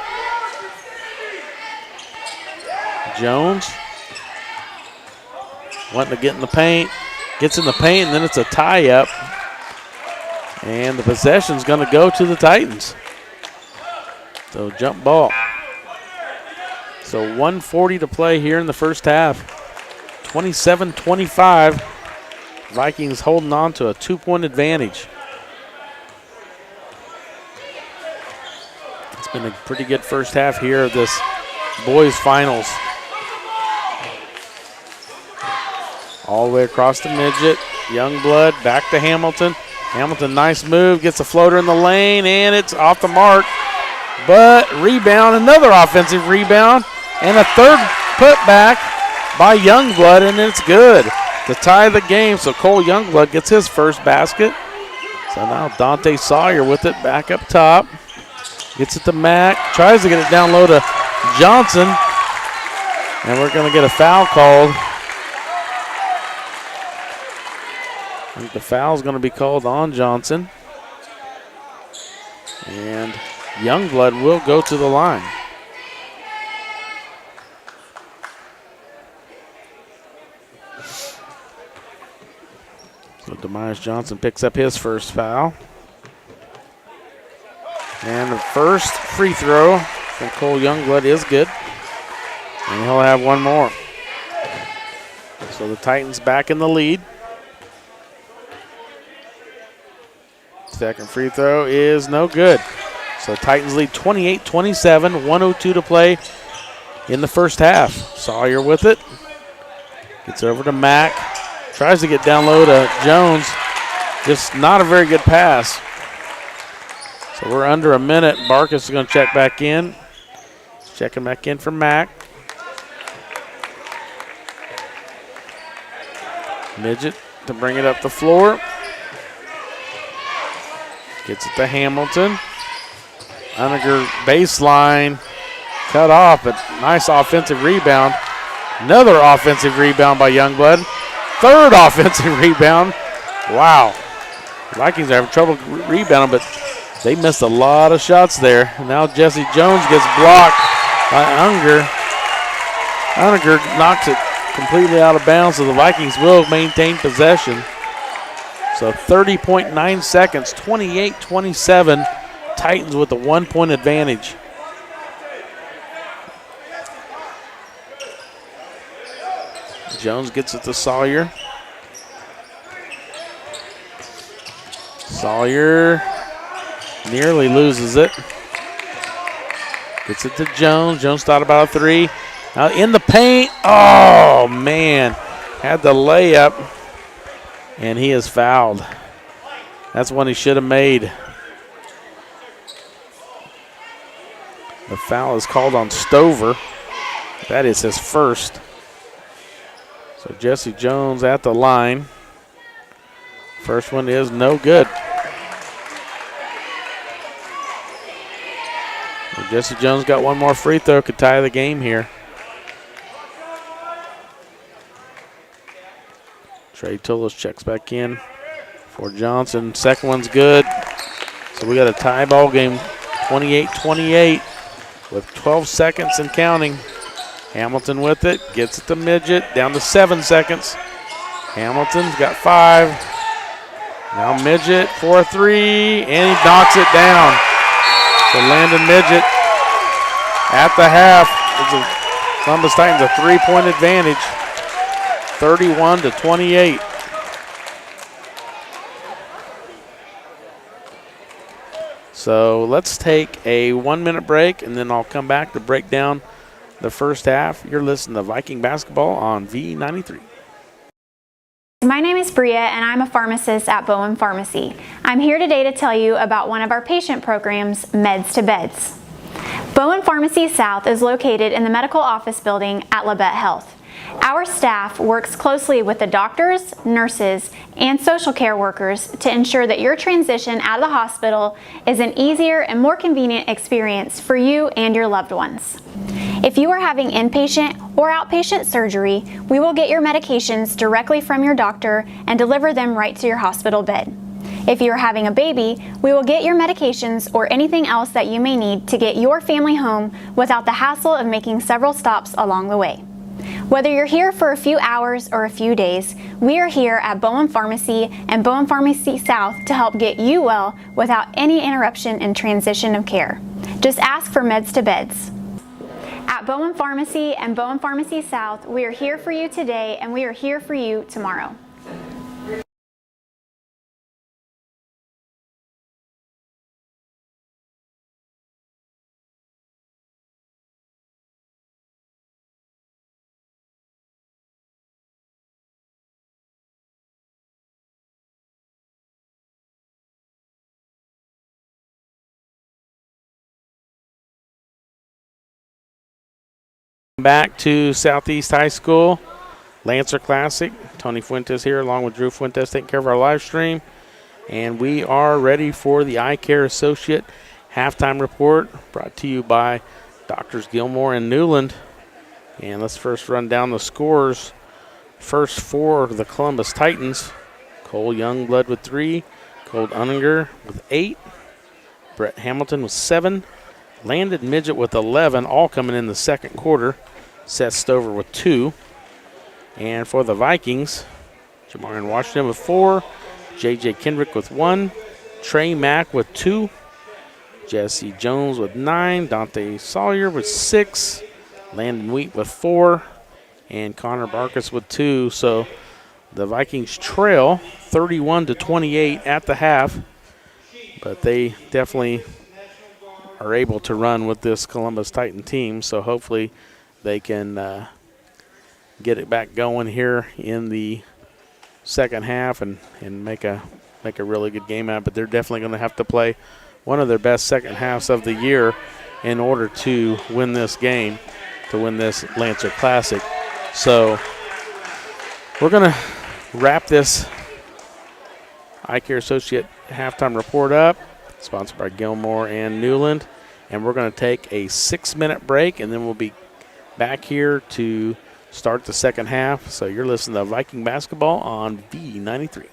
Jones. Wanting to get in the paint. Gets in the paint, and then it's a tie-up. And the possession's going to go to the Titans. So jump ball. So 1:40 to play here in the first half. 27-25. Vikings holding on to a 2-point advantage. It's been a pretty good first half here of this boys finals. All the way across the Midget. Youngblood back to Hamilton. Hamilton, nice move, gets a floater in the lane, and it's off the mark. But rebound, another offensive rebound, and a third putback by Youngblood, and it's good to tie the game. So Cole Youngblood gets his first basket. So now Dante Sawyer with it back up top. Gets it to Mack, tries to get it down low to Johnson, and we're going to get a foul called. I think the foul is going to be called on Johnson. And Youngblood will go to the line. So Demias Johnson picks up his first foul. And the first free throw from Cole Youngblood is good. And he'll have one more. So the Titans back in the lead. Second free throw is no good. So Titans lead 28-27, 1:02 to play in the first half. Sawyer with it. Gets over to Mack. Tries to get down low to Jones. Just not a very good pass. So we're under a minute. Barkus is going to check back in. Checking back in for Mack. Midget to bring it up the floor. Gets it to Hamilton. Uniger baseline. Cut off, but nice offensive rebound. Another offensive rebound by Youngblood. Third offensive rebound. Wow. The Vikings are having trouble rebounding, but they missed a lot of shots there. And now Jesse Jones gets blocked by Unger. Unger knocks it completely out of bounds, so the Vikings will maintain possession. So 30.9 seconds, 28-27. Titans with a 1-point advantage. Jones gets it to Sawyer. Sawyer nearly loses it. Gets it to Jones. Jones thought about a three. Now in the paint. Oh, man. Had the layup. And he is fouled. That's one he should have made. The foul is called on Stover. That is his first. So Jesse Jones at the line. First one is no good. So Jesse Jones got one more free throw, could tie the game here. Trey Tullis checks back in for Johnson. Second one's good. So we got a tie ball game, 28-28 with 12 seconds and counting. Hamilton with it, gets it to Midget, down to 7 seconds. Hamilton's got 5. Now Midget for a 3, and he knocks it down. So Landon Midget at the half. Columbus Titans a 3-point advantage, 31-28. So let's take a 1-minute break, and then I'll come back to break down the first half. You're listening to Viking basketball on V93. My name is Bria, and I'm a pharmacist at Bowen Pharmacy. I'm here today to tell you about one of our patient programs, Meds to Beds. Bowen Pharmacy South is located in the medical office building at Labette Health. Our staff works closely with the doctors, nurses, and social care workers to ensure that your transition out of the hospital is an easier and more convenient experience for you and your loved ones. If you are having inpatient or outpatient surgery, we will get your medications directly from your doctor and deliver them right to your hospital bed. If you are having a baby, we will get your medications or anything else that you may need to get your family home without the hassle of making several stops along the way. Whether you're here for a few hours or a few days, we are here at Bowen Pharmacy and Bowen Pharmacy South to help get you well without any interruption in transition of care. Just ask for Meds to Beds. At Bowen Pharmacy and Bowen Pharmacy South, we are here for you today and we are here for you tomorrow. Back to Southeast High School, Lancer Classic. Tony Fuentes here along with Drew Fuentes taking care of our live stream. And we are ready for the Eye Care Associate halftime report brought to you by Doctors Gilmore and Newland. And let's first run down the scores. First for the Columbus Titans, Cole Youngblood with 3, Colt Unninger with 8, Brett Hamilton with 7, Landon Midget with 11, all coming in the second quarter. Seth Stover with 2. And for the Vikings, Jamarian Washington with 4, J.J. Kendrick with 1, Trey Mack with 2, Jesse Jones with 9, Dante Sawyer with 6, Landon Wheat with 4, and Connor Barkus with 2. So the Vikings trail 31-28 at the half, but they definitely are able to run with this Columbus Titan team, so hopefully they can get it back going here in the second half and make a really good game out. But they're definitely going to have to play one of their best second halves of the year in order to win this game, to win this Lancer Classic. So we're going to wrap this Eye Care Associate halftime report up, sponsored by Gilmore and Newland. And we're going to take a 6-minute break, and then we'll be back here to start the second half. So you're listening to Viking basketball on V93.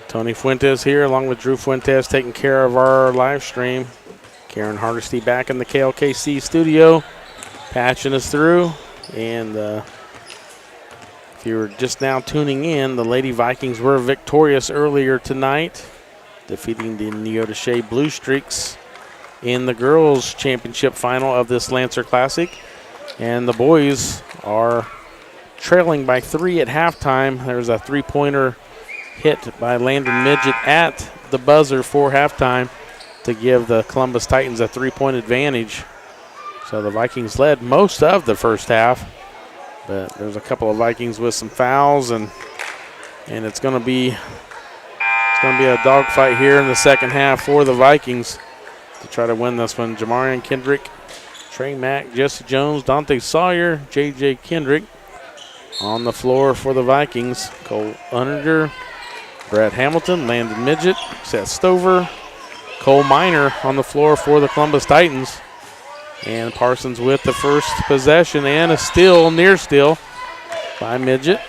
Tony Fuentes here along with Drew Fuentes taking care of our live stream. Karen Hardesty back in the KLKC studio patching us through. And if you're just now tuning in, the Lady Vikings were victorious earlier tonight, defeating the Neodesha Blue Streaks in the girls' championship final of this Lancer Classic. And the boys are trailing by 3 at halftime. There's a three-pointer hit by Landon Midget at the buzzer for halftime to give the Columbus Titans a 3-point advantage. So the Vikings led most of the first half, but there's a couple of Vikings with some fouls, and it's going to be a dogfight here in the second half for the Vikings to try to win this one. Jamarian Kendrick, Trey Mack, Jesse Jones, Dante Sawyer, J.J. Kendrick on the floor for the Vikings. Cole Uninger, Brad Hamilton, Landon Midget, Seth Stover, Cole Miner on the floor for the Columbus Titans. And Parsons with the first possession and a steal, near steal by Midget.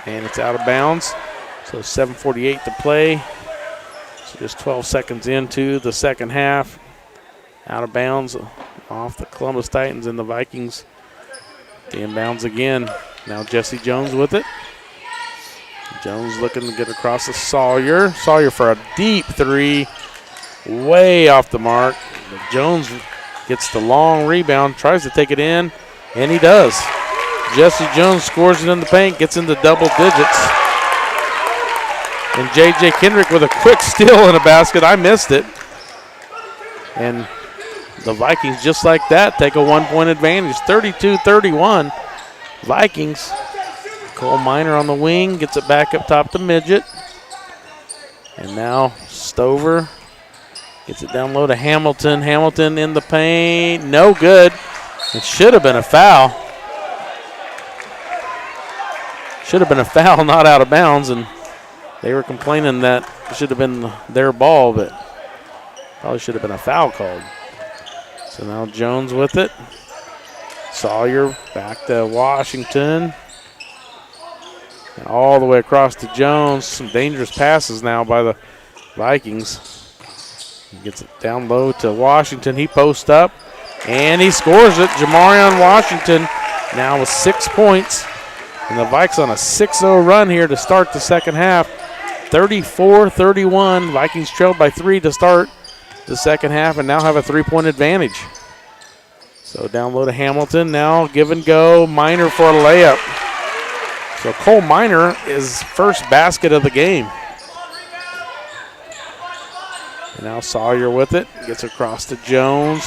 And it's out of bounds. So 7:48 to play. So just 12 seconds into the second half. Out of bounds off the Columbus Titans, and the Vikings inbounds again. Now Jesse Jones with it. Jones looking to get across to Sawyer. Sawyer for a deep three, way off the mark. But Jones gets the long rebound, tries to take it in, and he does. Jesse Jones scores it in the paint, gets into double digits. And J.J. Kendrick with a quick steal in a basket. I missed it. And the Vikings, just like that, take a 1-point advantage, 32-31. Vikings. Cole Miner on the wing, gets it back up top to Midget. And now Stover gets it down low to Hamilton. Hamilton in the paint, no good. It should have been a foul. Should have been a foul, not out of bounds, and they were complaining that it should have been their ball, but probably should have been a foul called. So now Jones with it. Sawyer back to Washington. And all the way across to Jones. Some dangerous passes now by the Vikings. He gets it down low to Washington. He posts up, and he scores it. Jamarion Washington now with 6 points. And the Vikes on a 6-0 run here to start the second half. 34-31. Vikings trailed by 3 to start the second half and now have a 3-point advantage. So down low to Hamilton. Now give and go. Miner for a layup. So Cole Miner is first basket of the game. And now Sawyer with it. Gets across to Jones.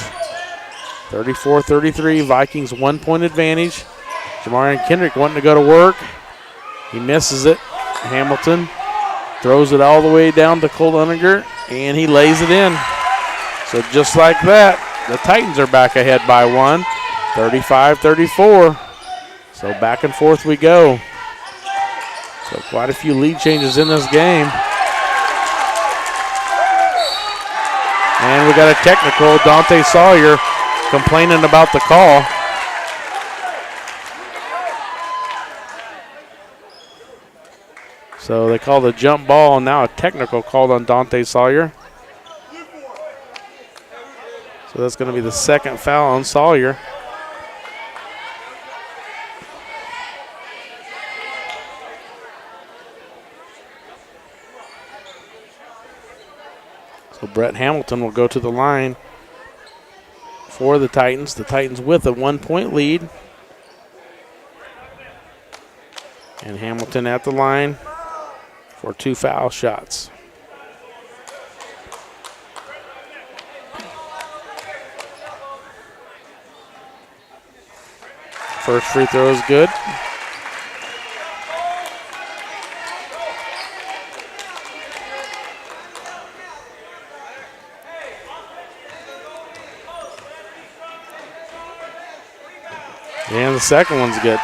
34-33. Vikings 1-point advantage. Jamarian Kendrick wanting to go to work. He misses it. Hamilton throws it all the way down to Cole Uninger, and he lays it in. So just like that, the Titans are back ahead by 1, 35-34. So back and forth we go. So quite a few lead changes in this game. And we got a technical. Dante Sawyer complaining about the call. So they call the jump ball, and now a technical called on Dante Sawyer. So that's going to be the second foul on Sawyer. So Brett Hamilton will go to the line for the Titans. The Titans with a 1-point lead. And Hamilton at the line for 2 foul shots. First free throw is good. And the second one's good.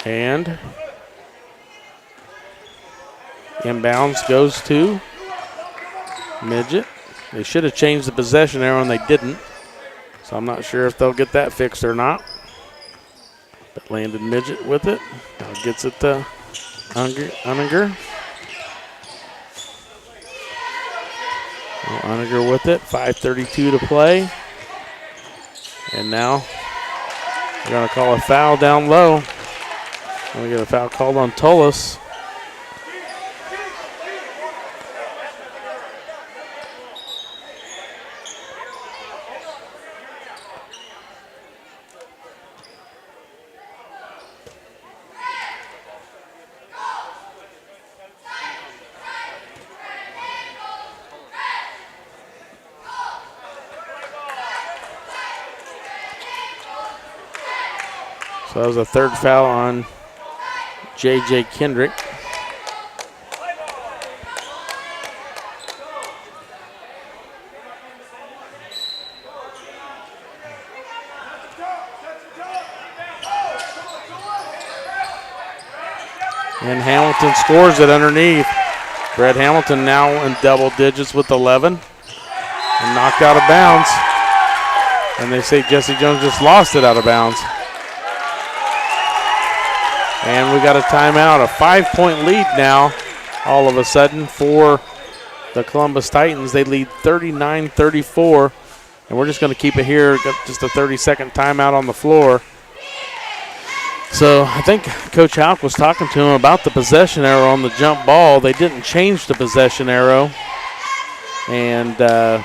And inbounds goes to Midget. They should have changed the possession arrow, and they didn't. So I'm not sure if they'll get that fixed or not. But Landon Midget with it. Now gets it to Uniger. Uniger with it. 5:32 to play. And now we're going to call a foul down low. And we get a foul called on Tullis. So that was a third foul on J.J. Kendrick. And Hamilton scores it underneath. Brett Hamilton now in double digits with 11. And knocked out of bounds. And they say Jesse Jones just lost it out of bounds. And we got a timeout, a 5-point lead now, all of a sudden, for the Columbus Titans. They lead 39-34, and we're just going to keep it here. Got just a 30-second timeout on the floor. So I think Coach Houck was talking to him about the possession arrow on the jump ball. They didn't change the possession arrow, and yeah,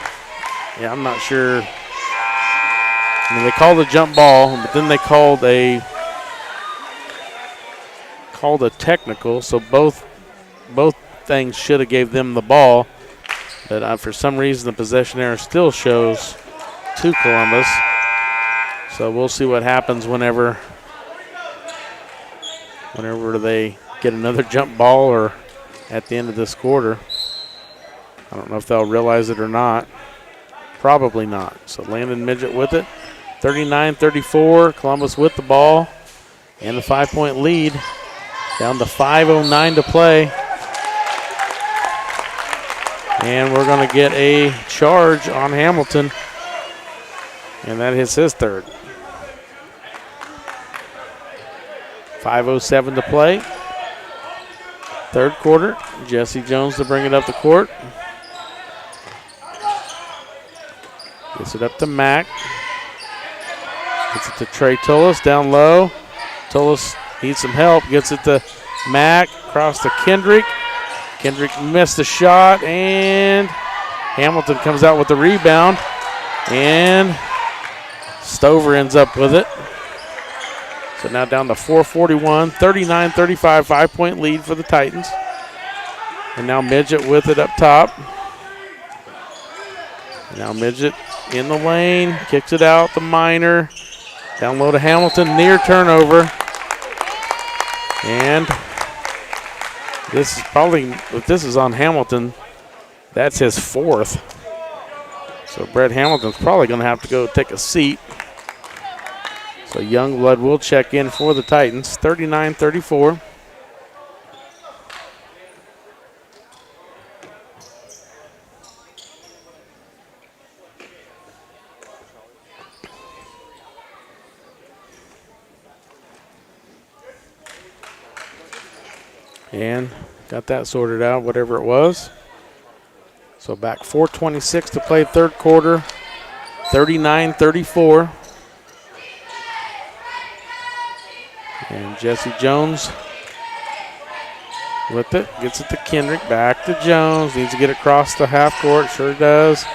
I'm not sure. I mean, they called the jump ball, but then they called a technical, so both things should have gave them the ball, but for some reason the possession error still shows to Columbus. So we'll see what happens whenever they get another jump ball or at the end of this quarter. I don't know if they'll realize it or not. Probably not. So Landon Midget with it. 39-34, Columbus with the ball and the 5-point lead. Down to 5:09 to play. And we're going to get a charge on Hamilton. And that hits his third. 5:07 to play. Third quarter. Jesse Jones to bring it up the court. Gets it up to Mack. Gets it to Trey Tullis down low. Tullis needs some help. Gets it to Mack. Across to Kendrick. Kendrick missed the shot, and Hamilton comes out with the rebound, and Stover ends up with it. So now down to 4:41, 39-35, 5-point lead for the Titans. And now Midget with it up top. Now Midget in the lane, kicks it out to Minor. Down low to Hamilton, near turnover. And this is probably, if this is on Hamilton, that's his fourth. So Brett Hamilton's probably going to have to go take a seat. So Youngblood will check in for the Titans, 39-34. And got that sorted out, whatever it was. So back 4:26 to play third quarter, 39-34. And Jesse Jones with it, gets it to Kendrick, back to Jones, needs to get across the half court, sure does.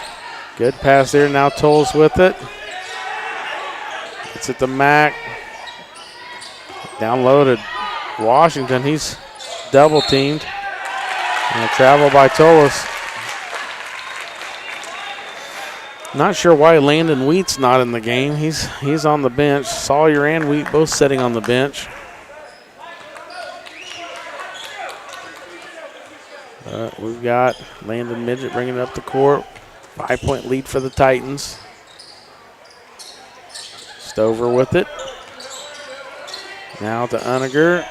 Good pass there, now Tolles with it. Gets it to Mack. Down low to Washington, he's double teamed. And a travel by Tolles. Not sure why Landon Wheat's not in the game. He's on the bench. Sawyer and Wheat both sitting on the bench. We've got Landon Midget bringing it up the court. 5-point lead for the Titans. Stover with it. Now to Uniger.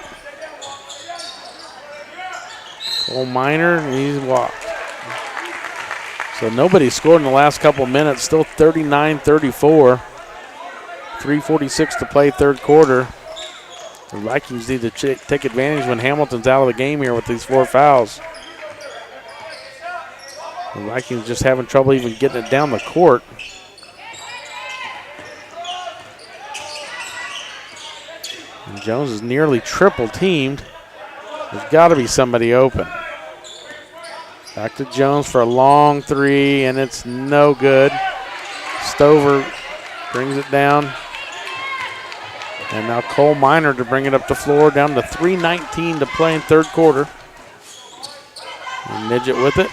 Cole Minor, and he's walked. So nobody scored in the last couple minutes. Still 39-34. 3:46 to play third quarter. The Vikings need to take advantage when Hamilton's out of the game here with these 4 fouls. The Vikings just having trouble even getting it down the court. And Jones is nearly triple teamed. There's got to be somebody open. Back to Jones for a long 3, and it's no good. Stover brings it down. And now Cole Miner to bring it up the floor, down to 3:19 to play in third quarter. And Midget with it.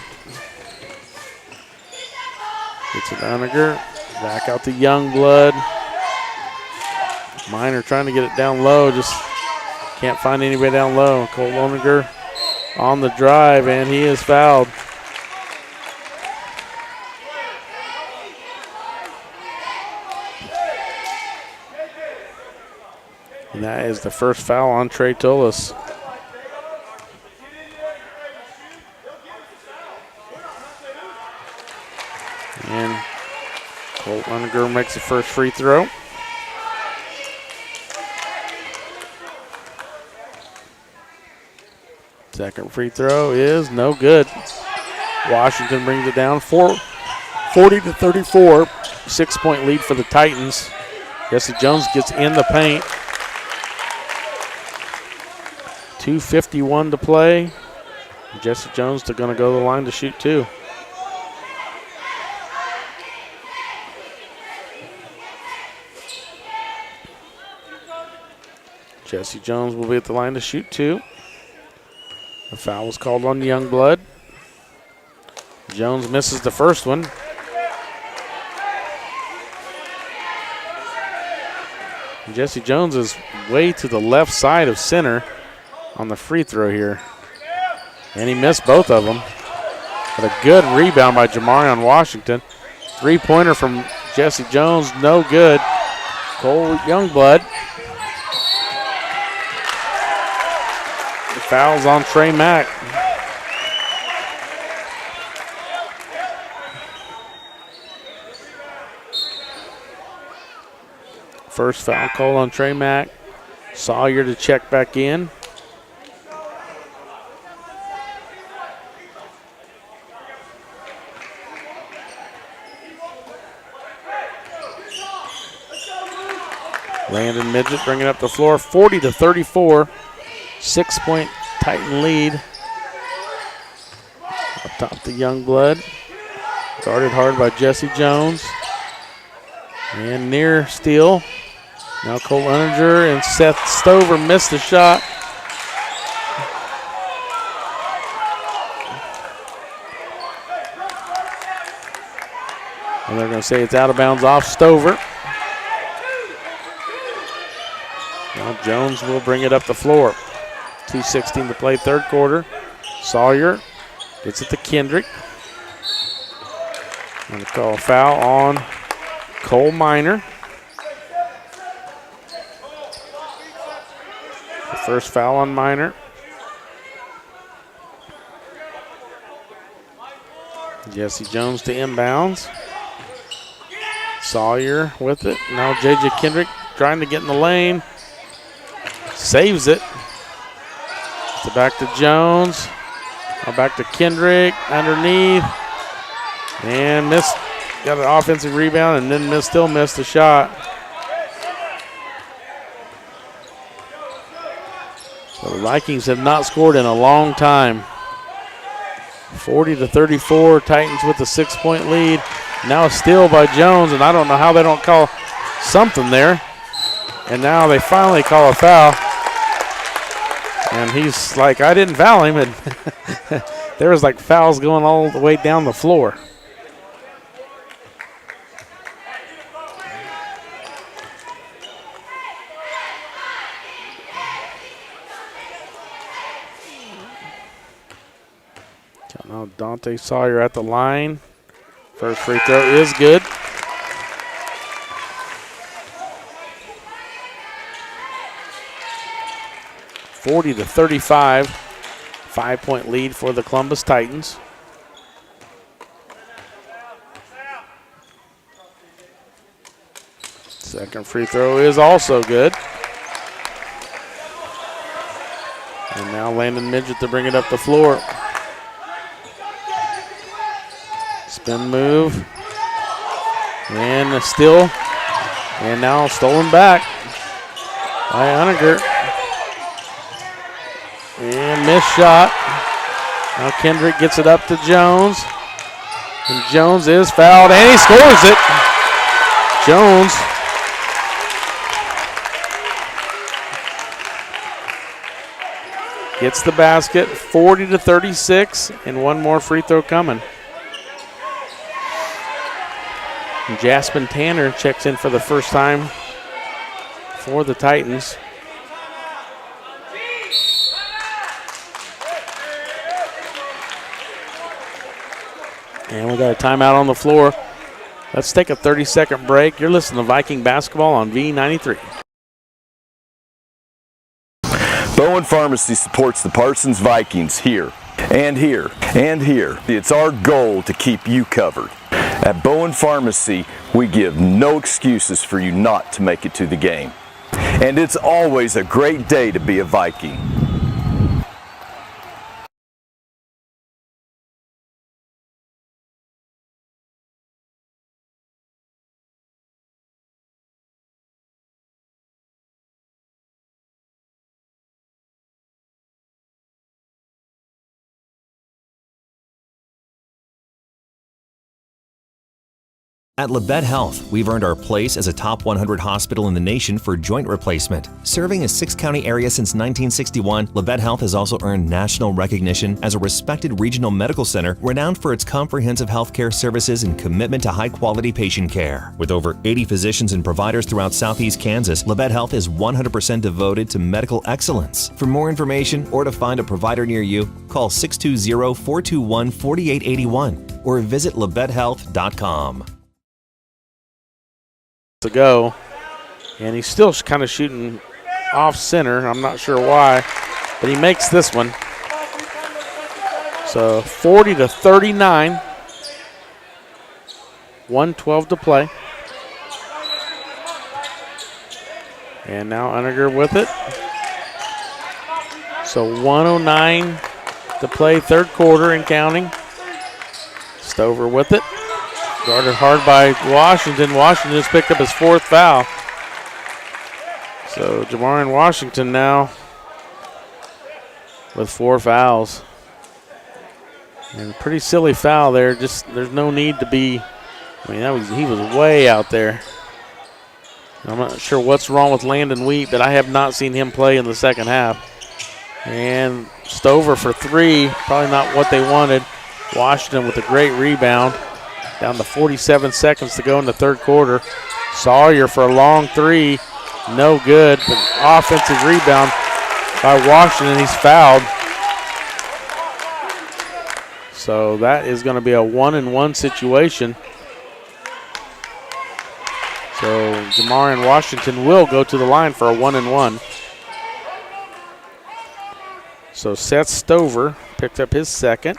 Gets it to Uniger. Back out to Youngblood. Miner trying to get it down low, just can't find anybody down low. Cole Uniger on the drive, and he is fouled. And that is the first foul on Trey Tullis. And Colt Uniger makes the first free throw. Second free throw is no good. Washington brings it down 40-34. 6-point lead for the Titans. Jesse Jones gets in the paint. 2:51 to play. Jesse Jones is going to go to the line to shoot 2. Jesse Jones will be at the line to shoot 2. The foul was called on Youngblood. Jones misses the first one. Jesse Jones is way to the left side of center on the free throw here. And he missed both of them. But a good rebound by Jamarion Washington. 3-pointer from Jesse Jones, no good. Cole Youngblood. The foul's on Trey Mack. First foul call on Trey Mack. Sawyer to check back in. Landon Midget bringing up the floor, 40-34. 6-point Titan lead. Up top to Youngblood. Guarded hard by Jesse Jones. And near steal. Now Cole Uniger and Seth Stover missed the shot. And they're going to say it's out of bounds off Stover. Now Jones will bring it up the floor. 2:16 to play, third quarter. Sawyer gets it to Kendrick. Going to call a foul on Cole Miner. The first foul on Miner. Jesse Jones to inbounds. Sawyer with it. Now J.J. Kendrick trying to get in the lane. Saves it. So back to Jones. Now back to Kendrick underneath. And missed. Got an offensive rebound and then still missed the shot. So the Vikings have not scored in a long time. 40-34, Titans with a 6-point lead. Now a steal by Jones, and I don't know how they don't call something there. And now they finally call a foul. And he's like, I didn't foul him. And there was like fouls going all the way down the floor. Now Dante Sawyer at the line. First free throw is good. (40-35), 5-point lead for the Columbus Titans. Second free throw is also good. now Landon Midget to bring it up the floor. Spin move. And a steal. And now stolen back by Uniger. And missed shot. Now Kendrick gets it up to Jones. And Jones is fouled, and he scores it. Jones gets the basket, 40-36, and one more free throw coming. And Jasmine Tanner checks in for the first time for the Titans. And we got a timeout on the floor. Let's take a 30-second break. You're listening to Viking basketball on V93. Bowen Pharmacy supports the Parsons Vikings here, and here, and here. It's our goal to keep you covered. At Bowen Pharmacy, we give no excuses for you not to make it to the game. And it's always a great day to be a Viking. At Labette Health, we've earned our place as a top 100 hospital in the nation for joint replacement. Serving a 6-county area since 1961, Labette Health has also earned national recognition as a respected regional medical center renowned for its comprehensive healthcare services and commitment to high-quality patient care. With over 80 physicians and providers throughout Southeast Kansas, Labette Health is 100% devoted to medical excellence. For more information or to find a provider near you, call 620-421-4881 or visit labettehealth.com. To go, and he's still kind of shooting off center. I'm not sure why, but he makes this one. So 40-39, 1:12 to play. And now Uniger with it. So 1:09 to play, third quarter and counting. Stover with it. Guarded hard by Washington. Washington just picked up his fourth foul. So Jamarian Washington now with 4 fouls. And pretty silly foul there. Just there's no need to be. I mean, he was way out there. I'm not sure what's wrong with Landon Wheat, but I have not seen him play in the second half. And Stover for 3, probably not what they wanted. Washington with a great rebound. Down to 47 seconds to go in the third quarter. Sawyer for a long 3. No good. But offensive rebound by Washington. He's fouled. So that is going to be a 1-and-1 situation. So Jamarian Washington will go to the line for a 1-and-1. So Seth Stover picked up his second.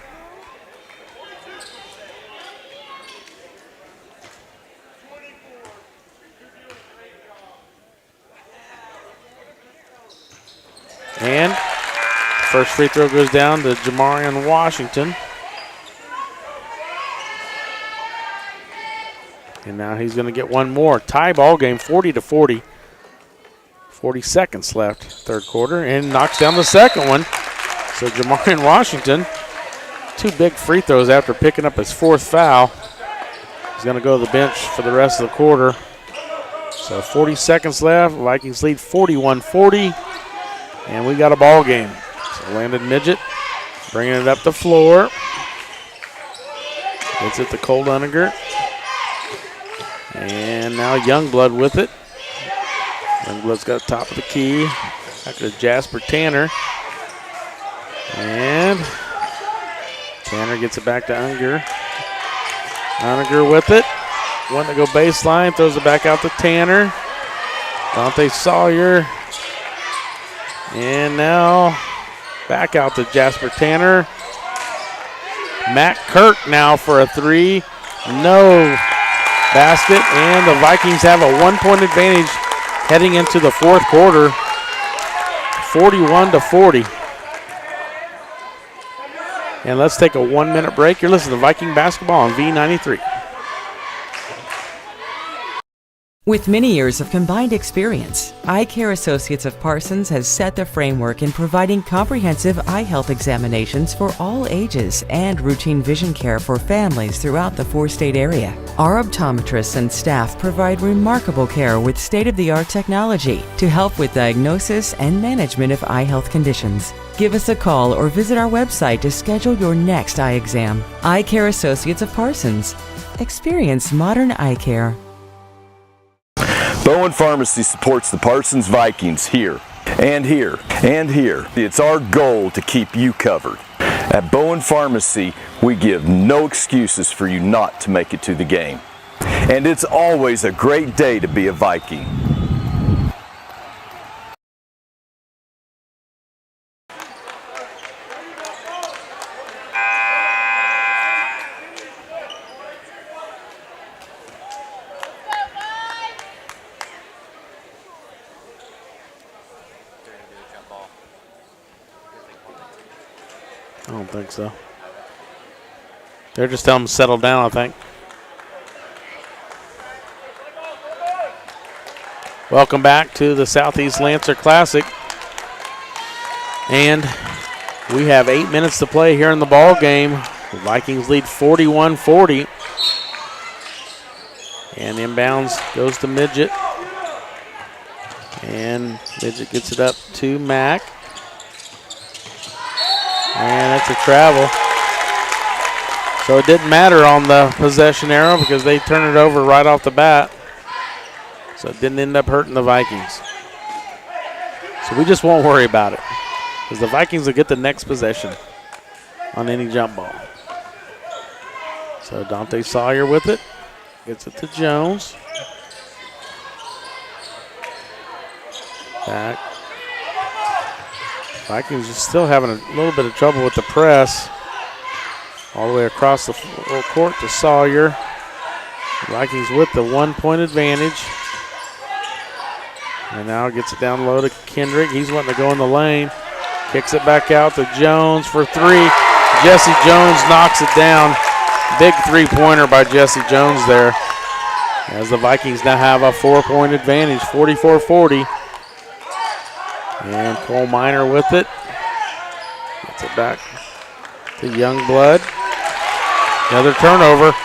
And first free throw goes down to Jamarian Washington. And now he's going to get one more. Tie ball game, 40-40. 40 seconds left, third quarter, and knocks down the second one. So Jamarian Washington, 2 big free throws after picking up his 4th foul. He's going to go to the bench for the rest of the quarter. So 40 seconds left. Vikings lead 41-40. And we got a ball game. So Landon Midget bringing it up the floor. Gets it to Cole Uniger. And now Youngblood with it. Youngblood's got top of the key. Back to Jasper Tanner. And Tanner gets it back to Unger. Uniger with it. One to go baseline. Throws it back out to Tanner. Dante Sawyer. And now back out to Jasper Tanner. Matt Kirk now for a 3. No basket. And the Vikings have a 1-point advantage heading into the fourth quarter. 41-40. And let's take a 1-minute break. You're listening to Viking basketball on V93. With many years of combined experience, Eye Care Associates of Parsons has set the framework in providing comprehensive eye health examinations for all ages and routine vision care for families throughout the 4-state area. Our optometrists and staff provide remarkable care with state-of-the-art technology to help with diagnosis and management of eye health conditions. Give us a call or visit our website to schedule your next eye exam. Eye Care Associates of Parsons. Experience modern eye care. Bowen Pharmacy supports the Parsons Vikings here, and here, and here. It's our goal to keep you covered. At Bowen Pharmacy, we give no excuses for you not to make it to the game. And it's always a great day to be a Viking. I don't think so. They're just telling them to settle down, I think. Welcome back to the Southeast Lancer Classic. And we have 8 minutes to play here in the ball game. The Vikings lead 41-40. And inbounds goes to Midget. And Midget gets it up to Mack. And that's a travel. So it didn't matter on the possession arrow because they turned it over right off the bat. So it didn't end up hurting the Vikings. So we just won't worry about it because the Vikings will get the next possession on any jump ball. So Dante Sawyer with it. Gets it to Jones. Back. Vikings are still having a little bit of trouble with the press. All the way across the full court to Sawyer. Vikings with the 1-point advantage. And now gets it down low to Kendrick. He's wanting to go in the lane. Kicks it back out to Jones for 3. Jesse Jones knocks it down. Big 3-pointer by Jesse Jones there. As the Vikings now have a 4-point advantage, 44-40. And Cole Miner with it. Gets it back to Youngblood. Another turnover.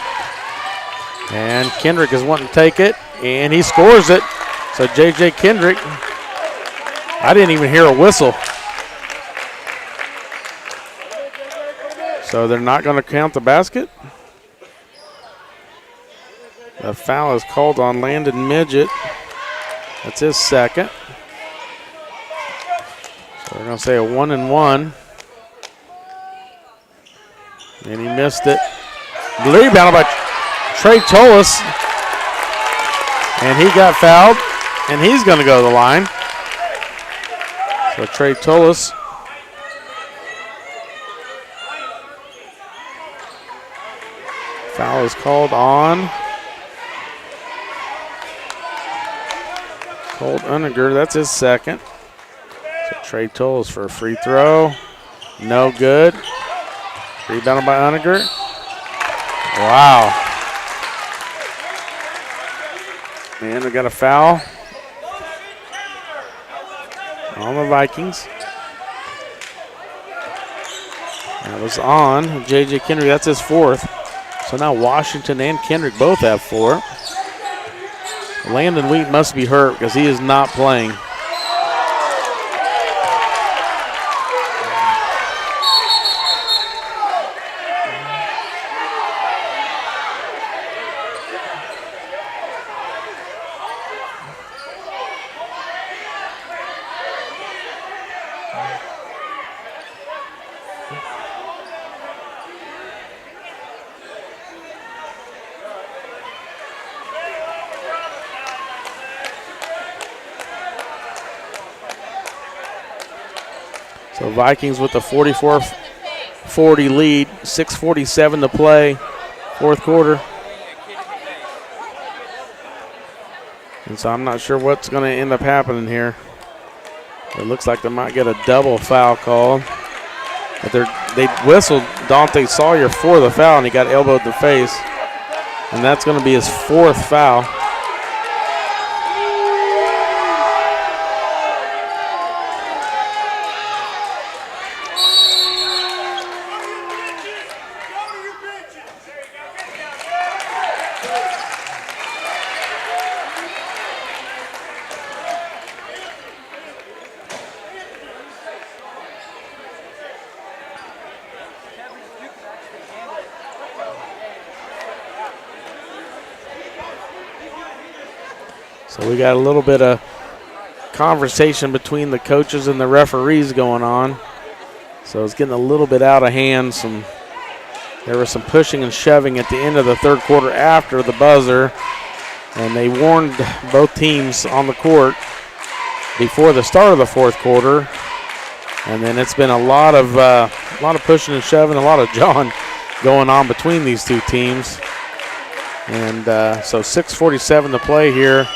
And Kendrick is wanting to take it. And he scores it. So J.J. Kendrick. I didn't even hear a whistle. So they're not going to count the basket. The foul is called on Landon Midget. That's his second. So we're going to say a 1-and-1. And he missed it. Rebounded by Trey Tolis. And he got fouled. And he's going to go to the line. So Trey Tolis. Foul is called on Colt Uniger. That's his second. So Trey Tolis for a free throw. No good. Rebounded by Uniger. Wow. And we got a foul on the Vikings. That was on J.J. Kendrick. That's his fourth. So now Washington and Kendrick both have 4. Landon Wheat must be hurt because he is not playing. So Vikings with the 44-40 lead, 6:47 to play, fourth quarter. And so I'm not sure what's going to end up happening here. It looks like they might get a double foul call. But they whistled Dante Sawyer for the foul, and he got elbowed in the face. And that's going to be his 4th foul. So we got a little bit of conversation between the coaches and the referees going on. So it's getting a little bit out of hand. There was some pushing and shoving at the end of the 3rd quarter after the buzzer, and they warned both teams on the court before the start of the 4th quarter. And then it's been a lot of pushing and shoving, a lot of jawing going on between these two teams. And so 6:47 to play here.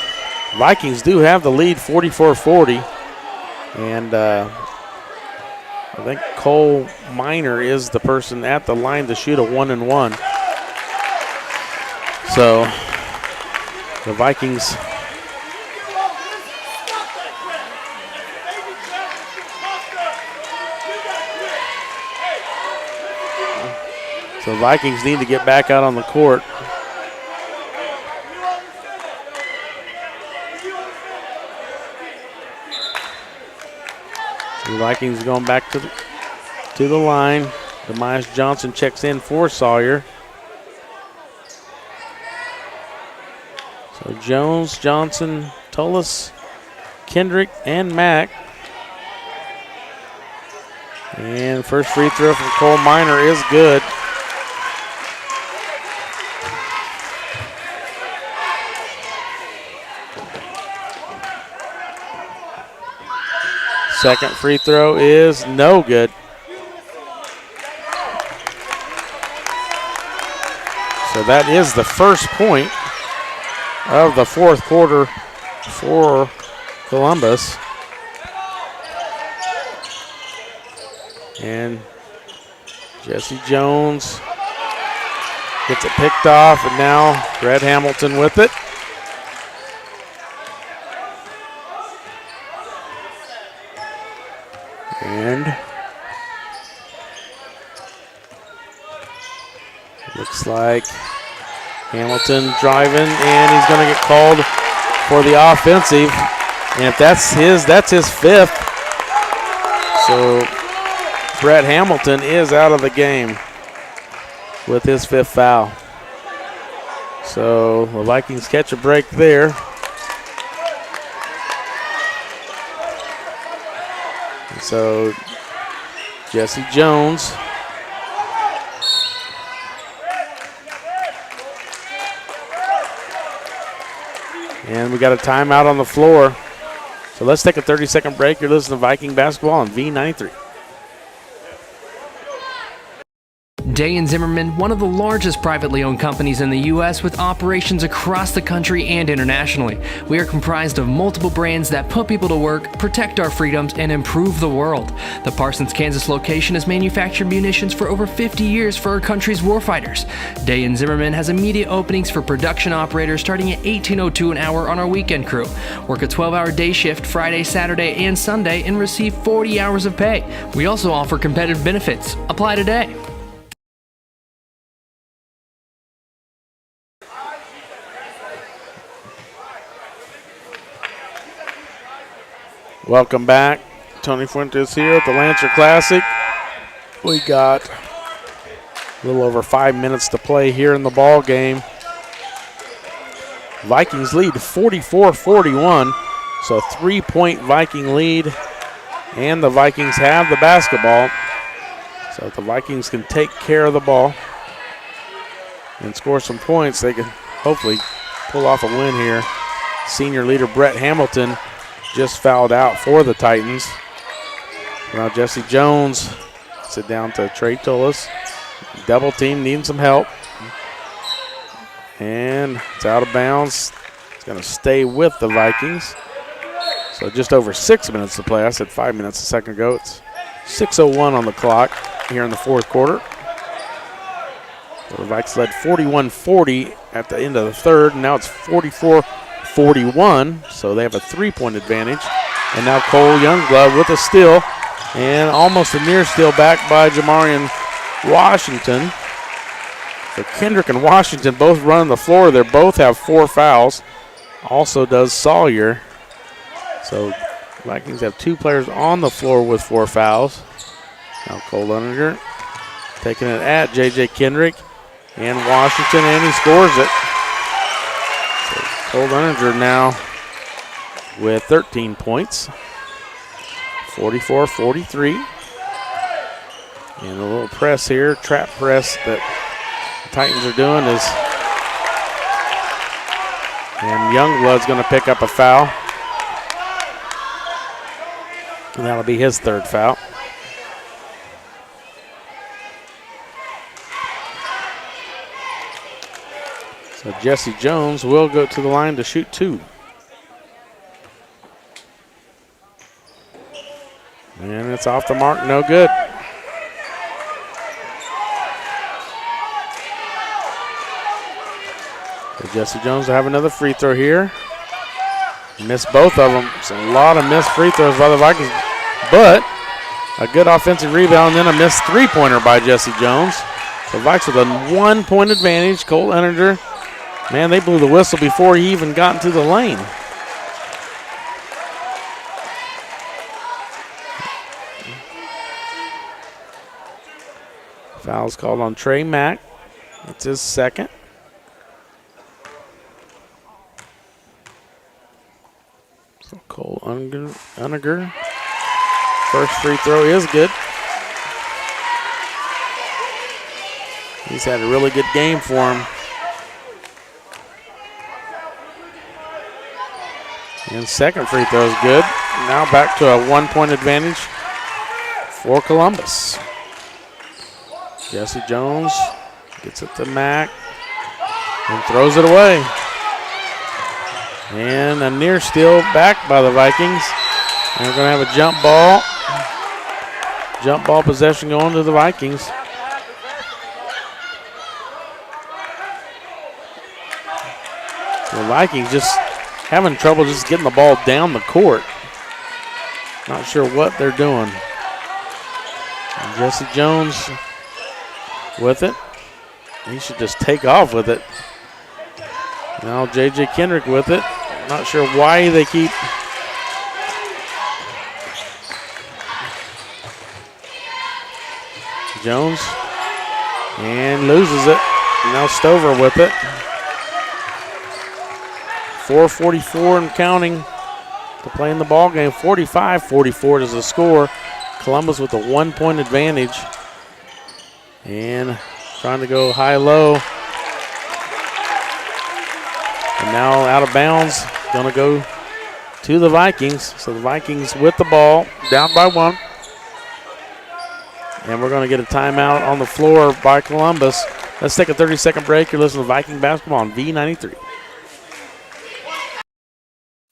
Vikings do have the lead 44-40. And I think Cole Minor is the person at the line to shoot a 1-and-1. So the Vikings need to get back out on the court. The Vikings going back to the line. Demias Johnson checks in for Sawyer. So Jones, Johnson, Tullis, Kendrick, and Mack. And first free throw from Cole Minor is good. Second free throw is no good. So that is the first point of the 4th quarter for Columbus. And Jesse Jones gets it picked off, and now Brett Hamilton with it. And looks like Hamilton driving, and he's going to get called for the offensive. And if that's his 5th. So Brett Hamilton is out of the game with his 5th foul. So the Vikings catch a break there. So Jesse Jones and we got a timeout on the floor. So let's take a 30-second break. You're listening to Viking basketball on V93. Day & Zimmerman, one of the largest privately owned companies in the U.S. with operations across the country and internationally. We are comprised of multiple brands that put people to work, protect our freedoms, and improve the world. The Parsons, Kansas location has manufactured munitions for over 50 years for our country's warfighters. Day & Zimmerman has immediate openings for production operators starting at $18.02 an hour on our weekend crew. Work a 12-hour day shift Friday, Saturday, and Sunday and receive 40 hours of pay. We also offer competitive benefits. Apply today. Welcome back. Tony Fuentes here at the Lancer Classic. We got a little over 5 minutes to play here in the ball game. Vikings lead 44-41, so 3-point Viking lead, and the Vikings have the basketball. So if the Vikings can take care of the ball and score some points, they can hopefully pull off a win here. Senior leader Brett Hamilton just fouled out for the Titans. Now Jesse Jones sit down to Trey Tullis. Double team, needing some help. And it's out of bounds. It's going to stay with the Vikings. So just over 6 minutes to play. I said 5 minutes a second ago. It's 6:01 on the clock here in the 4th quarter. So the Vikes led 41-40 at the end of the third, and now it's 44-41, so they have a 3-point advantage. And now Cole Youngblood with a steal, and almost a near steal back by Jamarian Washington. So Kendrick and Washington both running the floor. They both have 4 fouls. Also does Sawyer. So Vikings have 2 players on the floor with 4 fouls. Now Cole Unninger taking it at J.J. Kendrick and Washington, and he scores it. So Cole Unninger now with 13 points. 44-43. And a little press here, trap press that the Titans are doing is, and Youngblood's going to pick up a foul. And that'll be his 3rd foul. So Jesse Jones will go to the line to shoot 2. And it's off the mark, no good. So Jesse Jones will have another free throw here. Missed both of them. It's a lot of missed free throws by the Vikings, but a good offensive rebound and then a missed 3-pointer by Jesse Jones. The Vikes with a 1-point advantage. Cole Unninger, man, they blew the whistle before he even got into the lane. Foul's called on Trey Mack. It's his 2nd. So Cole Unninger. First free throw is good. He's had a really good game for him. And 2nd free throw is good. Now back to a 1-point advantage for Columbus. Jesse Jones gets it to Mack and throws it away. And a near steal back by the Vikings. And we're going to have a jump ball. Jump ball possession going to the Vikings. The Vikings just having trouble just getting the ball down the court. Not sure what they're doing. And Jesse Jones with it. He should just take off with it. Now J.J. Kendrick with it. Not sure why they keep Jones, and loses it. Now Stover with it. 4:44 and counting to play in the ball game. 45-44 is the score. Columbus with a 1-point advantage. And trying to go high-low. And now out of bounds, going to go to the Vikings. So the Vikings with the ball, down by 1. And we're going to get a timeout on the floor by Columbus. Let's take a 30-second break. You're listening to Viking basketball on V93.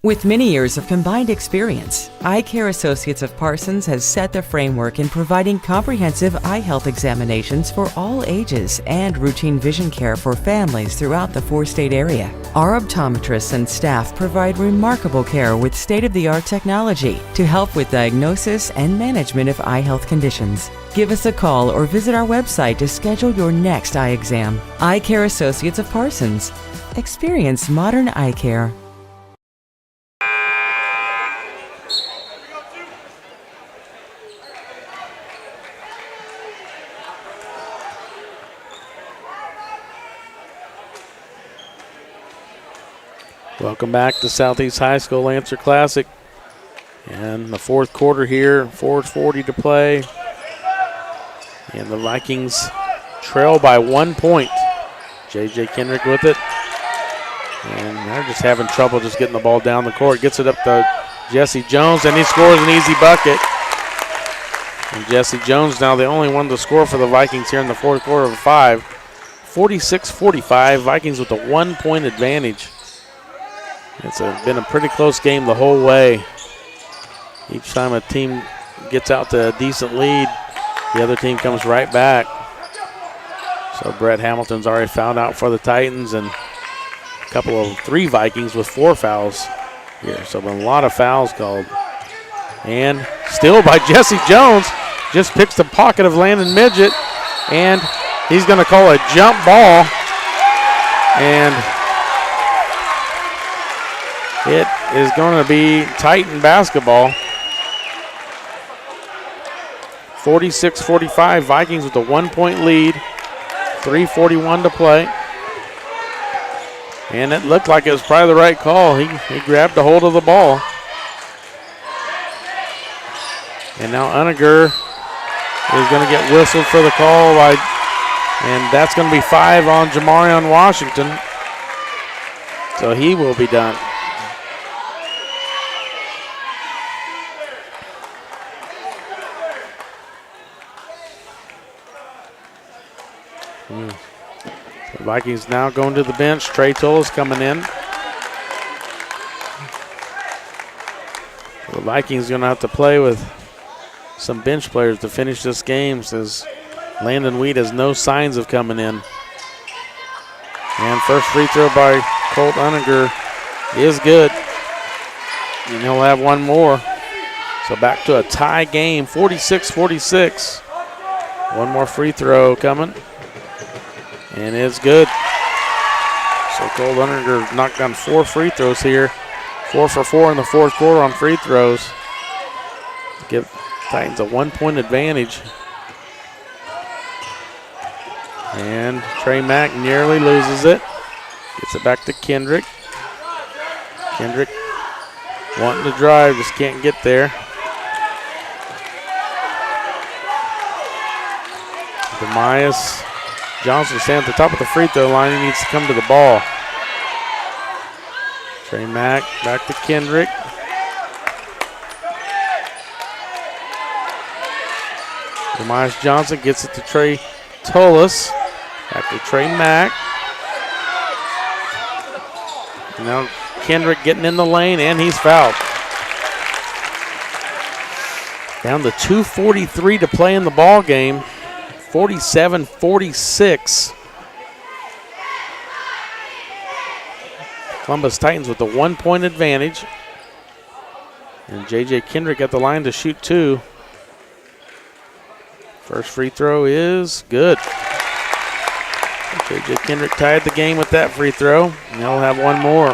With many years of combined experience, Eye Care Associates of Parsons has set the framework in providing comprehensive eye health examinations for all ages and routine vision care for families throughout the 4-state area. Our optometrists and staff provide remarkable care with state-of-the-art technology to help with diagnosis and management of eye health conditions. Give us a call or visit our website to schedule your next eye exam. Eye Care Associates of Parsons. Experience modern eye care. Welcome back to Southeast High School Lancer Classic. And the 4th quarter here, 4:40 to play. And the Vikings trail by 1 point. J.J. Kendrick with it. And they're just having trouble just getting the ball down the court. Gets it up to Jesse Jones, and he scores an easy bucket. And Jesse Jones now the only one to score for the Vikings here in the 4th quarter of 5. 46-45, Vikings with a 1-point advantage. It's been a pretty close game the whole way. Each time a team gets out to a decent lead, the other team comes right back. So Brett Hamilton's already fouled out for the Titans, and a couple of 3 Vikings with 4 fouls here. So a lot of fouls called. And still by Jesse Jones. Just picks the pocket of Landon Midget, and he's going to call a jump ball. And it is going to be Titan basketball. 46-45, Vikings with a 1-point lead. 3:41 to play. And it looked like it was probably the right call. He grabbed a hold of the ball. And now Uniger is going to get whistled for the call, and that's going to be 5 on Jamarion Washington. So he will be done. The Vikings now going to the bench. Trey Toll is coming in. The Vikings going to have to play with some bench players to finish this game, since Landon Weed has no signs of coming in. And first free throw by Colt Uniger is good. And he'll have one more. So back to a tie game, 46-46. One more free throw coming. And it's good. So Colt Uniger knocked down 4 free throws here. 4 for 4 in the fourth quarter on free throws. Give Titans a 1-point advantage. And Trey Mack nearly loses it. Gets it back to Kendrick. Kendrick wanting to drive, just can't get there. Demias Johnson stands at the top of the free throw line. He needs to come to the ball. Trey Mack back to Kendrick. Demias Johnson gets it to Trey Tolis. Back to Trey Mack. And now Kendrick getting in the lane, and he's fouled. Down to 2:43 to play in the ball game. 47-46. Columbus Titans with a 1-point advantage. And J.J. Kendrick at the line to shoot 2. First free throw is good. J.J. Kendrick tied the game with that free throw, and he'll have one more.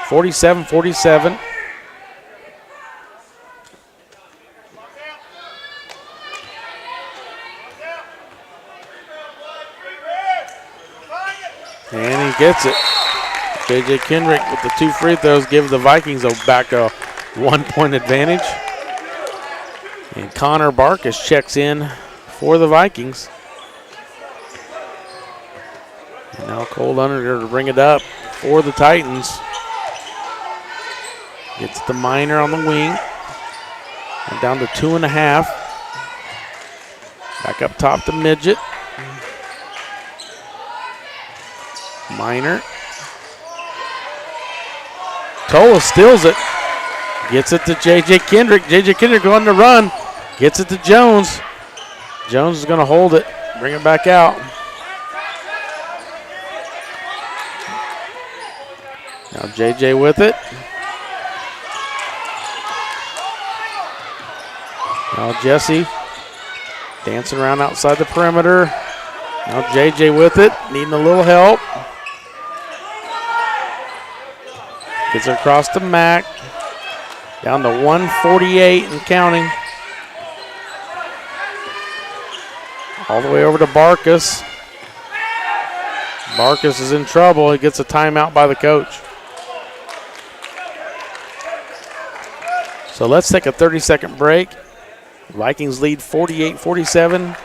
47-47. And he gets it. J.J. Kendrick with the 2 free throws give the Vikings back a 1-point advantage. And Connor Barkus checks in for the Vikings. And now Cole Uniger to bring it up for the Titans. Gets the Minor on the wing. And down to 2.5. Back up top to Midget. Minor. Tola steals it. Gets it to J.J. Kendrick. J.J. Kendrick going to run. Gets it to Jones. Jones is going to hold it. Bring it back out. Now J.J. with it. Now Jesse dancing around outside the perimeter. Now J.J. with it. Needing a little help. Gets it across to Mack. Down to 1:48 and counting. All the way over to Barkus. Barkus is in trouble. He gets a timeout by the coach. So let's take a 30-second break. Vikings lead 48-47.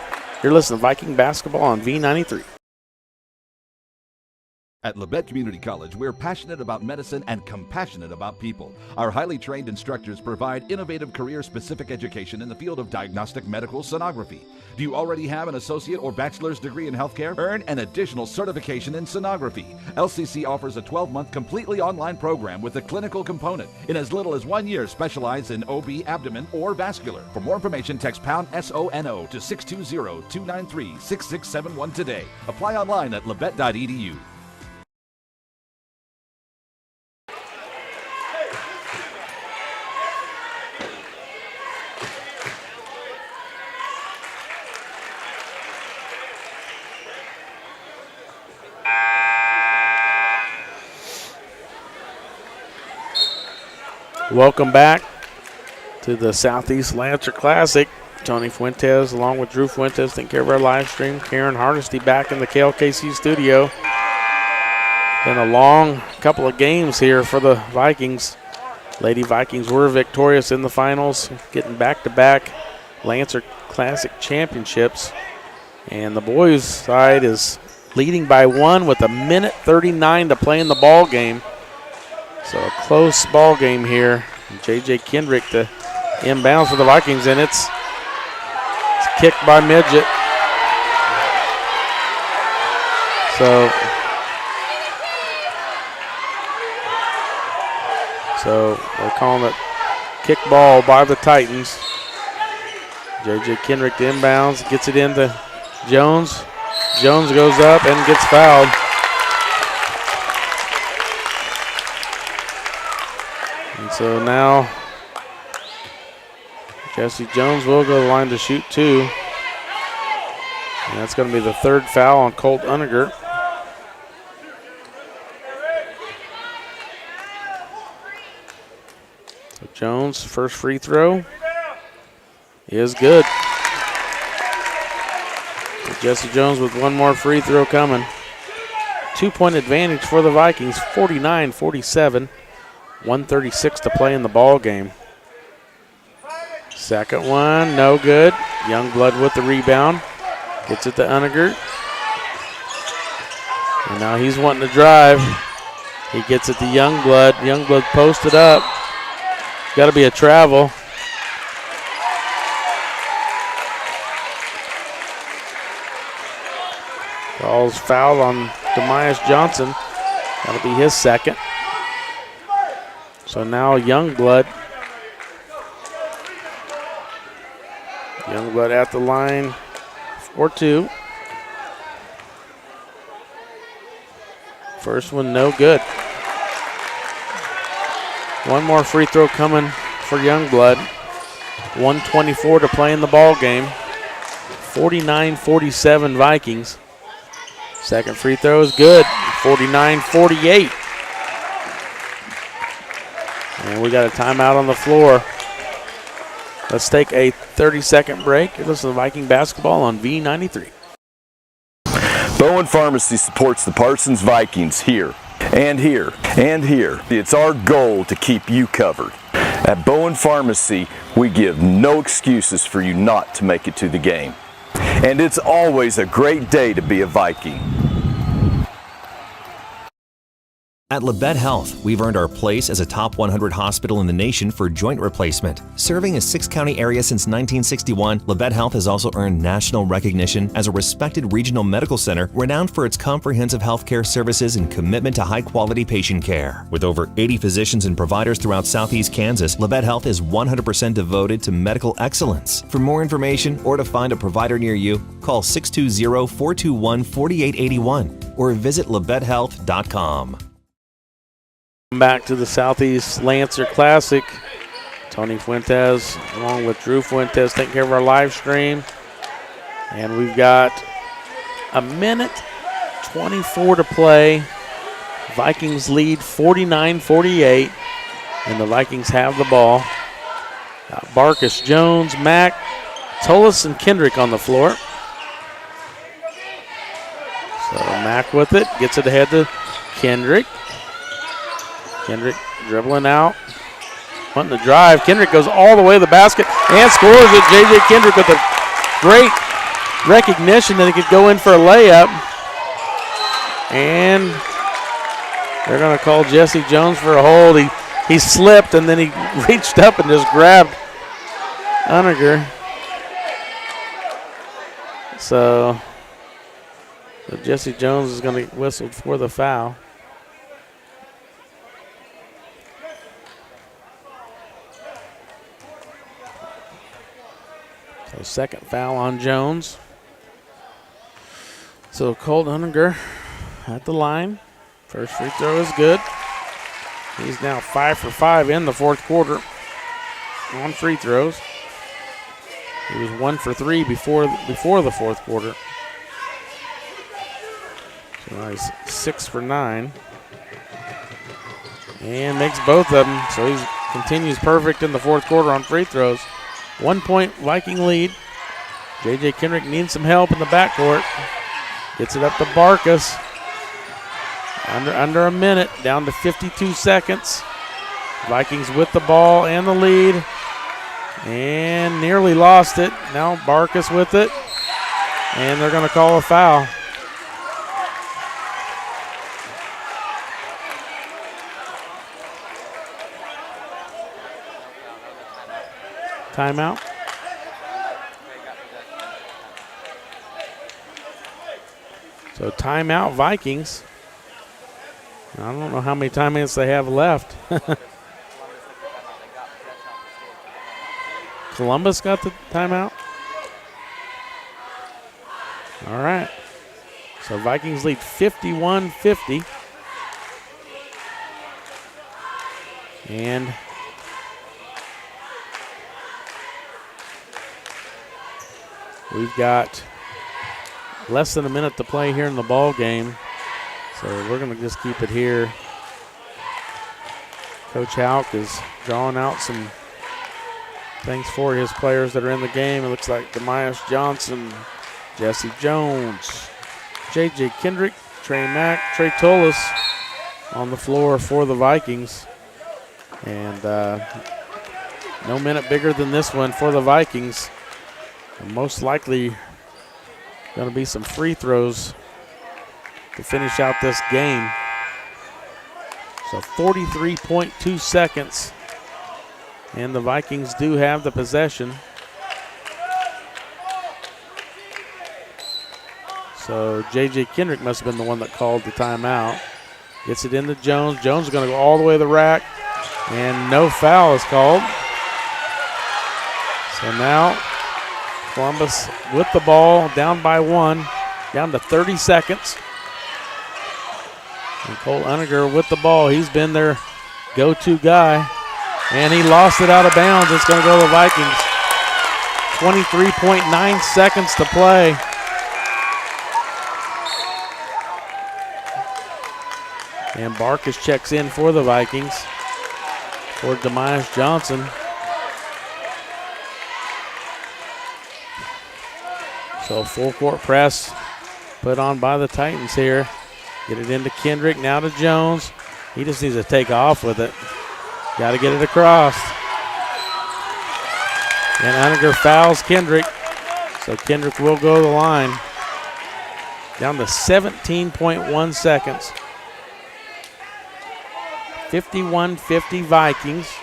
You're listening to Viking basketball on V93. At Labette Community College, we're passionate about medicine and compassionate about people. Our highly trained instructors provide innovative career-specific education in the field of diagnostic medical sonography. Do you already have an associate or bachelor's degree in healthcare? Earn an additional certification in sonography. LCC offers a 12-month completely online program with a clinical component. In as little as 1 year, specialize in OB, abdomen, or vascular. For more information, text pound SONO to 620-293-6671 today. Apply online at labette.edu. Welcome back to the Southeast Lancer Classic. Tony Fuentes along with Drew Fuentes taking care of our live stream. Karen Hardesty back in the KLKC studio. Been a long couple of games here for the Vikings. Lady Vikings were victorious in the finals, getting back-to-back Lancer Classic championships. And the boys' side is leading by 1 with 1:39 to play in the ball game. So a close ball game here. J.J. Kendrick to inbounds for the Vikings, and it's kicked by Midget. So they're calling it kick ball by the Titans. J.J. Kendrick to inbounds, gets it into Jones. Jones goes up and gets fouled. And so now Jesse Jones will go to the line to shoot 2. And that's going to be the 3rd foul on Colt Unigert. So Jones, first free throw is good. So Jesse Jones with 1 more free throw coming. 2-point advantage for the Vikings, 49-47. 1:36 to play in the ball game. Second one, no good. Youngblood with the rebound. Gets it to Unigert. And now he's wanting to drive. He gets it to Youngblood. Youngblood posted up. Got to be a travel. Calls foul on Demias Johnson. That'll be his second. So now Youngblood. Youngblood at the line for 2. First one no good. 1 more free throw coming for Youngblood. 1:24 to play in the ball game. 49-47 Vikings. Second free throw is good. 49-48. And we got a timeout on the floor. Let's take a 30-second break. You're listening to Viking basketball on V93. Bowen Pharmacy supports the Parsons Vikings here, and here, and here. It's our goal to keep you covered. At Bowen Pharmacy, we give no excuses for you not to make it to the game. And it's always a great day to be a Viking. At Labette Health, we've earned our place as a top 100 hospital in the nation for joint replacement. Serving a 6-county area since 1961, Labette Health has also earned national recognition as a respected regional medical center renowned for its comprehensive healthcare services and commitment to high-quality patient care. With over 80 physicians and providers throughout southeast Kansas, Labette Health is 100% devoted to medical excellence. For more information or to find a provider near you, call 620-421-4881 or visit labettehealth.com. Back to the Southeast Lancer Classic. Tony Fuentes along with Drew Fuentes taking care of our live stream. And we've got 1:24 to play. Vikings lead 49-48. And the Vikings have the ball. Got Barkus, Jones, Mack, Tullis, and Kendrick on the floor. So Mack with it. Gets it ahead to Kendrick. Kendrick dribbling out, wanting to drive. Kendrick goes all the way to the basket and scores it. J.J. Kendrick with a great recognition that he could go in for a layup. And They're going to call Jesse Jones for a hold. He slipped, and then he reached up and just grabbed Uniger. So Jesse Jones is going to whistle for the foul. So second foul on Jones. So Colt Uniger at the line. First free throw is good. He's now 5 for 5 in the fourth quarter on free throws. He was 1 for 3 before the fourth quarter. So now he's 6 for 9. And makes both of them. So he continues perfect in the fourth quarter on free throws. 1 point Viking lead. J.J. Kendrick needs some help in the backcourt. Gets it up to Barkus. Under a minute, down to 52 seconds. Vikings with the ball and the lead. And nearly lost it. Now Barkus with it. And they're going to call a foul. Timeout. So timeout Vikings. I don't know how many timeouts they have left. Columbus got the timeout. All right. So Vikings lead 51-50. And we've got less than a minute to play here in the ball game. So we're going to just keep it here. Coach Houck is drawing out some things for his players that are in the game. It looks like Demias Johnson, Jesse Jones, J.J. Kendrick, Trey Mack, Trey Tullis on the floor for the Vikings. And no minute bigger than this one for the Vikings. And most likely going to be some free throws to finish out this game. So 43.2 seconds. And the Vikings do have the possession. So J.J. Kendrick must have been the one that called the timeout. Gets it into Jones. Jones is going to go all the way to the rack. And no foul is called. So now Columbus with the ball, down by 1, down to 30 seconds. And Cole Uniger with the ball. He's been their go-to guy. And he lost it out of bounds. It's going to go to the Vikings. 23.9 seconds to play. And Barkus checks in for the Vikings for Demias Johnson. So full court press put on by the Titans here. Get it into Kendrick, now to Jones. He just needs to take off with it. Got to get it across. And Uniger fouls Kendrick. So Kendrick will go to the line. Down to 17.1 seconds. 51-50 Vikings.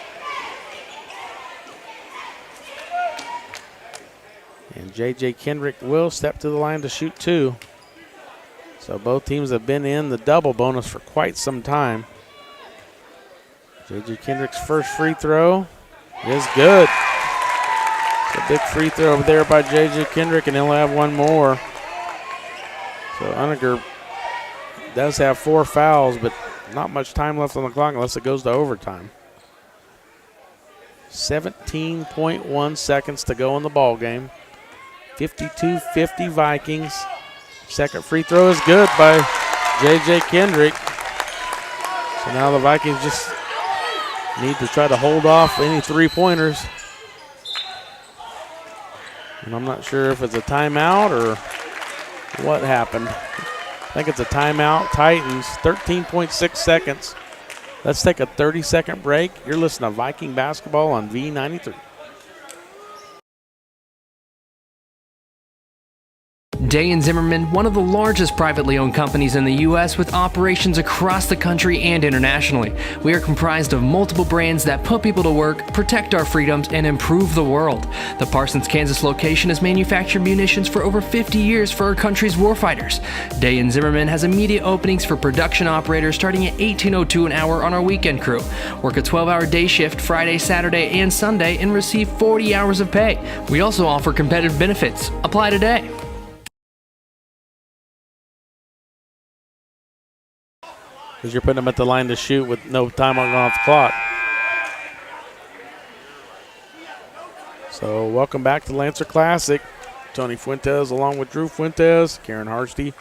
And J.J. Kendrick will step to the line to shoot 2. So both teams have been in the double bonus for quite some time. J.J. Kendrick's first free throw is good. It's a big free throw over there by J.J. Kendrick, and he'll have one more. So Uniger does have 4 fouls, but not much time left on the clock unless it goes to overtime. 17.1 seconds to go in the ball game. 52-50 Vikings. Second free throw is good by J.J. Kendrick. So now the Vikings just need to try to hold off any three-pointers. And I'm not sure if it's a timeout or what happened. I think it's a timeout. Titans, 13.6 seconds. Let's take a 30-second break. You're listening to Viking basketball on V93. Day & Zimmerman, one of the largest privately owned companies in the U.S. with operations across the country and internationally. We are comprised of multiple brands that put people to work, protect our freedoms, and improve the world. The Parsons, Kansas location has manufactured munitions for over 50 years for our country's warfighters. Day & Zimmerman has immediate openings for production operators starting at $18.02 an hour on our weekend crew. Work a 12-hour day shift Friday, Saturday, and Sunday and receive 40 hours of pay. We also offer competitive benefits. Apply today. Because you're putting them at the line to shoot with no time on off the clock. So welcome back to Lancer Classic. Tony Fuentes along with Drew Fuentes, Karen Harsty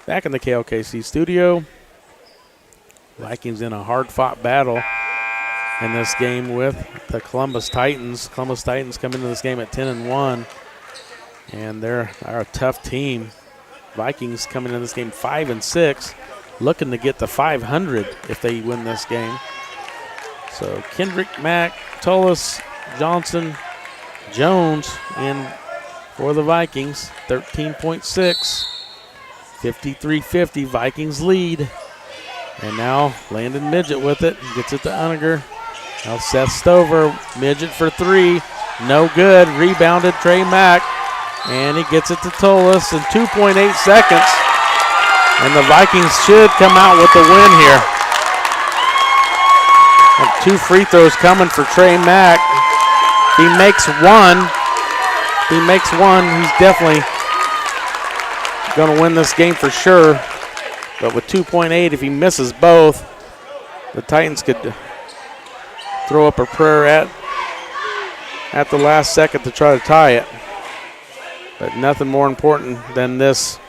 back in the KLKC studio. Vikings in a hard-fought battle in this game with the Columbus Titans. Columbus Titans come into this game at 10-1, and they're a tough team. Vikings coming into this game 5-6. Looking to get to 500 if they win this game. So Kendrick, Mack, Tullis, Johnson, Jones in for the Vikings. 13.6. 53-50. Vikings lead. And now Landon Midget with it. Gets it to Uniger. Now Seth Stover. Midget for three. No good. Rebounded Trey Mack. And he gets it to Tullis in 2.8 seconds. And the Vikings should come out with the win here. And 2 free throws coming for Trey Mack. He makes one. He's definitely going to win this game for sure. But with 2.8, if he misses both, the Titans could throw up a prayer at the last second to try to tie it. But nothing more important than this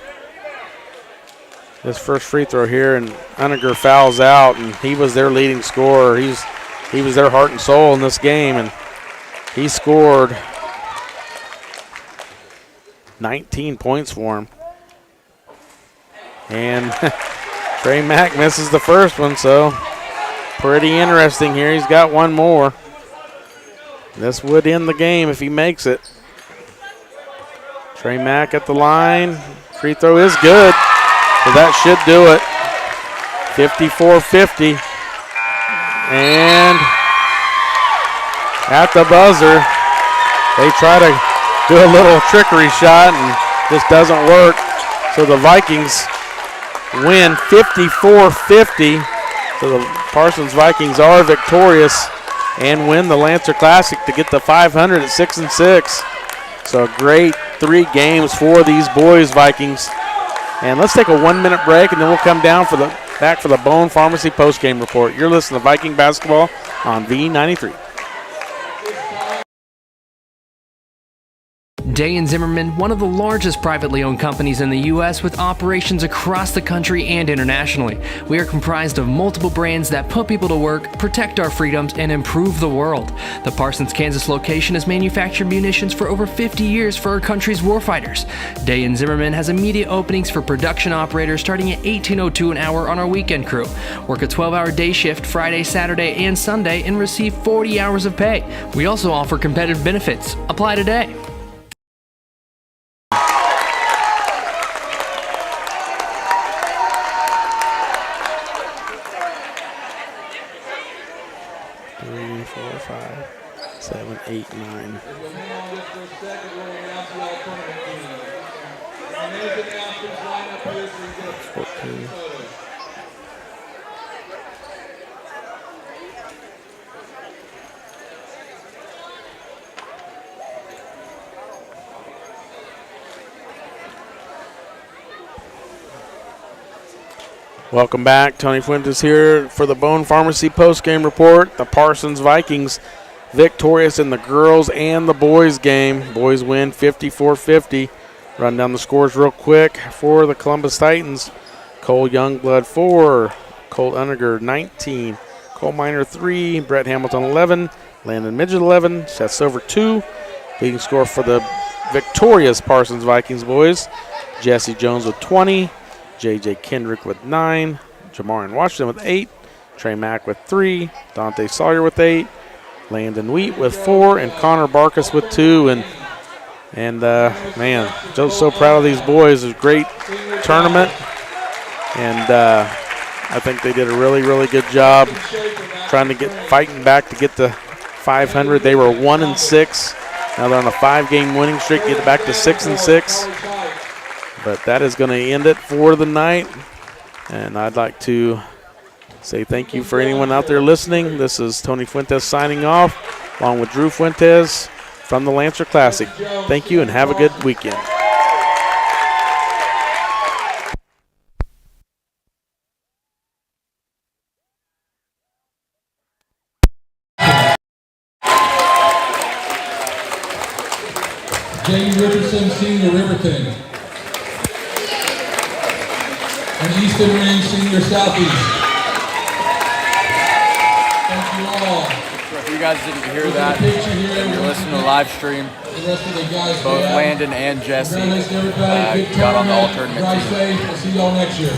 first free throw here, and Uniger fouls out, and he was their leading scorer. He was their heart and soul in this game, and he scored 19 points for him. And Trey Mack misses the first one, so pretty interesting here. He's got one more. This would end the game if he makes it. Trey Mack at the line. Free throw is good. So that should do it. 54-50. And at the buzzer, they try to do a little trickery shot and just doesn't work. So the Vikings win 54-50. So the Parsons Vikings are victorious and win the Lancer Classic to get to 500 at 6-6. So a great 3 games for these boys Vikings. And let's take a 1-minute break, and then we'll come down back for the Bone Pharmacy postgame report. You're listening to Viking basketball on V93. Day & Zimmerman, one of the largest privately owned companies in the U.S. with operations across the country and internationally. We are comprised of multiple brands that put people to work, protect our freedoms, and improve the world. The Parsons, Kansas location has manufactured munitions for over 50 years for our country's warfighters. Day & Zimmerman has immediate openings for production operators starting at $18.02 an hour on our weekend crew. Work a 12-hour day shift Friday, Saturday, and Sunday and receive 40 hours of pay. We also offer competitive benefits. Apply today. Seven, 8, 9. Welcome back. Tony Fuentes here for the Bone Pharmacy postgame report. The Parsons Vikings victorious in the girls and the boys game. Boys win 54-50. Run down the scores real quick for the Columbus Titans. Cole Youngblood 4, Colt Uniger 19, Cole Miner 3, Brett Hamilton 11, Landon Midget 11, Seth Silver 2. Leading score for the victorious Parsons Vikings boys. Jesse Jones with 20, J.J. Kendrick with 9, Jamarian Washington with 8, Trey Mack with 3, Dante Sawyer with 8, Landon Wheat with 4, and Connor Barkus with 2. And And, man, just so proud of these boys. It was a great tournament. And I think they did a really, really good job trying to fighting back to get to 500. They were 1-6. Now they're on a 5-game winning streak, get back to 6-6. But that is going to end it for the night. And I'd like to say thank you for anyone out there listening. This is Tony Fuentes signing off, along with Drew Fuentes from the Lancer Classic. Thank you and have a good weekend. Jamie Richardson, Senior Riverton. And Easton Range, Senior Southeast. Thank you all. If you guys didn't hear that, and you're listening to the live stream, both Landon and Jesse got on the all-tournament team. Drive safe. We'll see y'all next year.